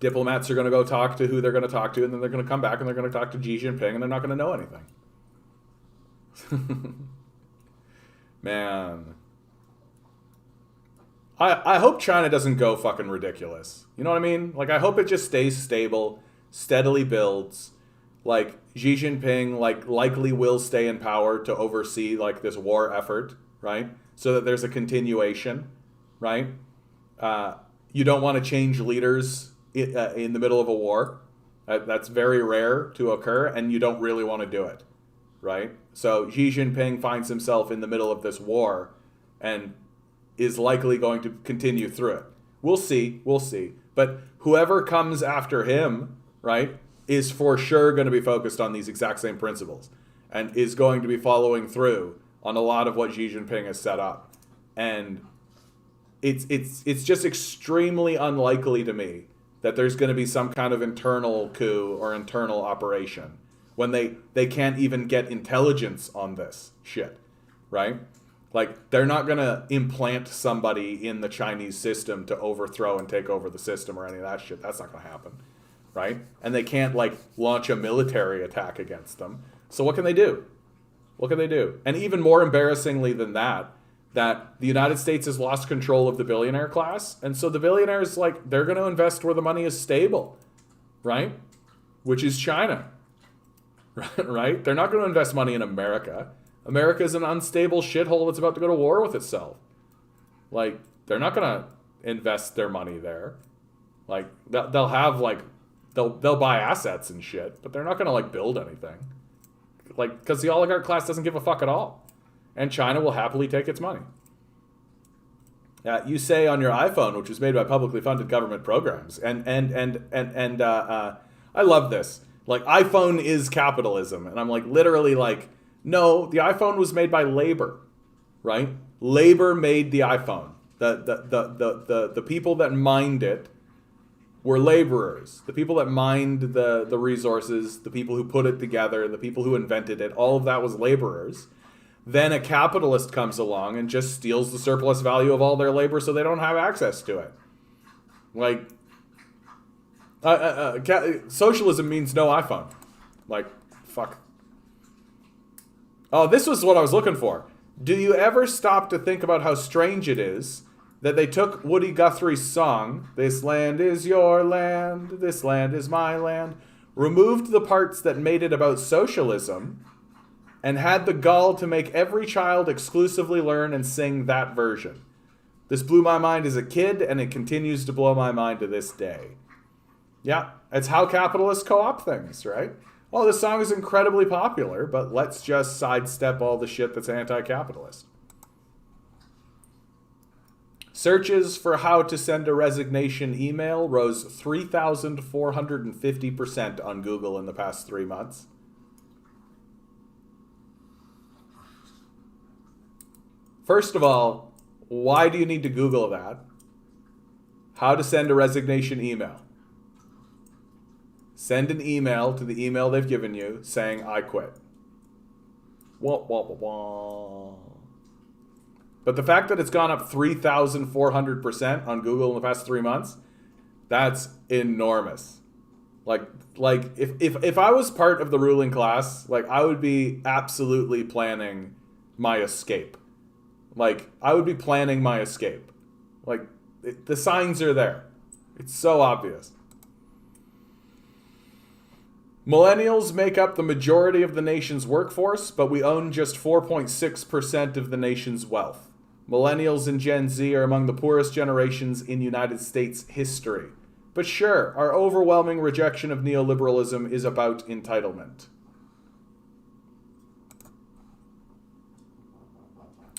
diplomats are going to go talk to who they're going to talk to, and then they're going to come back and they're going to talk to Xi Jinping, and they're not going to know anything. Man. I hope China doesn't go fucking ridiculous. You know what I mean? Like, I hope it just stays stable, steadily builds. Like, Xi Jinping, like, likely will stay in power to oversee, like, this war effort, right? So that there's a continuation, right? You don't want to change leaders in the middle of a war. That's very rare to occur, and you don't really want to do it, right? So Xi Jinping finds himself in the middle of this war and is likely going to continue through it. We'll see. But whoever comes after him, right, is for sure going to be focused on these exact same principles and is going to be following through on a lot of what Xi Jinping has set up. And it's just extremely unlikely to me that there's going to be some kind of internal coup or internal operation when they can't even get intelligence on this shit, right? Like, they're not going to implant somebody in the Chinese system to overthrow and take over the system or any of that shit. That's not going to happen, right? And they can't, like, launch a military attack against them. So what can they do? What can they do? And even more embarrassingly than that the United States has lost control of the billionaire class. And so the billionaires, like, they're going to invest where the money is stable, right? Which is China, right? They're not going to invest money in America. America is an unstable shithole that's about to go to war with itself. Like, they're not going to invest their money there. Like, they'll have, like, they'll buy assets and shit, but they're not going to, like, build anything. Like, because the oligarch class doesn't give a fuck at all. and China will happily take its money. You say on your iPhone, which was made by publicly funded government programs, and I love this. Like, iPhone is capitalism, and I'm like, literally, like, no, the iPhone was made by labor, right? Labor made the iPhone. The people that mined it were laborers. The people that mined the resources, the people who put it together, the people who invented it, all of that was laborers. Then a capitalist comes along and just steals the surplus value of all their labor so they don't have access to it. Like, socialism means no iPhone. Like, fuck. Oh, this was what I was looking for. Do you ever stop to think about how strange it is that they took Woody Guthrie's song, "This land is your land, this land is my land," removed the parts that made it about socialism, and had the gall to make every child exclusively learn and sing that version? This blew my mind as a kid, and it continues to blow my mind to this day. Yeah, it's how capitalists co-opt things, right? Oh, this song is incredibly popular, but let's just sidestep all the shit that's anti-capitalist. Searches for how to send a resignation email rose 3,450% on Google in the past 3 months. First of all, why do you need to Google that? How to send a resignation email. Send an email to the email they've given you saying, "I quit." Wah, wah, wah, wah. But the fact that it's gone up 3,400% on Google in the past 3 months, that's enormous. Like if I was part of the ruling class, like, I would be absolutely planning my escape. Like, I would be planning my escape. Like, the signs are there. It's so obvious. Millennials make up the majority of the nation's workforce, but we own just 4.6% of the nation's wealth. Millennials and Gen Z are among the poorest generations in United States history. But sure, our overwhelming rejection of neoliberalism is about entitlement.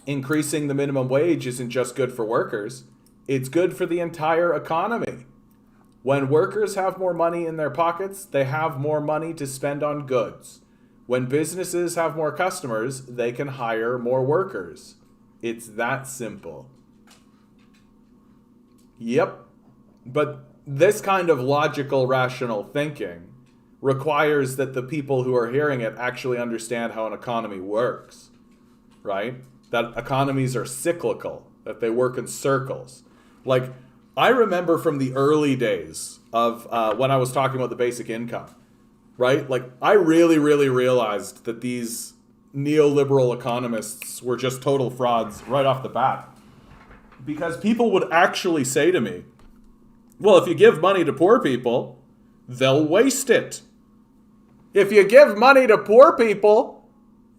Increasing the minimum wage isn't just good for workers, it's good for the entire economy. When workers have more money in their pockets, they have more money to spend on goods. When businesses have more customers, they can hire more workers. It's that simple. Yep. But this kind of logical, rational thinking requires that the people who are hearing it actually understand how an economy works, right? That economies are cyclical, that they work in circles. Like, I remember from the early days of when I was talking about the basic income, right? Like, I really, really realized that these neoliberal economists were just total frauds right off the bat. Because people would actually say to me, well, if you give money to poor people, they'll waste it. If you give money to poor people,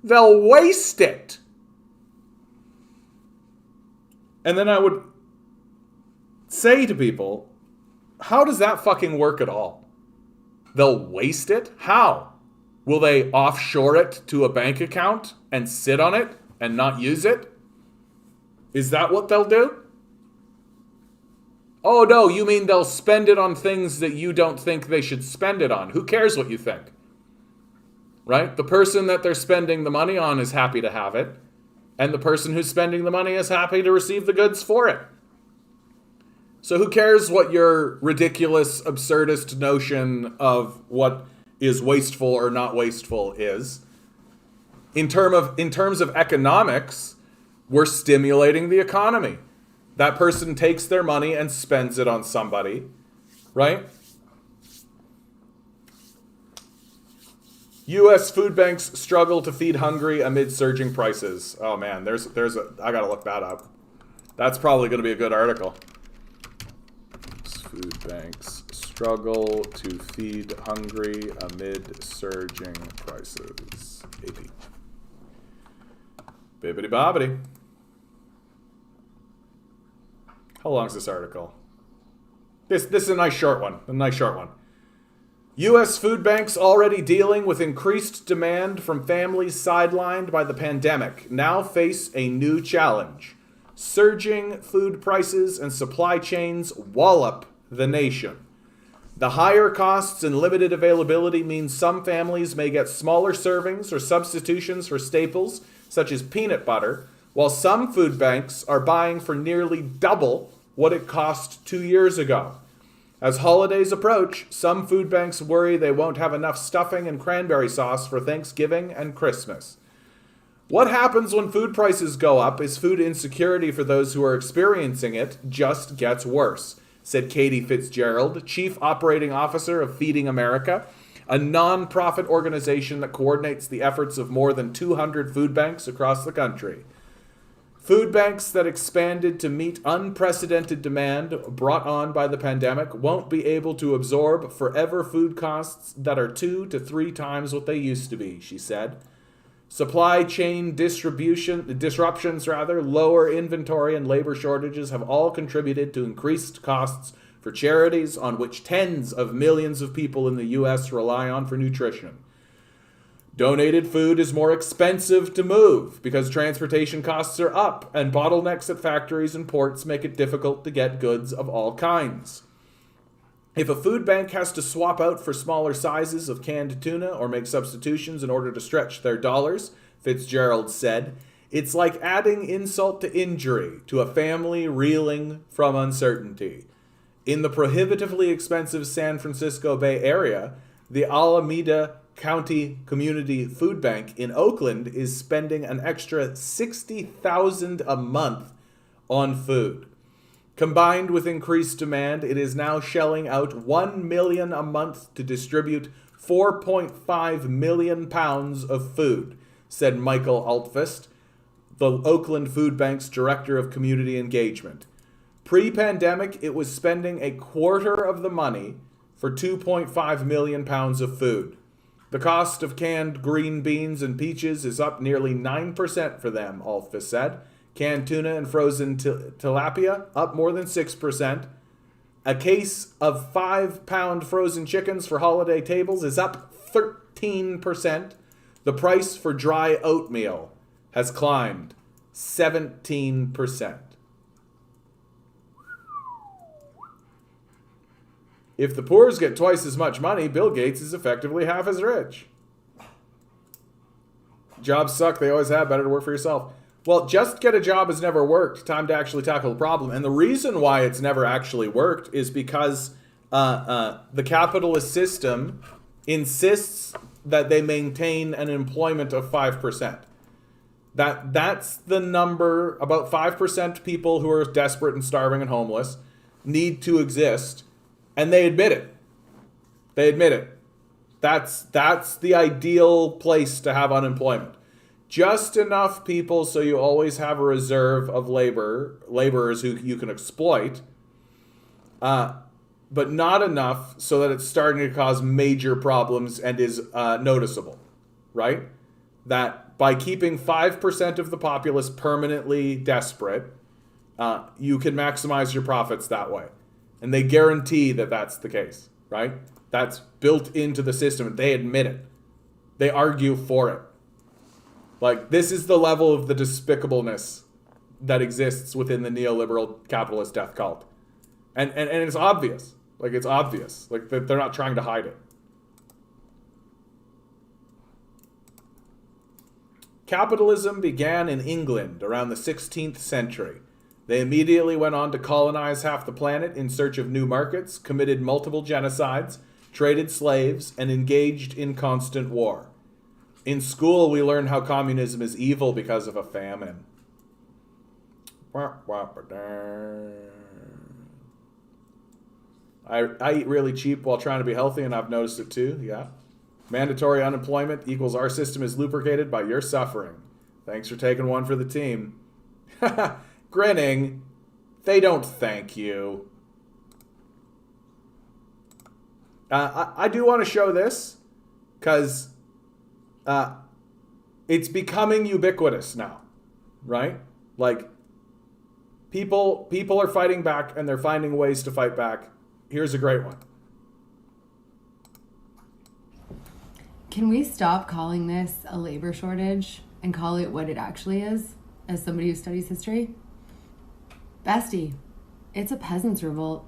they'll waste it. And then I would say to people, how does that fucking work at all? They'll waste it? How? Will they offshore it to a bank account and sit on it and not use it? Is that what they'll do? Oh no, you mean they'll spend it on things that you don't think they should spend it on. Who cares what you think? Right? The person that they're spending the money on is happy to have it, and the person who's spending the money is happy to receive the goods for it. So who cares what your ridiculous, absurdist notion of what is wasteful or not wasteful is? In terms of economics, we're stimulating the economy. That person takes their money and spends it on somebody, right? U.S. food banks struggle to feed hungry amid surging prices. Oh man, I gotta look that up. That's probably gonna be a good article. Food banks struggle to feed hungry amid surging prices. AP. Bibbidi bobbidi. How long is this article? This is a nice short one. U.S. food banks already dealing with increased demand from families sidelined by the pandemic now face a new challenge. Surging food prices and supply chains wallop the nation. The higher costs and limited availability means some families may get smaller servings or substitutions for staples, such as peanut butter, while some food banks are buying for nearly double what it cost 2 years ago. As holidays approach, some food banks worry they won't have enough stuffing and cranberry sauce for Thanksgiving and Christmas. What happens when food prices go up is food insecurity for those who are experiencing it just gets worse, said Katie Fitzgerald, Chief Operating Officer of Feeding America, a non-profit organization that coordinates the efforts of more than 200 food banks across the country. Food banks that expanded to meet unprecedented demand brought on by the pandemic won't be able to absorb forever food costs that are 2 to 3 times what they used to be, she said. Supply chain disruptions, lower inventory and labor shortages have all contributed to increased costs for charities on which tens of millions of people in the U.S. rely on for nutrition. Donated food is more expensive to move because transportation costs are up and bottlenecks at factories and ports make it difficult to get goods of all kinds. If a food bank has to swap out for smaller sizes of canned tuna or make substitutions in order to stretch their dollars, Fitzgerald said, it's like adding insult to injury to a family reeling from uncertainty. In the prohibitively expensive San Francisco Bay Area, the Alameda County Community Food Bank in Oakland is spending an extra $60,000 a month on food. Combined with increased demand, it is now shelling out $1 million a month to distribute 4.5 million pounds of food, said Michael Altfist, the Oakland Food Bank's Director of Community Engagement. Pre-pandemic, it was spending a quarter of the money for 2.5 million pounds of food. The cost of canned green beans and peaches is up nearly 9% for them, Alfis said. Canned tuna and frozen tilapia up more than 6%. A case of 5-pound frozen chickens for holiday tables is up 13%. The price for dry oatmeal has climbed 17%. If the poors get twice as much money, Bill Gates is effectively half as rich. Jobs suck, they always have, better to work for yourself. Well, just get a job has never worked. Time to actually tackle the problem. And the reason why it's never actually worked is because the capitalist system insists that they maintain an employment of 5%. That's the number. About 5% people who are desperate and starving and homeless need to exist. And they admit it. They admit it. That's the ideal place to have unemployment. Just enough people so you always have a reserve of laborers who you can exploit, but not enough so that it's starting to cause major problems and is noticeable, right? That by keeping 5% of the populace permanently desperate, you can maximize your profits that way. And they guarantee that that's the case, right? That's built into the system. They admit it. They argue for it. Like, this is the level of the despicableness that exists within the neoliberal capitalist death cult. And it's obvious. Like, it's obvious. Like, they're not trying to hide it. Capitalism began in England around the 16th century. They immediately went on to colonize half the planet in search of new markets, committed multiple genocides, traded slaves, and engaged in constant war. In school, we learn how communism is evil because of a famine. I eat really cheap while trying to be healthy, and I've noticed it too, yeah. Mandatory unemployment equals our system is lubricated by your suffering. Thanks for taking one for the team. Grinning. They don't thank you. I do want to show this because it's becoming ubiquitous now, right? Like, people are fighting back and they're finding ways to fight back. Here's a great one. Can we stop calling this a labor shortage and call it what it actually is, as somebody who studies history? Bestie, it's a peasants' revolt.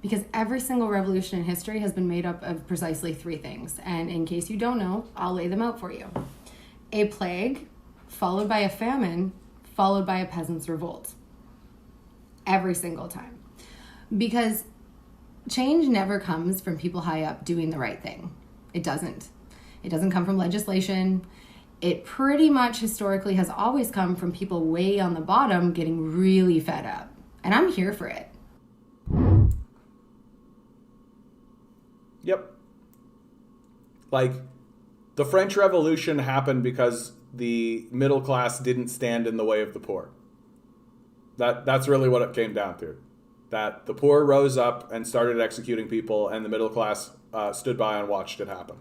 Because every single revolution in history has been made up of precisely three things. And in case you don't know, I'll lay them out for you. A plague, followed by a famine, followed by a peasants' revolt. Every single time. Because change never comes from people high up doing the right thing. It doesn't. It doesn't come from legislation. It pretty much historically has always come from people way on the bottom getting really fed up. And I'm here for it. Yep. Like, the French Revolution happened because the middle class didn't stand in the way of the poor. That's really what it came down to. That the poor rose up and started executing people, and the middle class stood by and watched it happen.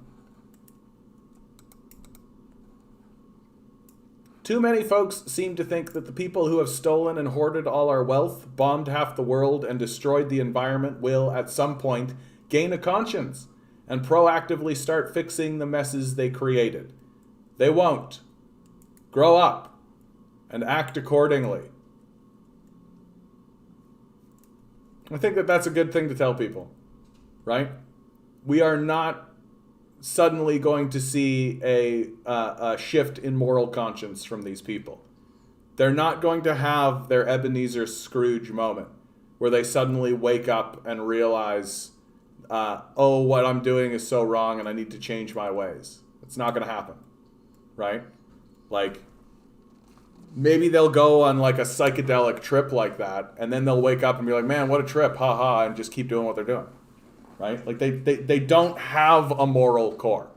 Too many folks seem to think that the people who have stolen and hoarded all our wealth, bombed half the world, and destroyed the environment will, at some point, gain a conscience and proactively start fixing the messes they created. They won't. Grow up and act accordingly. I think that that's a good thing to tell people, right? We are not suddenly going to see a shift in moral conscience from these people. They're not going to have their Ebenezer Scrooge moment where they suddenly wake up and realize, oh, what I'm doing is so wrong and I need to change my ways. It's not going to happen, right? Like, maybe they'll go on like a psychedelic trip like that, and then they'll wake up and be like, man, what a trip, haha, and just keep doing what they're doing, right? Like, they don't have a moral core.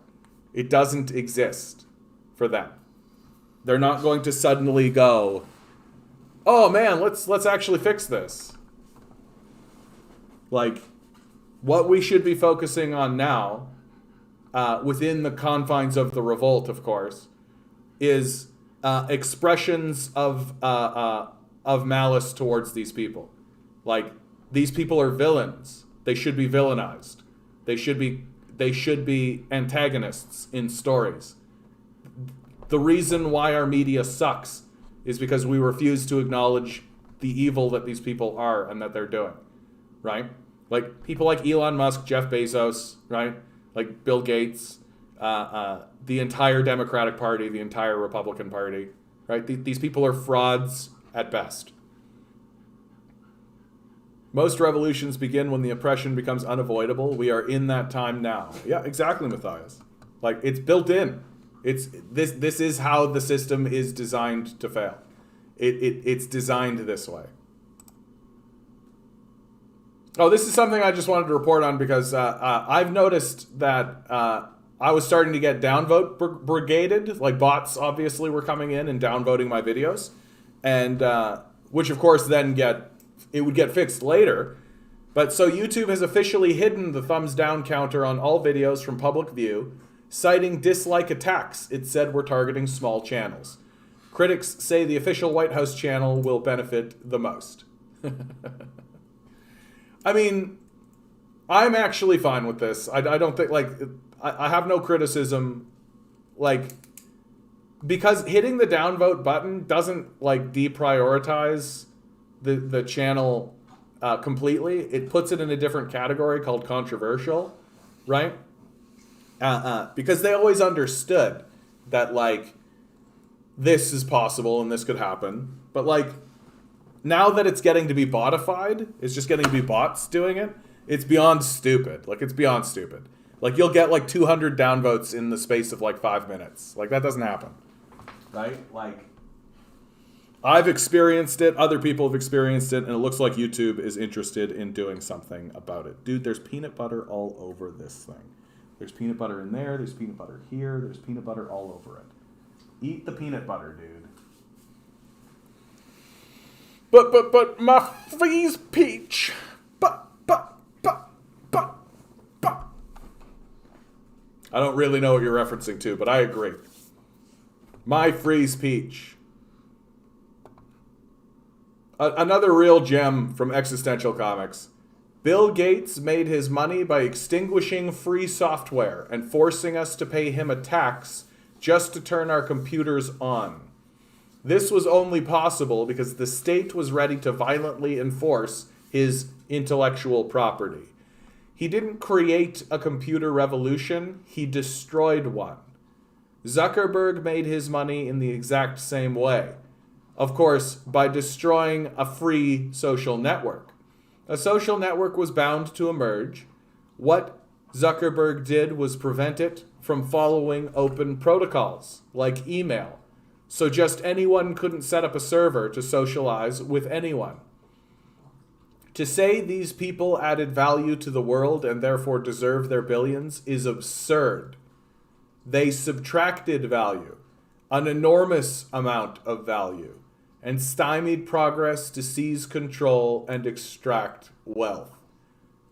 It doesn't exist for them. They're not going to suddenly go, oh man, let's actually fix this. Like, what we should be focusing on now, within the confines of the revolt, of course, is expressions of malice towards these people. Like, these people are villains. They should be villainized. They should be antagonists in stories. The reason why our media sucks is because we refuse to acknowledge the evil that these people are and that they're doing, right? Like, people like Elon Musk, Jeff Bezos, right? Like Bill Gates, the entire Democratic Party, the entire Republican Party, right? These people are frauds at best. Most revolutions begin when the oppression becomes unavoidable. We are in that time now. Yeah, exactly, Matthias. Like, it's built in. This is how the system is designed to fail. It's designed this way. Oh, this is something I just wanted to report on because I've noticed that I was starting to get downvote brigaded. Like, bots obviously were coming in and downvoting my videos, and which of course then would get fixed later. But so YouTube has officially hidden the thumbs down counter on all videos from public view, citing dislike attacks. It said we're targeting small channels. Critics say the official White House channel will benefit the most. I mean, I'm actually fine with this. I don't think, like, I have no criticism, like, because hitting the downvote button doesn't, like, deprioritize the channel completely. It puts it in a different category called controversial, right? Because they always understood that, like, this is possible and this could happen. But, like, now that it's getting to be botified, it's just getting to be bots doing it, it's beyond stupid. Like, it's beyond stupid. Like, you'll get, like, 200 downvotes in the space of, like, 5 minutes. Like, that doesn't happen. Right? Like, I've experienced it, other people have experienced it, and it looks like YouTube is interested in doing something about it. Dude, there's peanut butter all over this thing. There's peanut butter in there, there's peanut butter here, there's peanut butter all over it. Eat the peanut butter, dude. But my freeze peach. But. I don't really know what you're referencing to, but I agree. My freeze peach. Another real gem from existential comics. Bill Gates made his money by extinguishing free software and forcing us to pay him a tax just to turn our computers on. This was only possible because the state was ready to violently enforce his intellectual property. He didn't create a computer revolution, he destroyed one. Zuckerberg made his money in the exact same way. Of course, by destroying a free social network. A social network was bound to emerge. What Zuckerberg did was prevent it from following open protocols, like email. So just anyone couldn't set up a server to socialize with anyone. To say these people added value to the world and therefore deserve their billions is absurd. They subtracted value, an enormous amount of value, and stymied progress to seize control and extract wealth.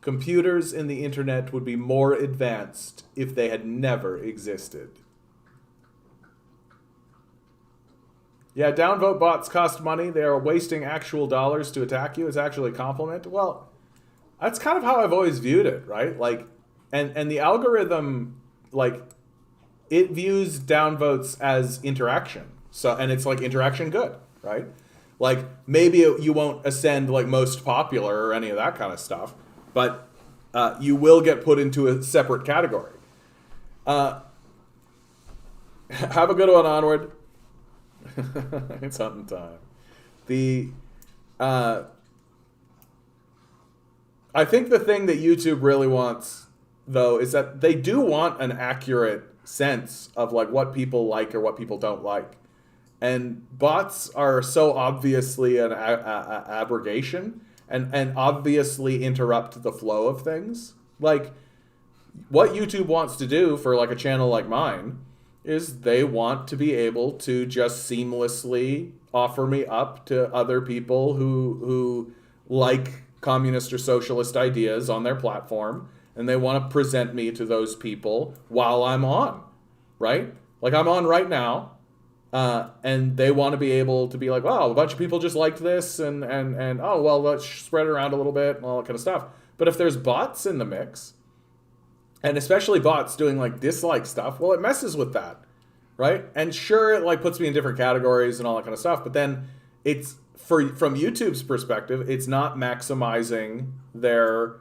Computers and the internet would be more advanced if they had never existed. Yeah, downvote bots cost money. They are wasting actual dollars to attack you. It's actually a compliment. Well, that's kind of how I've always viewed it, right? Like, and the algorithm, like, it views downvotes as interaction. So, and it's like interaction good, right? Like, maybe you won't ascend like most popular or any of that kind of stuff, but you will get put into a separate category. Have a good one, Onward. It's hunting time. I think the thing that YouTube really wants, though, is that they do want an accurate sense of like what people like or what people don't like. And bots are so obviously an abrogation and obviously interrupt the flow of things. Like, what YouTube wants to do for like a channel like mine is they want to be able to just seamlessly offer me up to other people who like communist or socialist ideas on their platform, and they want to present me to those people while I'm on, right? Like, I'm on right now, and they want to be able to be like, wow, a bunch of people just liked this, and oh, well, let's spread it around a little bit and all that kind of stuff. But if there's bots in the mix, and especially bots doing like dislike stuff, well, it messes with that, right? And sure, it like puts me in different categories and all that kind of stuff, but then it's from YouTube's perspective, it's not maximizing their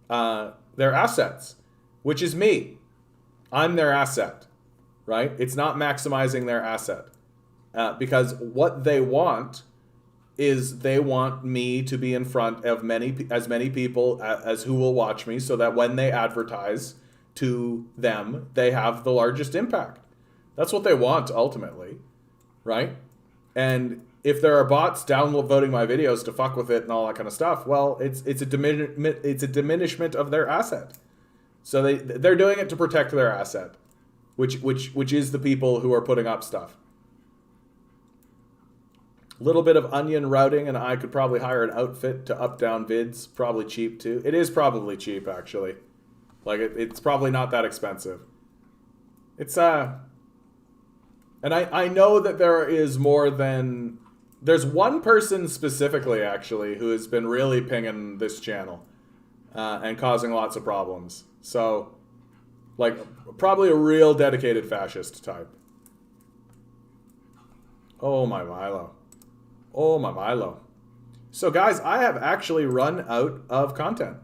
assets, which is me. I'm their asset, right? It's not maximizing their asset because what they want is they want me to be in front of as many people as who will watch me, so that when they advertise to them, they have the largest impact. That's what they want ultimately, right? And if there are bots downvoting my videos to fuck with it and all that kind of stuff, well, it's a diminishment of their asset. So they're doing it to protect their asset, which is the people who are putting up stuff. Little bit of onion routing, and I could probably hire an outfit to up down vids. Probably cheap too. It is probably cheap actually. Like it's probably not that expensive. It's and I know that there is more than, there's one person specifically actually who has been really pinging this channel and causing lots of problems. So like probably a real dedicated fascist type. Oh my Milo. Oh my Milo. So guys, I have actually run out of content.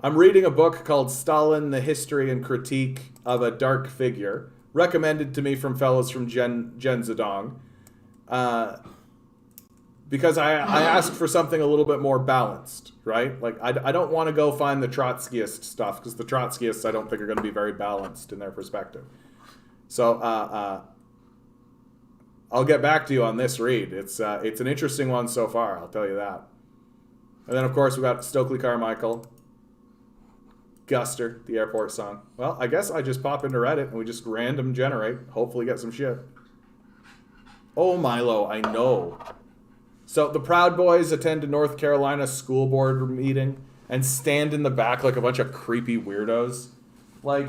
I'm reading a book called Stalin, The History and Critique of a Dark Figure, recommended to me from fellows from Gen Zedong, because I asked for something a little bit more balanced, right? Like, I don't want to go find the Trotskyist stuff, because the Trotskyists I don't think are going to be very balanced in their perspective. So I'll get back to you on this read. It's an interesting one so far, I'll tell you that. And then, of course, we got Stokely Carmichael, Guster, the airport song. Well, I guess I just pop into Reddit and we just random generate, hopefully get some shit. Oh, Milo, I know. So the Proud Boys attend a North Carolina school board meeting and stand in the back like a bunch of creepy weirdos. Like,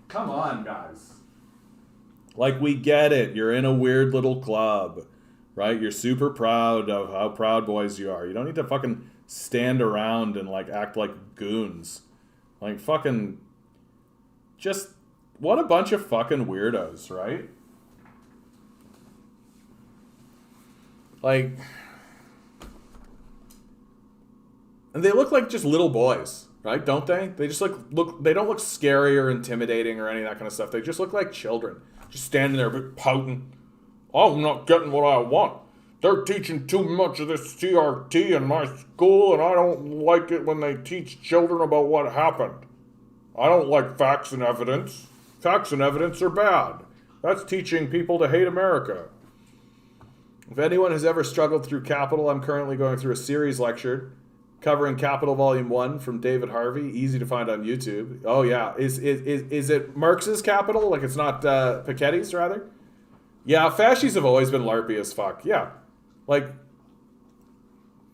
come on, guys. Like, we get it. You're in a weird little club, right? You're super proud of how Proud Boys you are. You don't need to fucking stand around and like act like goons. Like fucking just what a bunch of fucking weirdos, right? Like, and they look like just little boys, right? Don't they? They just look they don't look scary or intimidating or any of that kind of stuff. They just look like children, just standing there pouting. Oh, I'm not getting what I want. They're teaching too much of this TRT in my school, and I don't like it when they teach children about what happened. I don't like facts and evidence. Facts and evidence are bad. That's teaching people to hate America. If anyone has ever struggled through Capital, I'm currently going through a series lecture covering Capital Volume 1 from David Harvey. Easy to find on YouTube. Oh, yeah. Is it Marx's Capital? Like it's not Piketty's, rather? Yeah, fascists have always been LARPy as fuck. Yeah. Like,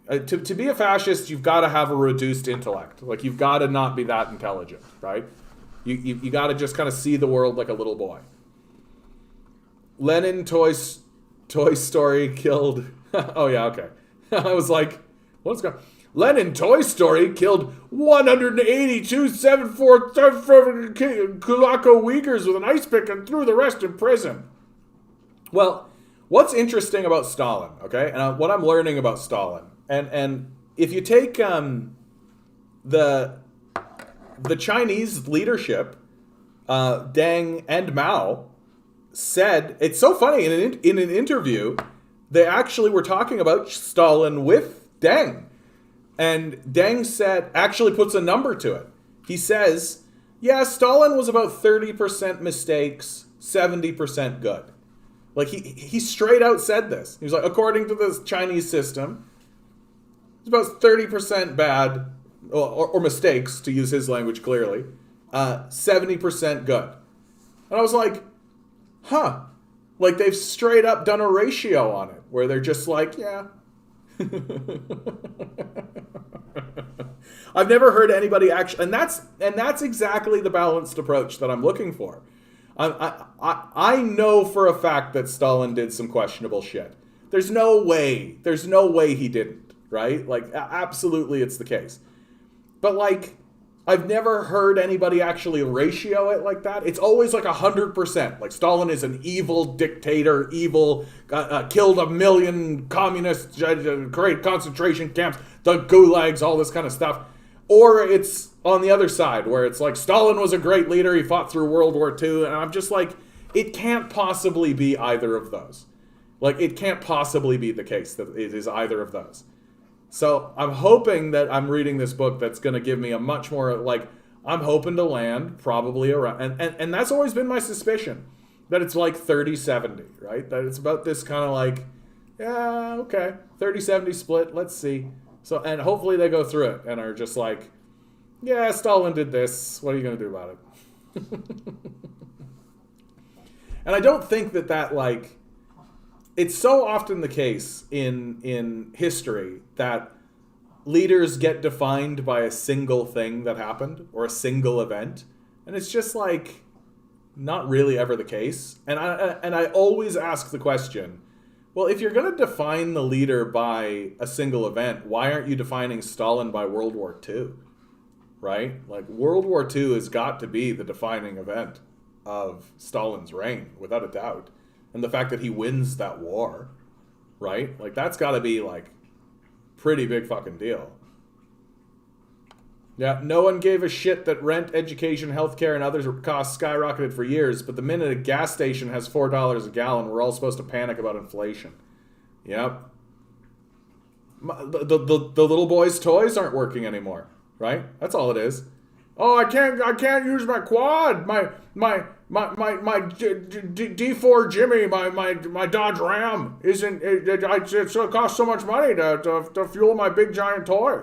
to be a fascist, you've got to have a reduced intellect. Like, you've got to not be that intelligent, right? You got to just kind of see the world like a little boy. Lenin Toy Story killed... oh, yeah, okay. I was like, what's going on? Lenin Toy Story killed 182 Kulako Uyghurs with an ice pick and threw the rest in prison. Well, what's interesting about Stalin, okay, and what I'm learning about Stalin, and if you take the Chinese leadership, Deng and Mao said, it's so funny, in an interview, they actually were talking about Stalin with Deng, and Deng actually puts a number to it. He says, yeah, Stalin was about 30% mistakes, 70% good. Like, he straight out said this. He was like, according to the Chinese system, it's about 30% bad, or mistakes, to use his language clearly, 70% good. And I was like, huh. Like, they've straight up done a ratio on it, where they're just like, yeah. I've never heard anybody actually, and that's exactly the balanced approach that I'm looking for. I know for a fact that Stalin did some questionable shit. There's no way he didn't, right? Like, absolutely it's the case. But, like, I've never heard anybody actually ratio it like that. It's always like 100%. Like, Stalin is an evil dictator, killed 1 million communists, created concentration camps, the gulags, all this kind of stuff. Or it's on the other side, where it's like, Stalin was a great leader, he fought through World War II, and I'm just like, it can't possibly be either of those. Like, it can't possibly be the case that it is either of those. So I'm hoping that I'm reading this book that's going to give me a much more, like, I'm hoping to land probably around, and that's always been my suspicion, that it's like 30-70, right? That it's about this kind of like, yeah, okay, 30-70 split, let's see. So, and hopefully they go through it and are just like, yeah, Stalin did this. What are you going to do about it? And I don't think that like, it's so often the case in history that leaders get defined by a single thing that happened or a single event. And it's just like, not really ever the case. And I always ask the question, well, if you're going to define the leader by a single event, why aren't you defining Stalin by World War II? Right? Like, World War II has got to be the defining event of Stalin's reign, without a doubt. And the fact that he wins that war, right? Like, that's got to be, like, pretty big fucking deal. Yeah, no one gave a shit that rent, education, healthcare, and other costs skyrocketed for years, but the minute a gas station has $4 a gallon, we're all supposed to panic about inflation. Yep. The little boys' toys aren't working anymore, right? That's all it is. Oh, I can't use my quad, my D4 Jimmy, my Dodge Ram it costs so much money to fuel my big giant toy.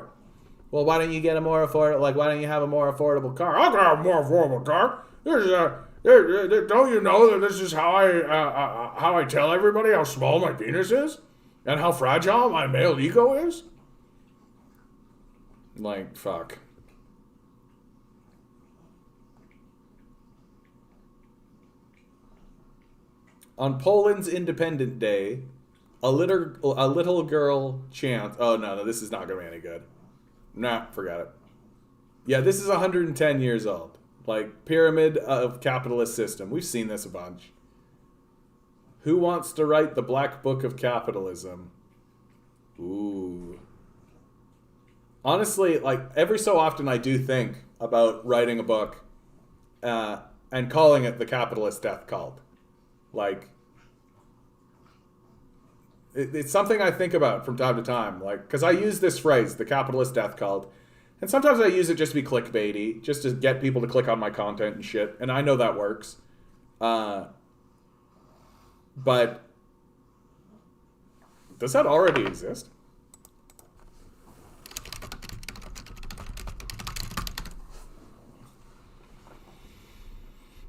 Well, why don't you get a more affordable? Like, why don't you have a more affordable car? I'll have a more affordable car. Don't you know that this is how I tell everybody how small my penis is and how fragile my male ego is? Like, fuck. On Poland's Independence Day, a little girl chants. Oh no, this is not gonna be any good. Nah, forget it. Yeah, this is 110 years old. Like, pyramid of capitalist system. We've seen this a bunch. Who wants to write the Black Book of Capitalism? Ooh. Honestly, like, every so often I do think about writing a book and calling it the Capitalist Death Cult. Like, it's something I think about from time to time. Like, because I use this phrase, the Capitalist Death Cult, and sometimes I use it just to be clickbaity, just to get people to click on my content and shit, and I know that works. But does that already exist?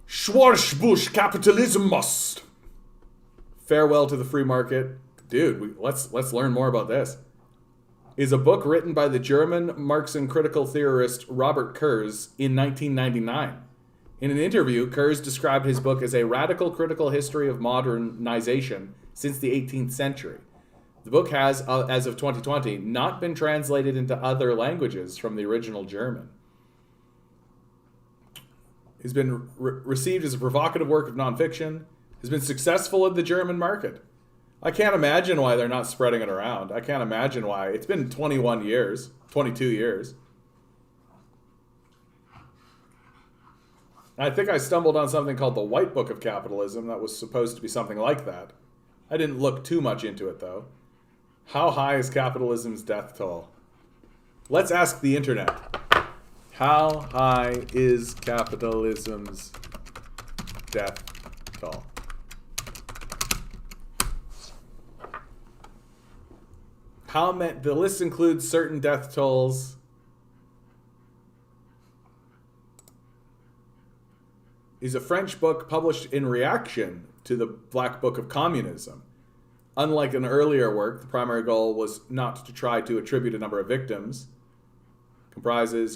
Schwarzbusch capitalism must. Farewell to the free market. Dude, let's learn more about this. Is a book written by the German Marxian critical theorist Robert Thurs in 1999. In an interview, Thurs described his book as a radical critical history of modernization since the 18th century. The book has, as of 2020, not been translated into other languages from the original German. He's been received as a provocative work of nonfiction, has been successful in the German market. I can't imagine why they're not spreading it around. I can't imagine why. It's been 21 years, 22 years. I think I stumbled on something called the White Book of Capitalism that was supposed to be something like that. I didn't look too much into it, though. How high is capitalism's death toll? Let's ask the internet. How high is capitalism's death toll? The list includes certain death tolls. Is a French book published in reaction to the Black Book of Communism. Unlike an earlier work, the primary goal was not to try to attribute a number of victims. Comprises,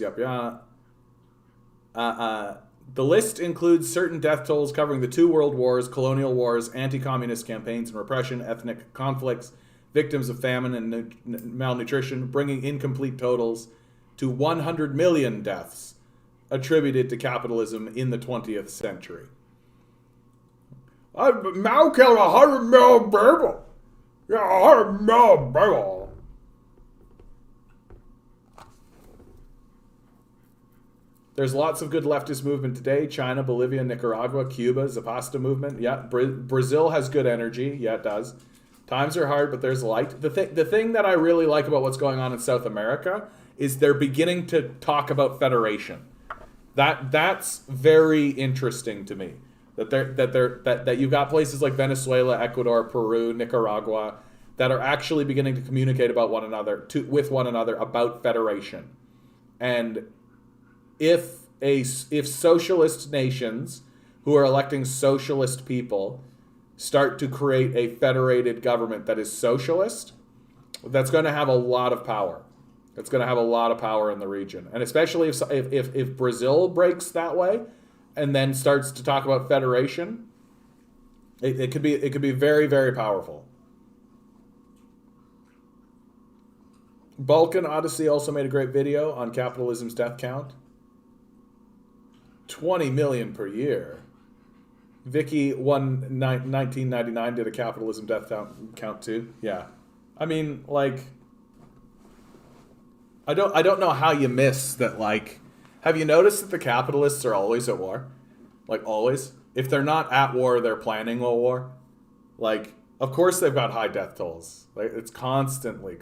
The list includes certain death tolls covering the 2 world wars, colonial wars, anti-communist campaigns and repression, ethnic conflicts, victims of famine and malnutrition, bringing incomplete totals to 100 million deaths attributed to capitalism in the 20th century. Mao killed 100 million people. Yeah, 100 million people. There's lots of good leftist movement today. China, Bolivia, Nicaragua, Cuba, Zapasta movement. Yeah, Brazil has good energy. Yeah, it does. Times are hard, but there's light. The thing that I really like about what's going on in South America is they're beginning to talk about federation. That's very interesting to me. That you've got places like Venezuela, Ecuador, Peru, Nicaragua that are actually beginning to communicate about with one another about federation. And if socialist nations who are electing socialist people start to create a federated government that is socialist, that's going to have a lot of power. It's going to have a lot of power in the region. And especially if Brazil breaks that way and then starts to talk about federation, it could be very, very powerful. Balkan Odyssey also made a great video on capitalism's death count. 20 million per year. Vicky 1999 did a capitalism death count too. Yeah. I mean, like, I don't know how you miss that. Like, have you noticed that the capitalists are always at war? Like, always. If they're not at war, they're planning a war. Like, of course they've got high death tolls. Like, it's constantly.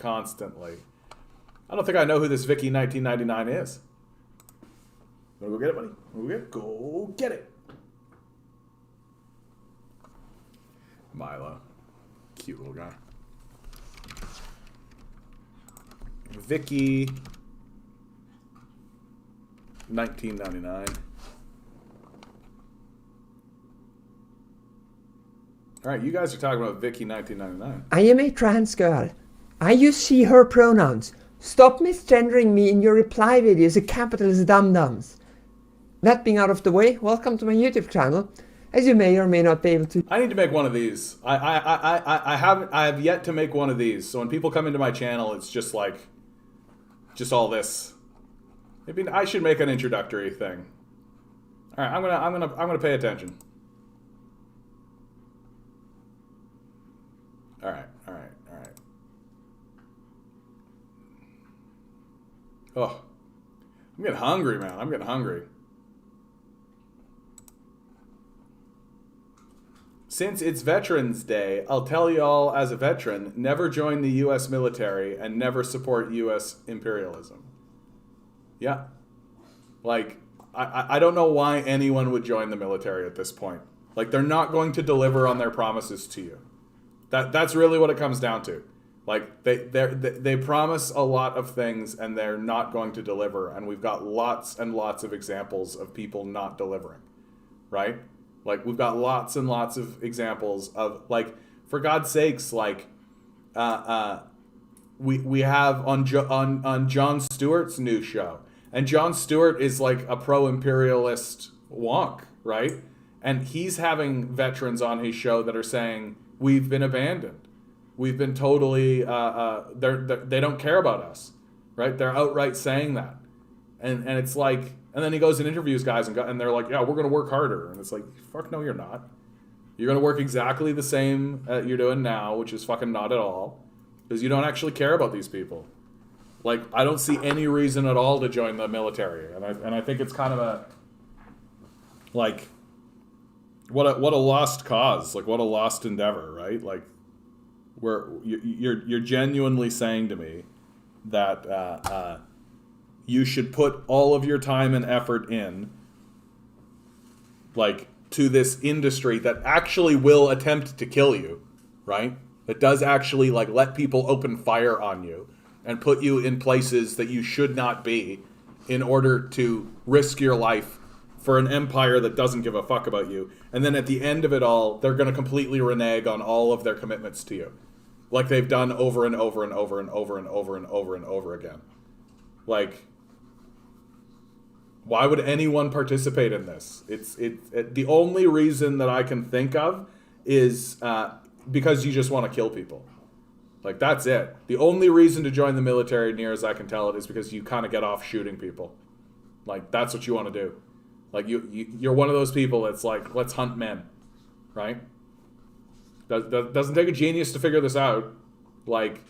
I don't think I know who this Vicky 1999 is. Wanna go get it, buddy? Go get it. Milo. Cute little guy. Vicky 1999. All right, you guys are talking about Vicky 1999. I am a trans girl. I use she, her pronouns. Stop misgendering me in your reply videos, you capitalist dum-dums. That being out of the way, welcome to my YouTube channel. As you may or may not be able to. I need to make one of these. I have yet to make one of these. So when people come into my channel, it's just like, just all this. Maybe I should make an introductory thing. All right, I'm gonna pay attention. All right. Oh, I'm getting hungry, man. I'm getting hungry. Since it's Veterans Day, I'll tell you all as a veteran, never join the U.S. military and never support U.S. imperialism. Yeah. Like, I don't know why anyone would join the military at this point. Like, they're not going to deliver on their promises to you. That's really what it comes down to. Like, they promise a lot of things and they're not going to deliver. And we've got lots and lots of examples of people not delivering, right? Like, we've got lots and lots of examples of, like, for God's sakes, like, we have on Jon Stewart's new show. And Jon Stewart is like a pro-imperialist wonk, right? And he's having veterans on his show that are saying, we've been abandoned. We've been totally, they don't care about us, right? They're outright saying that. And it's like, and then he goes and interviews guys and they're like, yeah, we're going to work harder. And it's like, fuck no, you're not. You're going to work exactly the same you're doing now, which is fucking not at all. Because you don't actually care about these people. Like, I don't see any reason at all to join the military. And I think it's kind of a, like, what a lost cause. Like, what a lost endeavor, right? Like, where you're genuinely saying to me that you should put all of your time and effort in, like, to this industry that actually will attempt to kill you, right? That does actually, like, let people open fire on you and put you in places that you should not be in order to risk your life for an empire that doesn't give a fuck about you. And then at the end of it all, they're going to completely renege on all of their commitments to you. Like they've done over and over and over and over and over and over and over again. Like, why would anyone participate in this? It's the only reason that I can think of is because you just want to kill people. Like, that's it. The only reason to join the military, near as I can tell it, is because you kind of get off shooting people. Like, that's what you want to do. Like, you're one of those people that's like, let's hunt men, right? Doesn't take a genius to figure this out. Like,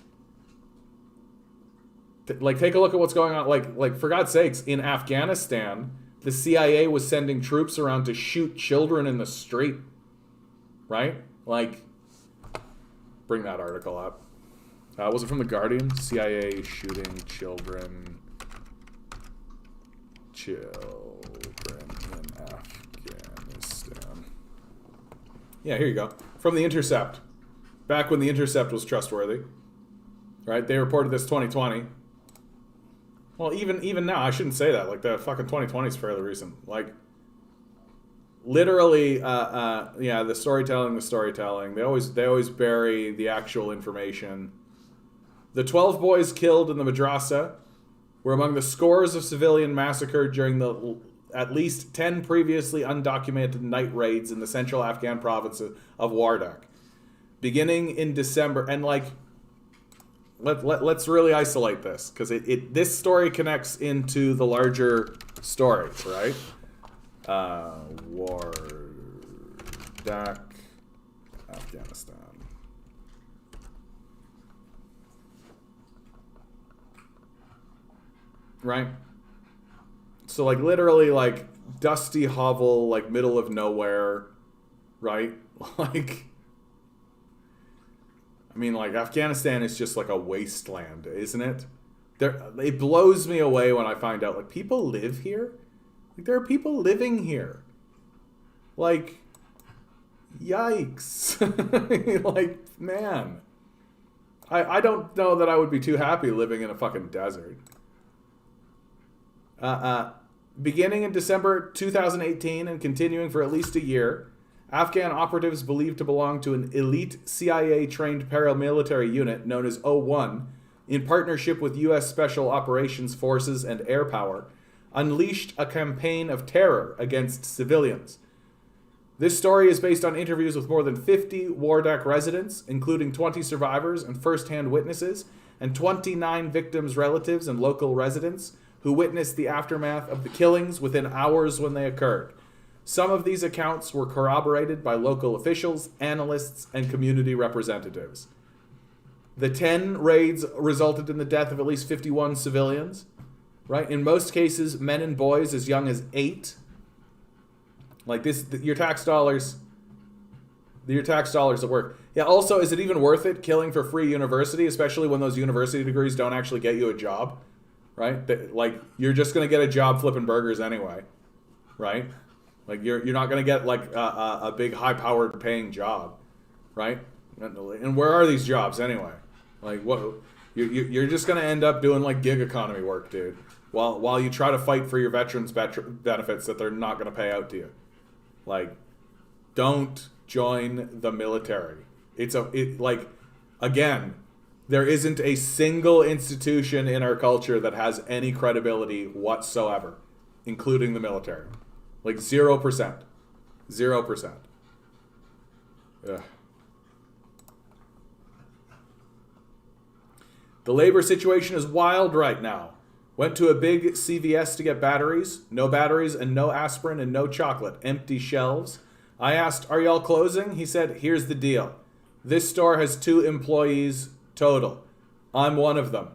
take a look at what's going on. Like for God's sakes, in Afghanistan, the CIA was sending troops around to shoot children in the street, right? Like, bring that article up. Was it from The Guardian? CIA shooting children in Afghanistan. Yeah, here you go. From The Intercept. Back when The Intercept was trustworthy. Right? They reported this 2020. Well, even now, I shouldn't say that. Like, the fucking 2020 is fairly recent. Like, literally, the storytelling. They always bury the actual information. The 12 boys killed in the madrasa were among the scores of civilian massacred during the at least 10 previously undocumented night raids in the central Afghan province of Wardak, beginning in December. And like, let's really isolate this, because this story connects into the larger story, right? Wardak, Afghanistan. Right? So, like, literally, like, dusty hovel, like, middle of nowhere, right? Like, I mean, like, Afghanistan is just like a wasteland, isn't it? It blows me away when I find out, like, people live here? Like, there are people living here. Like, yikes. Like, man. I don't know that I would be too happy living in a fucking desert. Beginning in December 2018 and continuing for at least a year, Afghan operatives believed to belong to an elite CIA-trained paramilitary unit known as O1, in partnership with U.S. Special Operations Forces and Air Power, unleashed a campaign of terror against civilians. This story is based on interviews with more than 50 Wardak residents, including 20 survivors and first-hand witnesses, and 29 victims' relatives and local residents who witnessed the aftermath of the killings within hours when they occurred. Some of these accounts were corroborated by local officials, analysts, and community representatives. The 10 raids resulted in the death of at least 51 civilians, right? In most cases, men and boys as young as 8. Like this, your tax dollars at work. Yeah, also, is it even worth it killing for free university, especially when those university degrees don't actually get you a job, right? Like, you're just going to get a job flipping burgers anyway, right? Like, you're not going to get, like, a big high-powered paying job, right? And where are these jobs anyway? Like, what? You're just going to end up doing, like, gig economy work, dude, while you try to fight for your veterans' benefits that they're not going to pay out to you. Like, don't join the military. Again, there isn't a single institution in our culture that has any credibility whatsoever, including the military. Like 0%. 0%. Ugh. The labor situation is wild right now. Went to a big CVS to get batteries. No batteries and no aspirin and no chocolate. Empty shelves. I asked, "Are y'all closing?" He said, "Here's the deal. This store has 2 employees total. I'm one of them.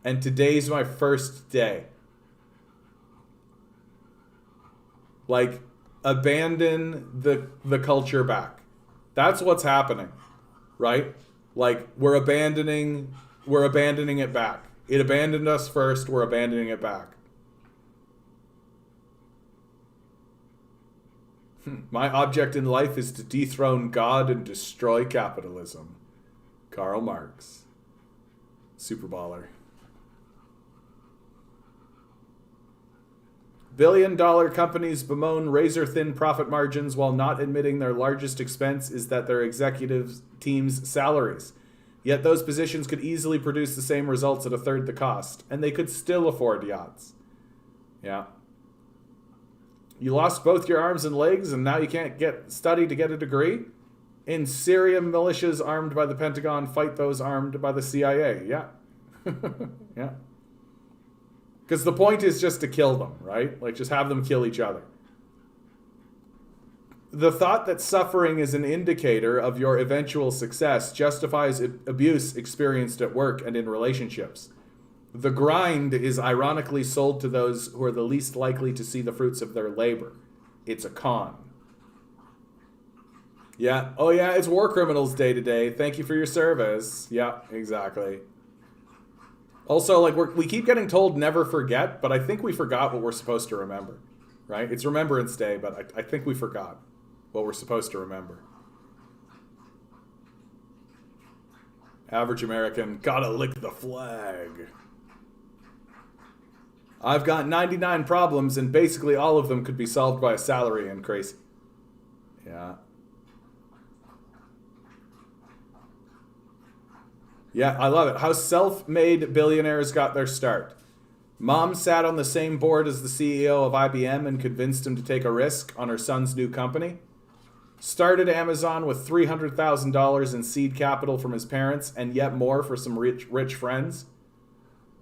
And today's my first day." Like, abandon the culture back. That's what's happening, right? Like, we're abandoning it back. It abandoned us first, we're abandoning it back. My object in life is to dethrone God and destroy capitalism. Karl Marx. Superballer. Billion-dollar companies bemoan razor-thin profit margins while not admitting their largest expense is that their executive team's salaries. Yet those positions could easily produce the same results at a third the cost, and they could still afford yachts. Yeah. You lost both your arms and legs, and now you can't study to get a degree? In Syria, militias armed by the Pentagon fight those armed by the CIA. Yeah. Yeah. Because the point is just to kill them, right? Like, just have them kill each other. The thought that suffering is an indicator of your eventual success justifies abuse experienced at work and in relationships. The grind is ironically sold to those who are the least likely to see the fruits of their labor. It's a con. Yeah. Oh, yeah, it's War Criminals Day today. Thank you for your service. Yeah, exactly. Also, like, we keep getting told never forget, but I think we forgot what we're supposed to remember, right? It's Remembrance Day, but I think we forgot what we're supposed to remember. Average American, gotta lick the flag. I've got 99 problems, and basically all of them could be solved by a salary increase. Yeah. Yeah, I love it. How self-made billionaires got their start. Mom sat on the same board as the CEO of IBM and convinced him to take a risk on her son's new company. Started Amazon with $300,000 in seed capital from his parents and yet more for some rich friends.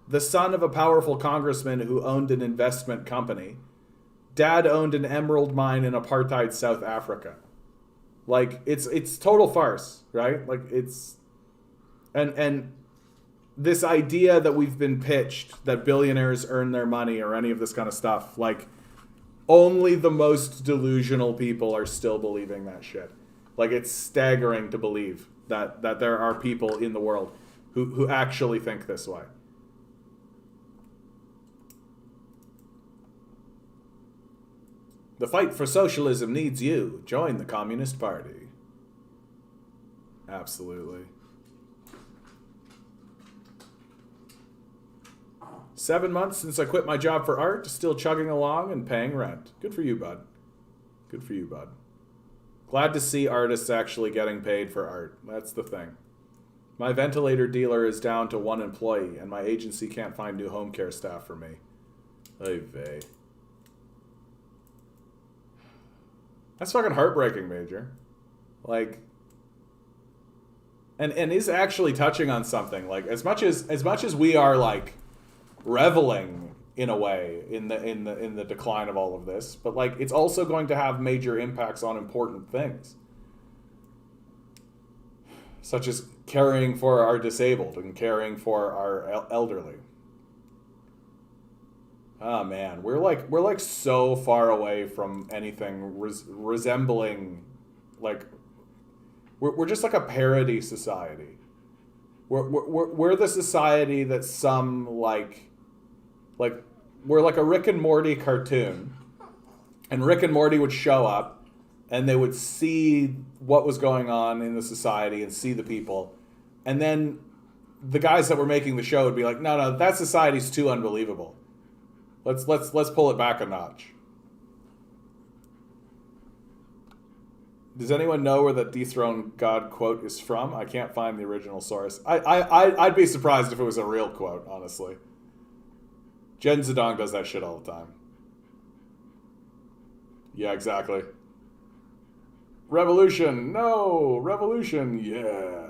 The son of a powerful congressman who owned an investment company. Dad owned an emerald mine in apartheid South Africa. Like, it's total farce, right? Like, it's... And this idea that we've been pitched that billionaires earn their money or any of this kind of stuff, like, only the most delusional people are still believing that shit. Like, it's staggering to believe that there are people in the world who actually think this way. The fight for socialism needs you. Join the Communist Party. Absolutely. 7 months since I quit my job for art, still chugging along and paying rent. Good for you, bud. Good for you, bud. Glad to see artists actually getting paid for art. That's the thing. My ventilator dealer is down to 1 employee, and my agency can't find new home care staff for me. Oy vey. That's fucking heartbreaking, Major. Like, and is actually touching on something. Like as much as we are like reveling in a way in the decline of all of this, but like it's also going to have major impacts on important things, such as caring for our disabled and caring for our elderly. Oh man, we're like so far away from anything resembling like we're just like a parody society. We're the society that some like we're like a Rick and Morty cartoon, and Rick and Morty would show up and they would see what was going on in the society and see the people, and then the guys that were making the show would be like, no, that society's too unbelievable. Let's pull it back a notch. Does anyone know where the dethroned God quote is from? I can't find the original source. I'd be surprised if it was a real quote, honestly. Jen Zedong does that shit all the time. Yeah, exactly. Revolution, no! Revolution, yeah.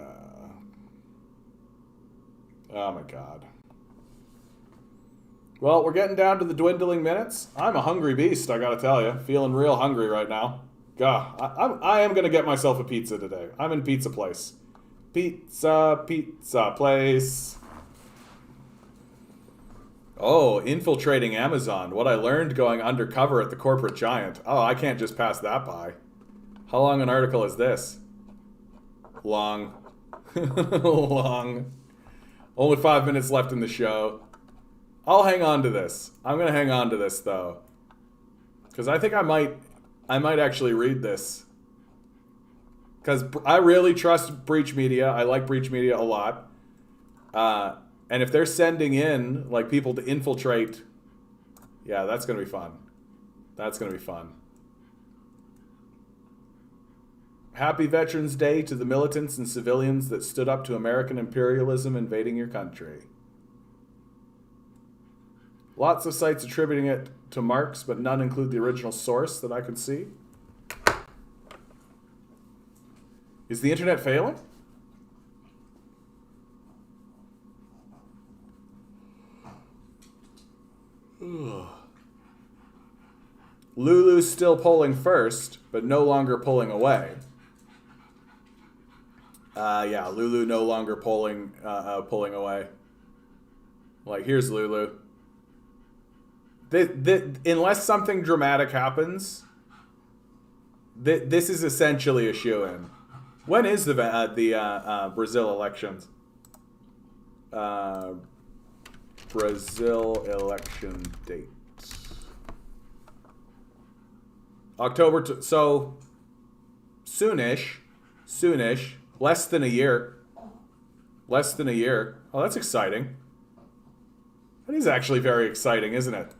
Oh my god. Well, we're getting down to the dwindling minutes. I'm a hungry beast, I gotta tell you. Feeling real hungry right now. God, I am gonna get myself a pizza today. I'm in pizza place. Pizza place. Oh, infiltrating Amazon. What I learned going undercover at the corporate giant. Oh, I can't just pass that by. How long an article is this? Long. Long. Only 5 minutes left in the show. I'll hang on to this. I'm going to hang on to this, though. Because I think I might actually read this. Because I really trust Breach Media. I like Breach Media a lot. And if they're sending in, like, people to infiltrate, yeah, that's going to be fun. That's going to be fun. Happy Veterans Day to the militants and civilians that stood up to American imperialism invading your country. Lots of sites attributing it to Marx, but none include the original source that I could see. Is the internet failing? Ugh. Lulu's still pulling first, but no longer pulling away. Yeah, Lulu no longer pulling away. Like, here's Lulu. Unless something dramatic happens, this is essentially a shoo-in. When is the Brazil elections? Brazil election date. October, so soonish, less than a year. Oh, that's exciting. That is actually very exciting, isn't it?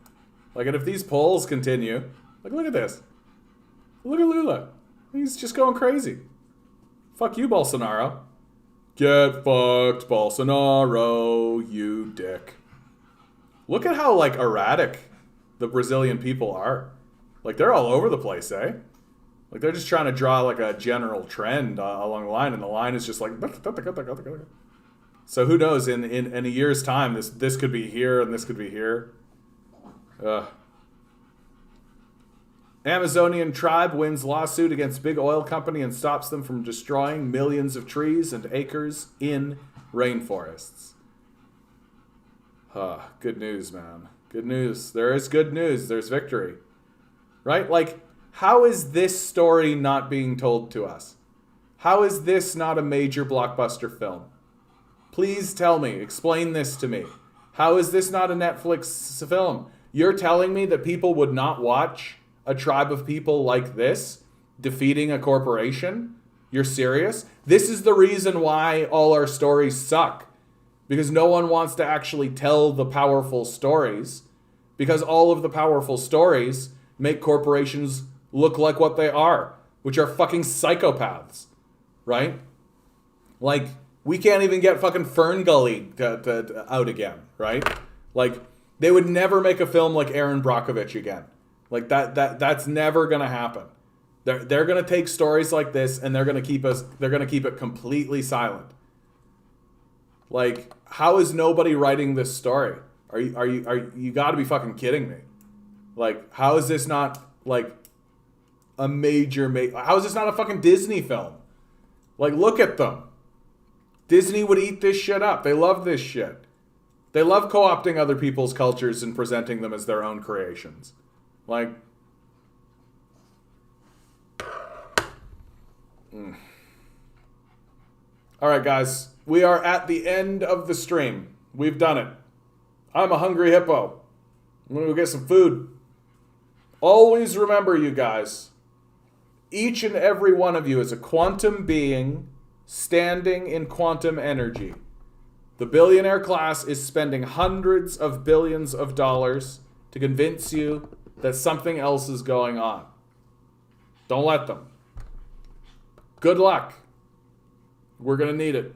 Like, and if these polls continue, like, look at this. Look at Lula. He's just going crazy. Fuck you, Bolsonaro. Get fucked, Bolsonaro, you dick. Look at how, like, erratic the Brazilian people are. Like, they're all over the place, eh? Like, they're just trying to draw, like, a general trend along the line, and the line is just like... So who knows, in a year's time, this could be here, and this could be here. Amazonian tribe wins lawsuit against big oil company and stops them from destroying millions of trees and acres in rainforests. Good news, man. Good news. There is good news. There's victory. Right? Like, how is this story not being told to us? How is this not a major blockbuster film? Please tell me. Explain this to me. How is this not a Netflix film? You're telling me that people would not watch a tribe of people like this defeating a corporation? You're serious? This is the reason why all our stories suck. Because no one wants to actually tell the powerful stories. Because all of the powerful stories make corporations look like what they are, which are fucking psychopaths, right? Like, we can't even get fucking Fern Gully to out again, right? Like, they would never make a film like Aaron Brockovich again. Like, that's never gonna happen. They're going to take stories like this and they're going to keep it completely silent. Like, how is nobody writing this story? Are you got to be fucking kidding me? Like, how is this not like a major how is this not a fucking Disney film? Like, look at them. Disney would eat this shit up. They love this shit. They love co-opting other people's cultures and presenting them as their own creations. Like, all right, guys. We are at the end of the stream. We've done it. I'm a hungry hippo. I'm going to go get some food. Always remember, you guys, each and every one of you is a quantum being standing in quantum energy. The billionaire class is spending hundreds of billions of dollars to convince you that something else is going on. Don't let them. Good luck. We're going to need it.